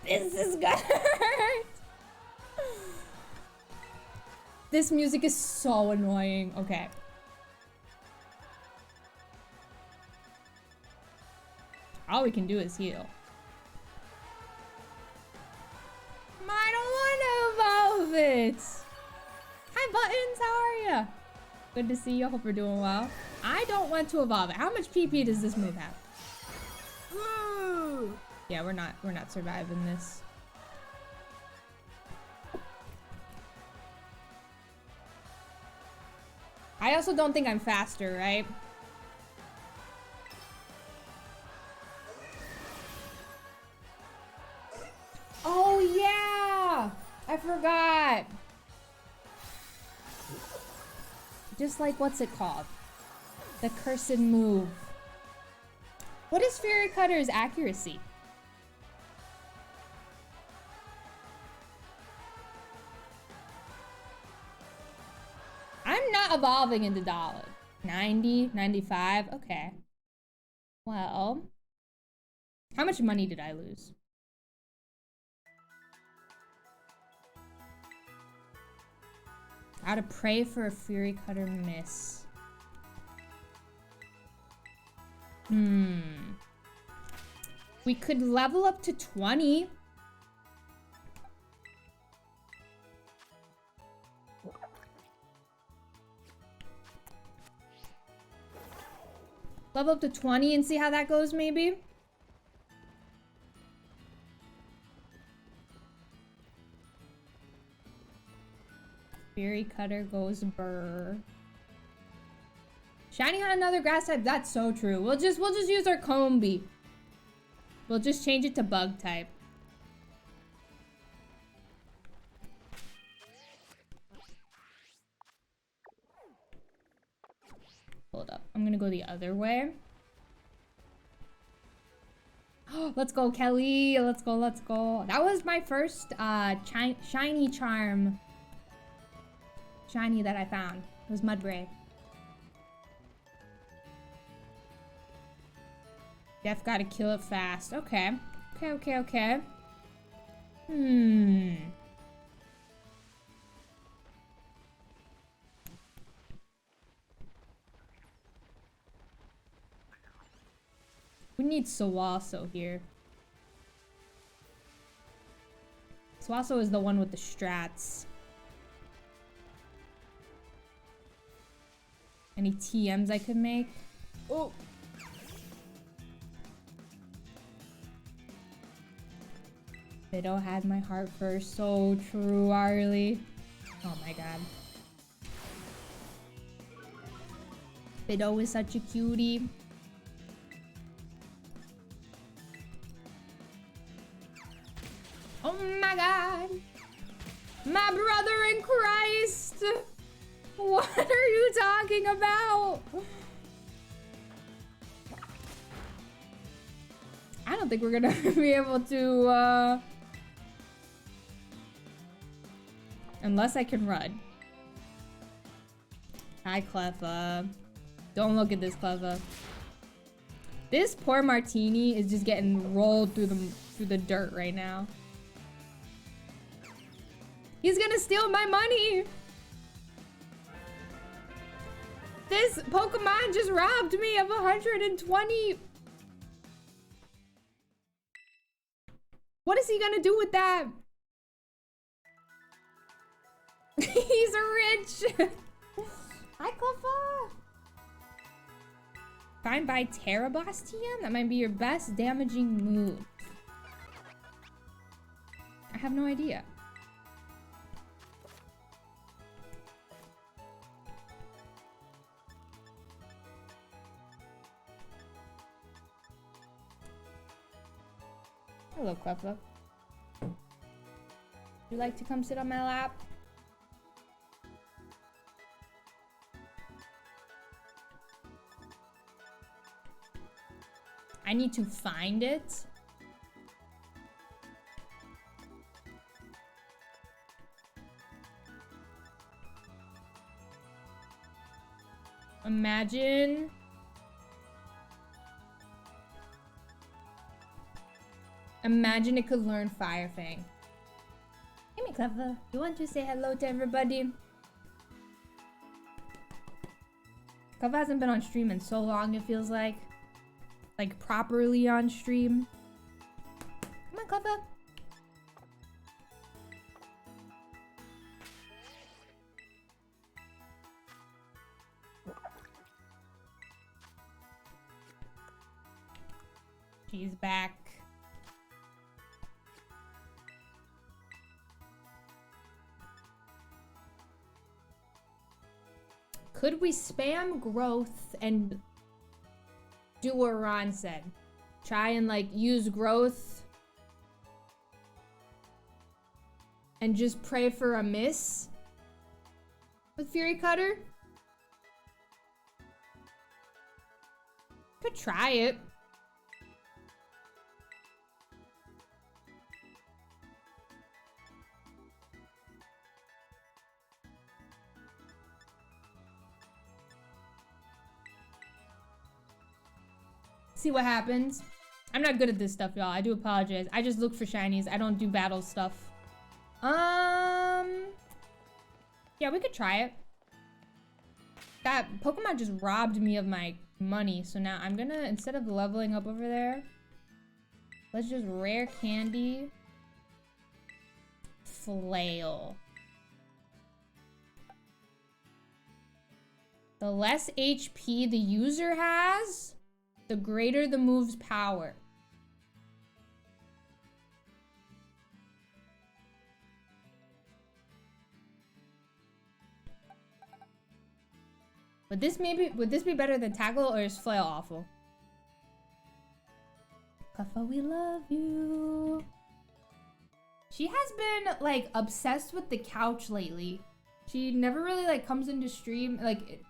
This is gonna hurt. This music is so annoying. Okay. All we can do is heal. I don't want to evolve it. Hi, Buttons. How are ya? Good to see you. Hope you're doing well. I don't want to evolve it. How much PP does this move have? Ooh. Yeah, we're not surviving this. I also don't think I'm faster, right? Oh yeah! I forgot. Just like, what's it called? The cursed move. What is Fairy Cutter's accuracy? I'm not evolving into Dollar. 90, 95, okay. Well, how much money did I lose? Gotta pray for a Fury Cutter miss. We could level up to 20. Level up to 20 and see how that goes, maybe? Fury Cutter goes burr. Shiny on another grass type, that's so true. We'll just use our Combi. We'll just change it to bug type. Hold up, I'm gonna go the other way. Let's go, Kelly. Let's go, let's go. That was my first shiny charm. Shiny that I found. It was Mudbray. Def gotta kill it fast. Okay. Okay. We need Sawaso here. Sawaso is the one with the strats. Any TMs I could make? Oh! Fiddle had my heart first. So true, Arlie. Oh my god. Fiddle is such a cutie. Oh my god. My brother in Christ. What are you talking about? I don't think we're gonna be able to, unless I can run. Hi, Cleffa. Don't look at this, Cleffa. This poor Martini is just getting rolled through the dirt right now. He's gonna steal my money! This Pokemon just robbed me of 120. What is he gonna do with that? He's rich! Hi, Cliffa! Fine by Terra Blast TM? That might be your best damaging move. I have no idea. Hello, Cleffa. Would you like to come sit on my lap? I need to find it. Imagine it could learn Fire Fang. Hey, me, Clever. You want to say hello to everybody? Clever hasn't been on stream in so long, it feels like. Like, properly on stream. Come on, Clever. She's back. Could we spam growth and do what Ron said? Try and like use growth and just pray for a miss with Fury Cutter? Could try it. See what happens. I'm not good at this stuff, y'all. I do apologize. I just look for shinies. I don't do battle stuff. Yeah, we could try it. That Pokemon just robbed me of my money. So now I'm gonna, instead of leveling up over there, let's just rare candy. Flail. The less HP the user has, the greater the move's power. Would this be better than Tackle, or is Flail awful? Cuffa, we love you. She has been like obsessed with the couch lately. She never really like comes into stream like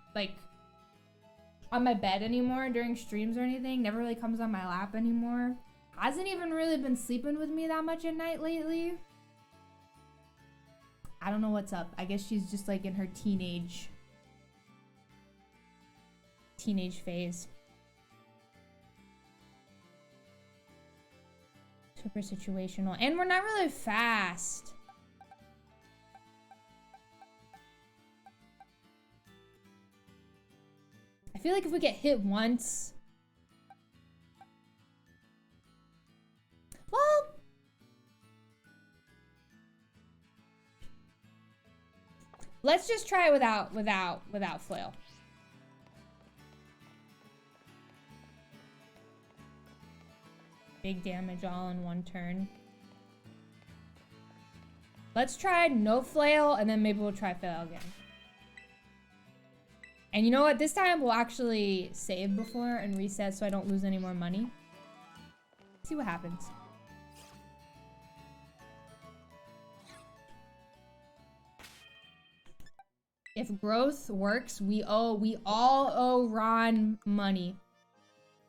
on my bed anymore during streams or anything. Never really comes on my lap anymore. Hasn't even really been sleeping with me that much at night lately. I don't know what's up. I guess she's just like in her teenage phase. Super situational. And we're not really fast. I feel like if we get hit once... Well... Let's just try it without Flail. Big damage all in one turn. Let's try no Flail, and then maybe we'll try Flail again. And you know what? This time we'll actually save before and reset so I don't lose any more money. See what happens. If growth works, we all owe Ron money.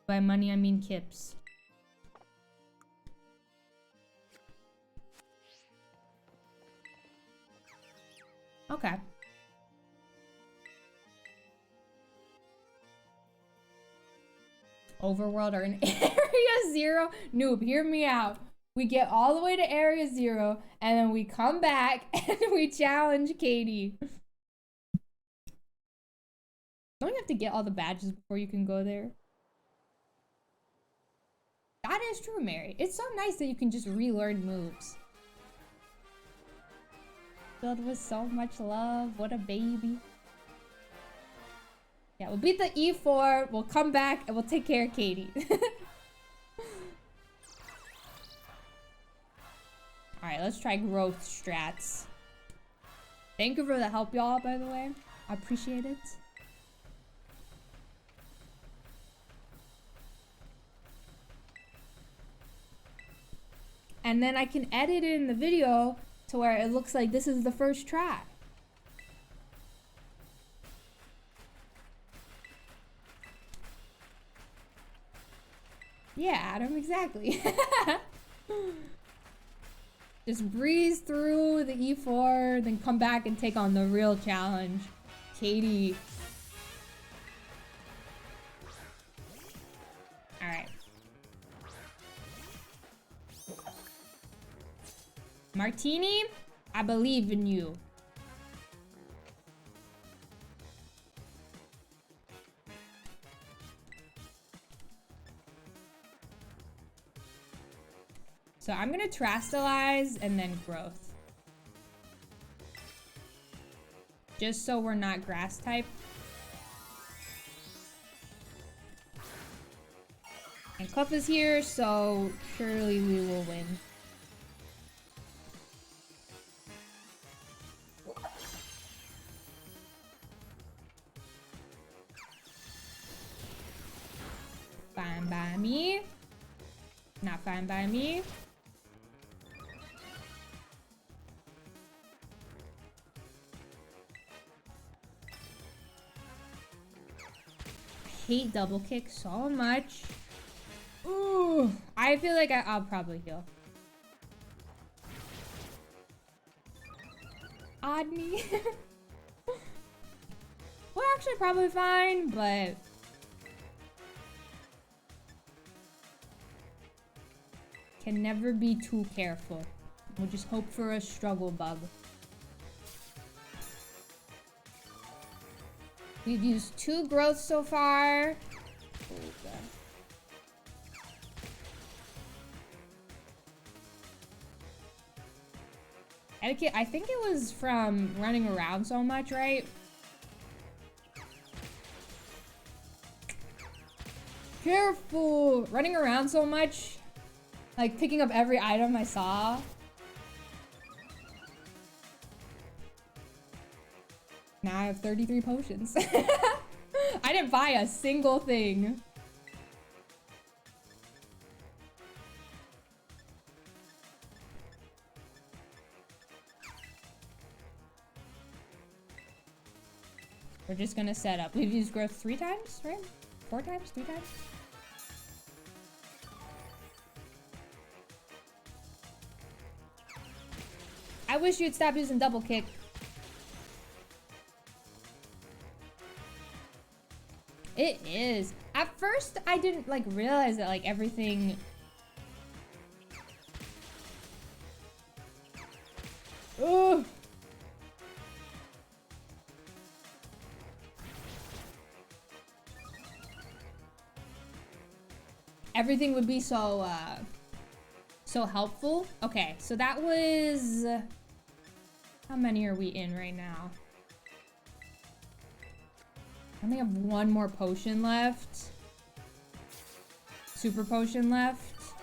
By money, I mean Kips. Okay. Overworld or in Area 0. Noob, hear me out. We get all the way to Area 0, and then we come back and we challenge Katie. Don't you have to get all the badges before you can go there? That is true, Mary. It's so nice that you can just relearn moves. Filled with so much love. What a baby. Yeah, we'll beat the E4, we'll come back, and we'll take care of Katie. Alright, let's try growth strats. Thank you for the help, y'all, by the way. I appreciate it. And then I can edit in the video to where it looks like this is the first try. Yeah, Adam, exactly. Just breeze through the E4, then come back and take on the real challenge. Katie. Alright. Martini, I believe in you. So I'm gonna Terastallize and then growth. Just so we're not grass type. And Cliff is here, so surely we will win. Fine by me. Not fine by me. I hate double kick so much. Ooh, I feel like I'll probably heal. Odd me. We're actually probably fine, but can never be too careful. We'll just hope for a struggle bug. We've used 2 growths so far. Etiquette, I think it was from running around so much, right? Careful! Running around so much. Like picking up every item I saw. Now I have 33 potions. I didn't buy a single thing. We're just gonna set up. We've used growth 3 times, right? 4 times? 3 times? I wish you'd stop using double kick. It is. At first, I didn't like realize that like everything. Ugh. Everything would be so helpful. Okay, so that was. How many are we in right now? I only have 1 more potion left. Super potion left.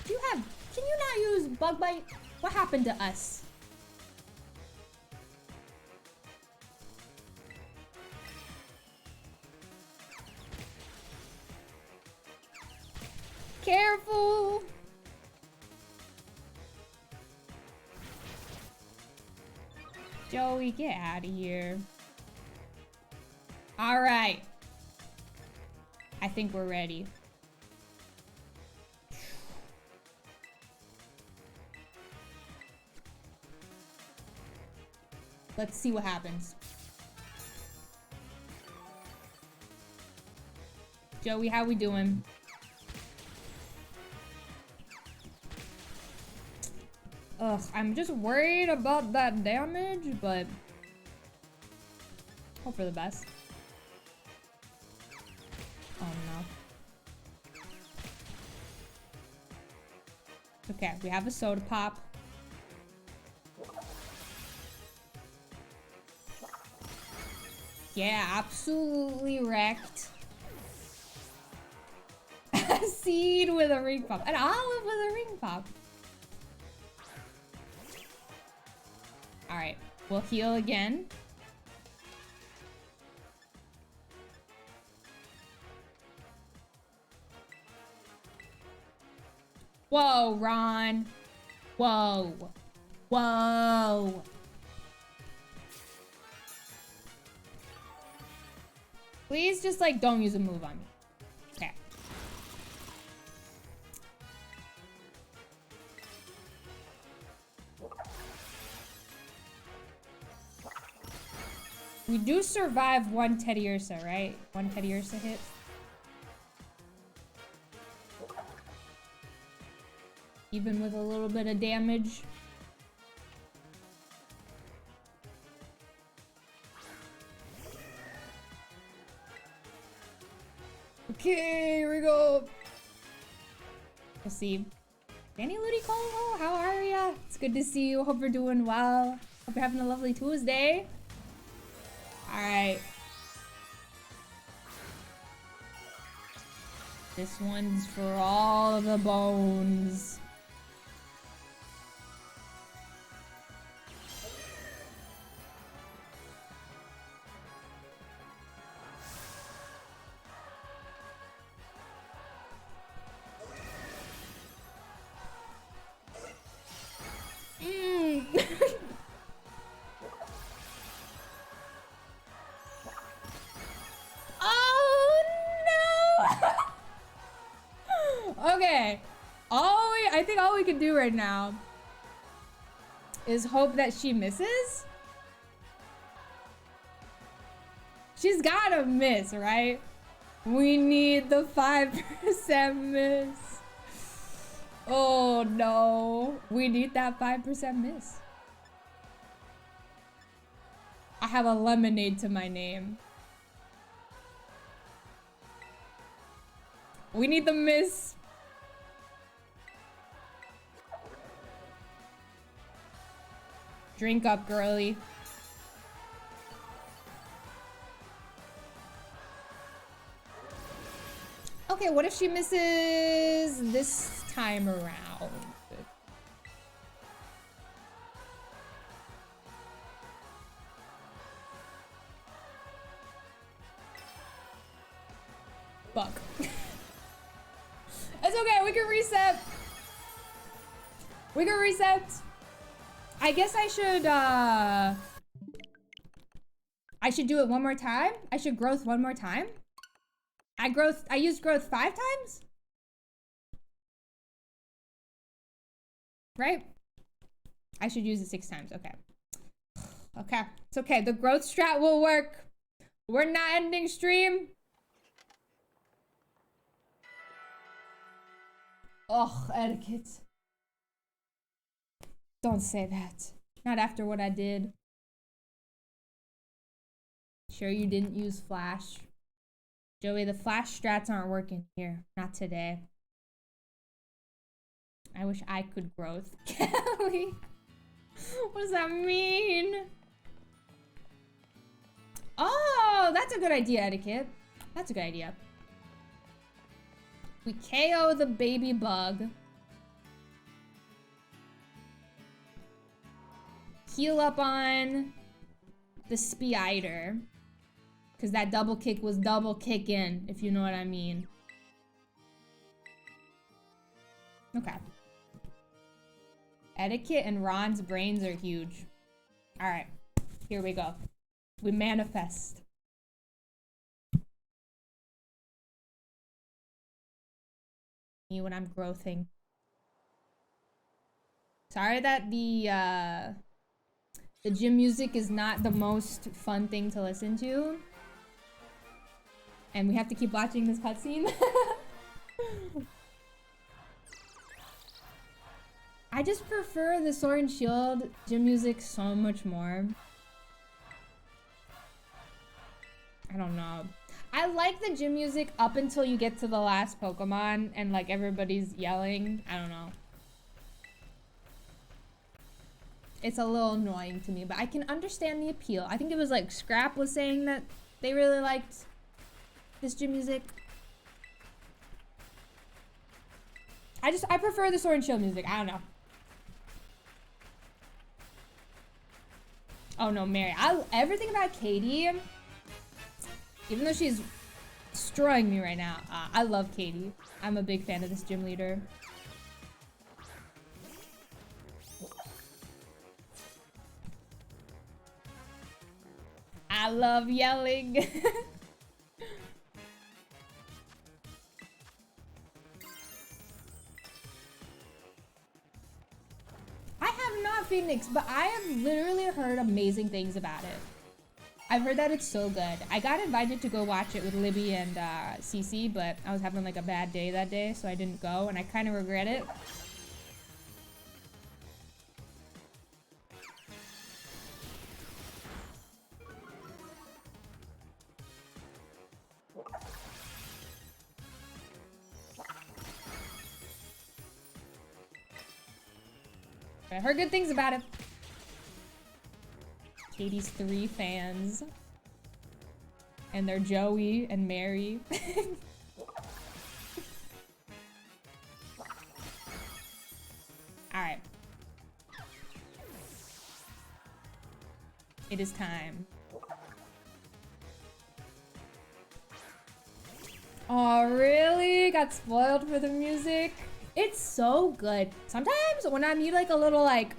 Do you have... Can you not use Bug Bite? What happened to us? Careful! Joey, get out of here. All right. I think we're ready. Let's see what happens. Joey, how we doing? Ugh, I'm just worried about that damage, but hope for the best. Oh no. Okay, we have a soda pop. Yeah, absolutely wrecked. A seed with a ring pop. An olive with a ring pop. Alright, we'll heal again. Whoa, Ron. Whoa. Whoa. Please just, like, don't use a move on me. Okay. We do survive one Teddy Ursa, right? One Teddy Ursa hit. Even with a little bit of damage. Okay, here we go. We'll see. Danny Ludicolo, how are ya? It's good to see you. Hope you're doing well. Hope you're having a lovely Tuesday. Alright. This one's for all the bones. Oh no! Okay. I think all we can do right now is hope that she misses. She's gotta miss, right? We need the 5% miss. Oh no. We need that 5% miss. I have a lemonade to my name. We need the miss. Drink up, girly. Okay, what if she misses this time around? Fuck. It's okay, we can reset. We can reset. I guess I should do it one more time. I should growth one more time. I used growth 5 times? Right? I should use it 6 times, okay. Okay, it's okay, the growth strat will work. We're not ending stream. Ugh, etiquette. Don't say that. Not after what I did. Sure you didn't use flash. Joey, the flash strats aren't working here. Not today. I wish I could growth. Kelly! What does that mean? Oh, that's a good idea, etiquette. That's a good idea. We KO the baby bug. Heal up on the spider. Because that double kick was double kicking, if you know what I mean. Okay. Etiquette and Ron's brains are huge. Alright. Here we go. We manifest. Me when I'm growthing. Sorry that the gym music is not the most fun thing to listen to. And we have to keep watching this cutscene. I just prefer the Sword and Shield gym music so much more. I don't know. I like the gym music up until you get to the last Pokemon and like everybody's yelling. I don't know. It's a little annoying to me, but I can understand the appeal. I think it was like Scrap was saying that they really liked this gym music. I prefer the Sword and Shield music. I don't know. Oh no, Mary. Everything about Katie, even though she's destroying me right now, I love Katie. I'm a big fan of this gym leader. I love yelling. I have not Phoenix, but I have literally heard amazing things about it. I've heard that it's so good. I got invited to go watch it with Libby and Cece, but I was having like a bad day that day, so I didn't go, and I kind of regret it. I heard good things about it. Katie's 3 fans. And they're Joey and Mary. Alright. It is time. Oh, really? Got spoiled for the music? It's so good. Sometimes when I need like a little like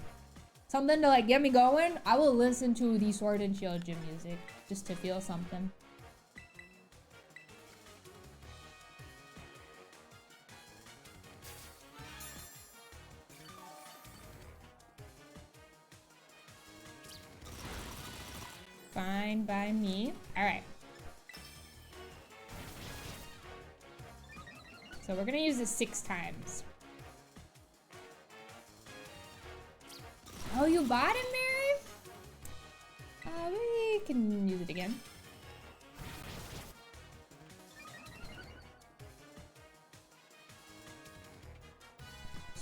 something to like get me going, I will listen to the Sword and Shield gym music just to feel something. Fine by me. All right. So we're gonna use this 6 times. Oh, you bought it, Mary? We can use it again.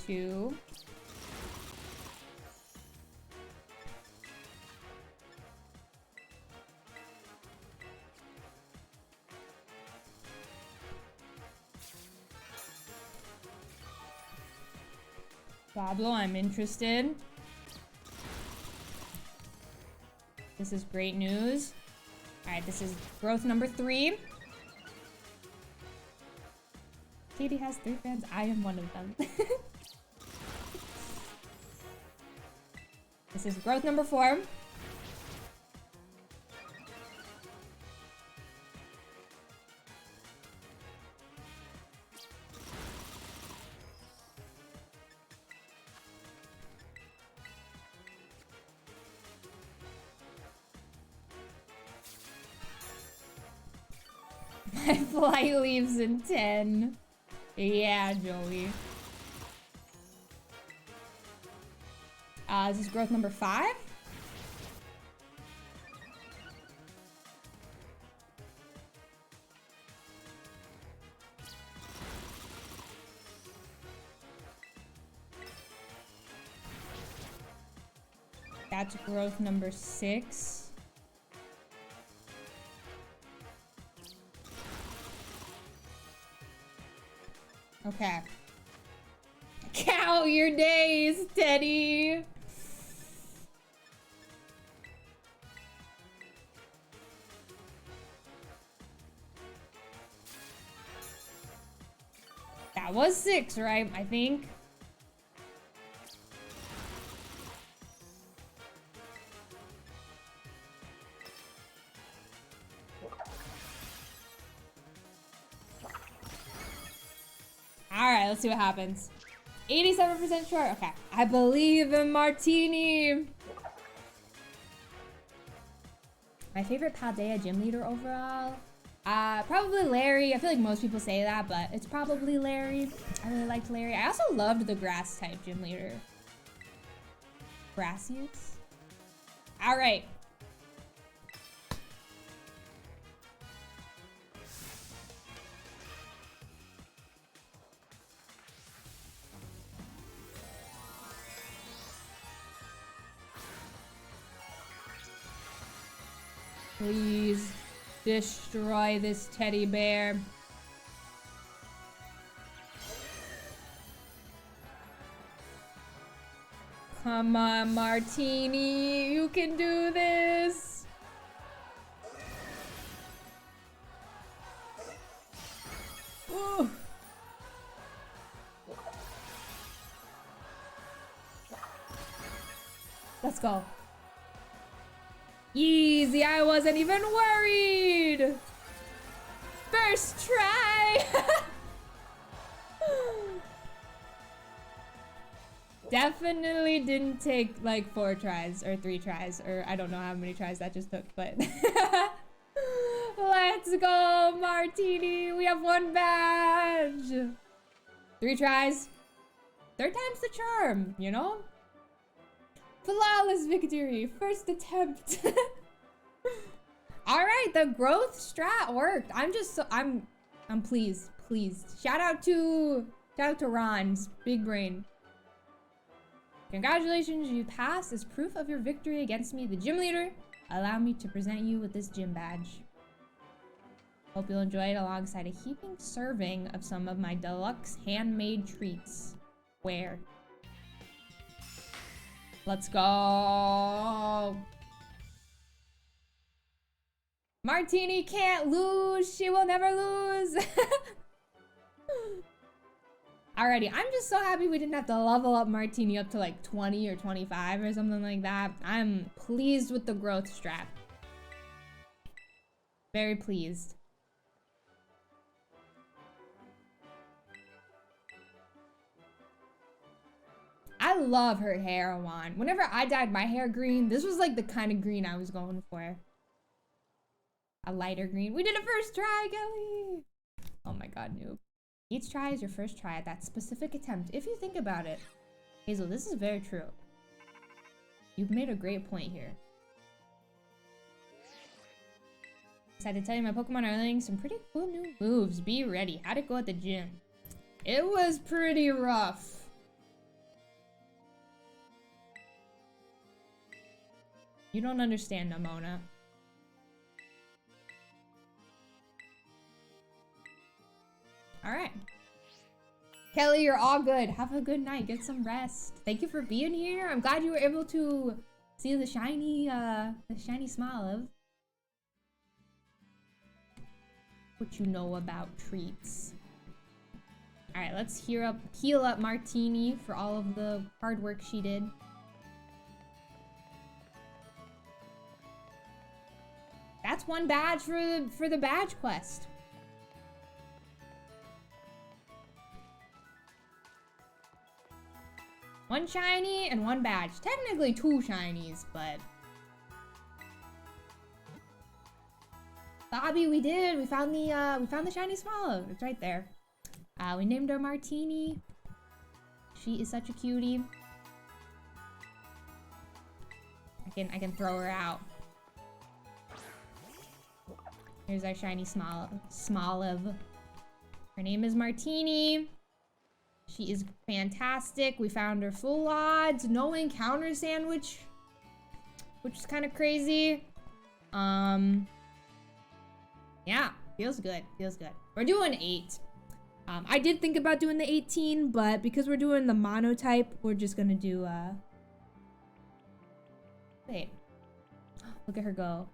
Two. Pablo, I'm interested. This is great news. Alright, this is growth number 3. Katie has 3 fans. I am one of them. This is growth number 4. My flight leaves in 10. Yeah, Joey. This is growth number 5. That's growth number 6. Okay. Count your days, Teddy. That was 6, right? I think. Alright, let's see what happens. 87% sure. Okay. I believe in Martini. My favorite Paldea gym leader overall? Probably Larry. I feel like most people say that, but it's probably Larry. I really liked Larry. I also loved the grass type gym leader. Gracias. All right. Please destroy this teddy bear. Come on, Martini. You can do this. Ooh. Let's go. Easy, I wasn't even worried. First try. Definitely didn't take like 4 tries or 3 tries, or I don't know how many tries that just took, but let's go, Martini. We have 1 badge. 3 tries. 3rd time's the charm, you know? Flawless victory, first attempt. All right, the growth strat worked. I'm pleased. Shout out to Ron's big brain. Congratulations, you passed. As proof of your victory against me, the gym leader, allow me to present you with this gym badge. Hope you'll enjoy it alongside a heaping serving of some of my deluxe handmade treats. Where? Let's go. Martini can't lose. She will never lose. Alrighty, I'm just so happy we didn't have to level up Martini up to like 20 or 25 or something like that. I'm pleased with the growth strat. Very pleased. I love her hair wand. Whenever I dyed my hair green, this was like the kind of green I was going for. A lighter green. We did a first try, Kelly. Oh my god, noob. Each try is your first try at that specific attempt, if you think about it. Hazel, this is very true. You've made a great point here. Decided to tell you my Pokemon are learning some pretty cool new moves. Be ready. How'd it go at the gym? It was pretty rough. You don't understand, Namona. Alright. Kelly, you're all good. Have a good night. Get some rest. Thank you for being here. I'm glad you were able to see the shiny Smoliv. What you know about treats. Alright, let's heal up Martini for all of the hard work she did. That's 1 badge for the badge quest. One shiny and 1 badge. Technically 2 shinies, but Bobby, we did. We found the shiny Smoliv. It's right there. We named her Martini. She is such a cutie. I can throw her out. Here's our shiny Smoliv. Her name is Martini. She is fantastic. We found her full odds, no encounter sandwich, which is kind of crazy. Yeah, feels good. We're doing 8. I did think about doing the 18, but because we're doing the monotype, we're just gonna do wait. Look at her go.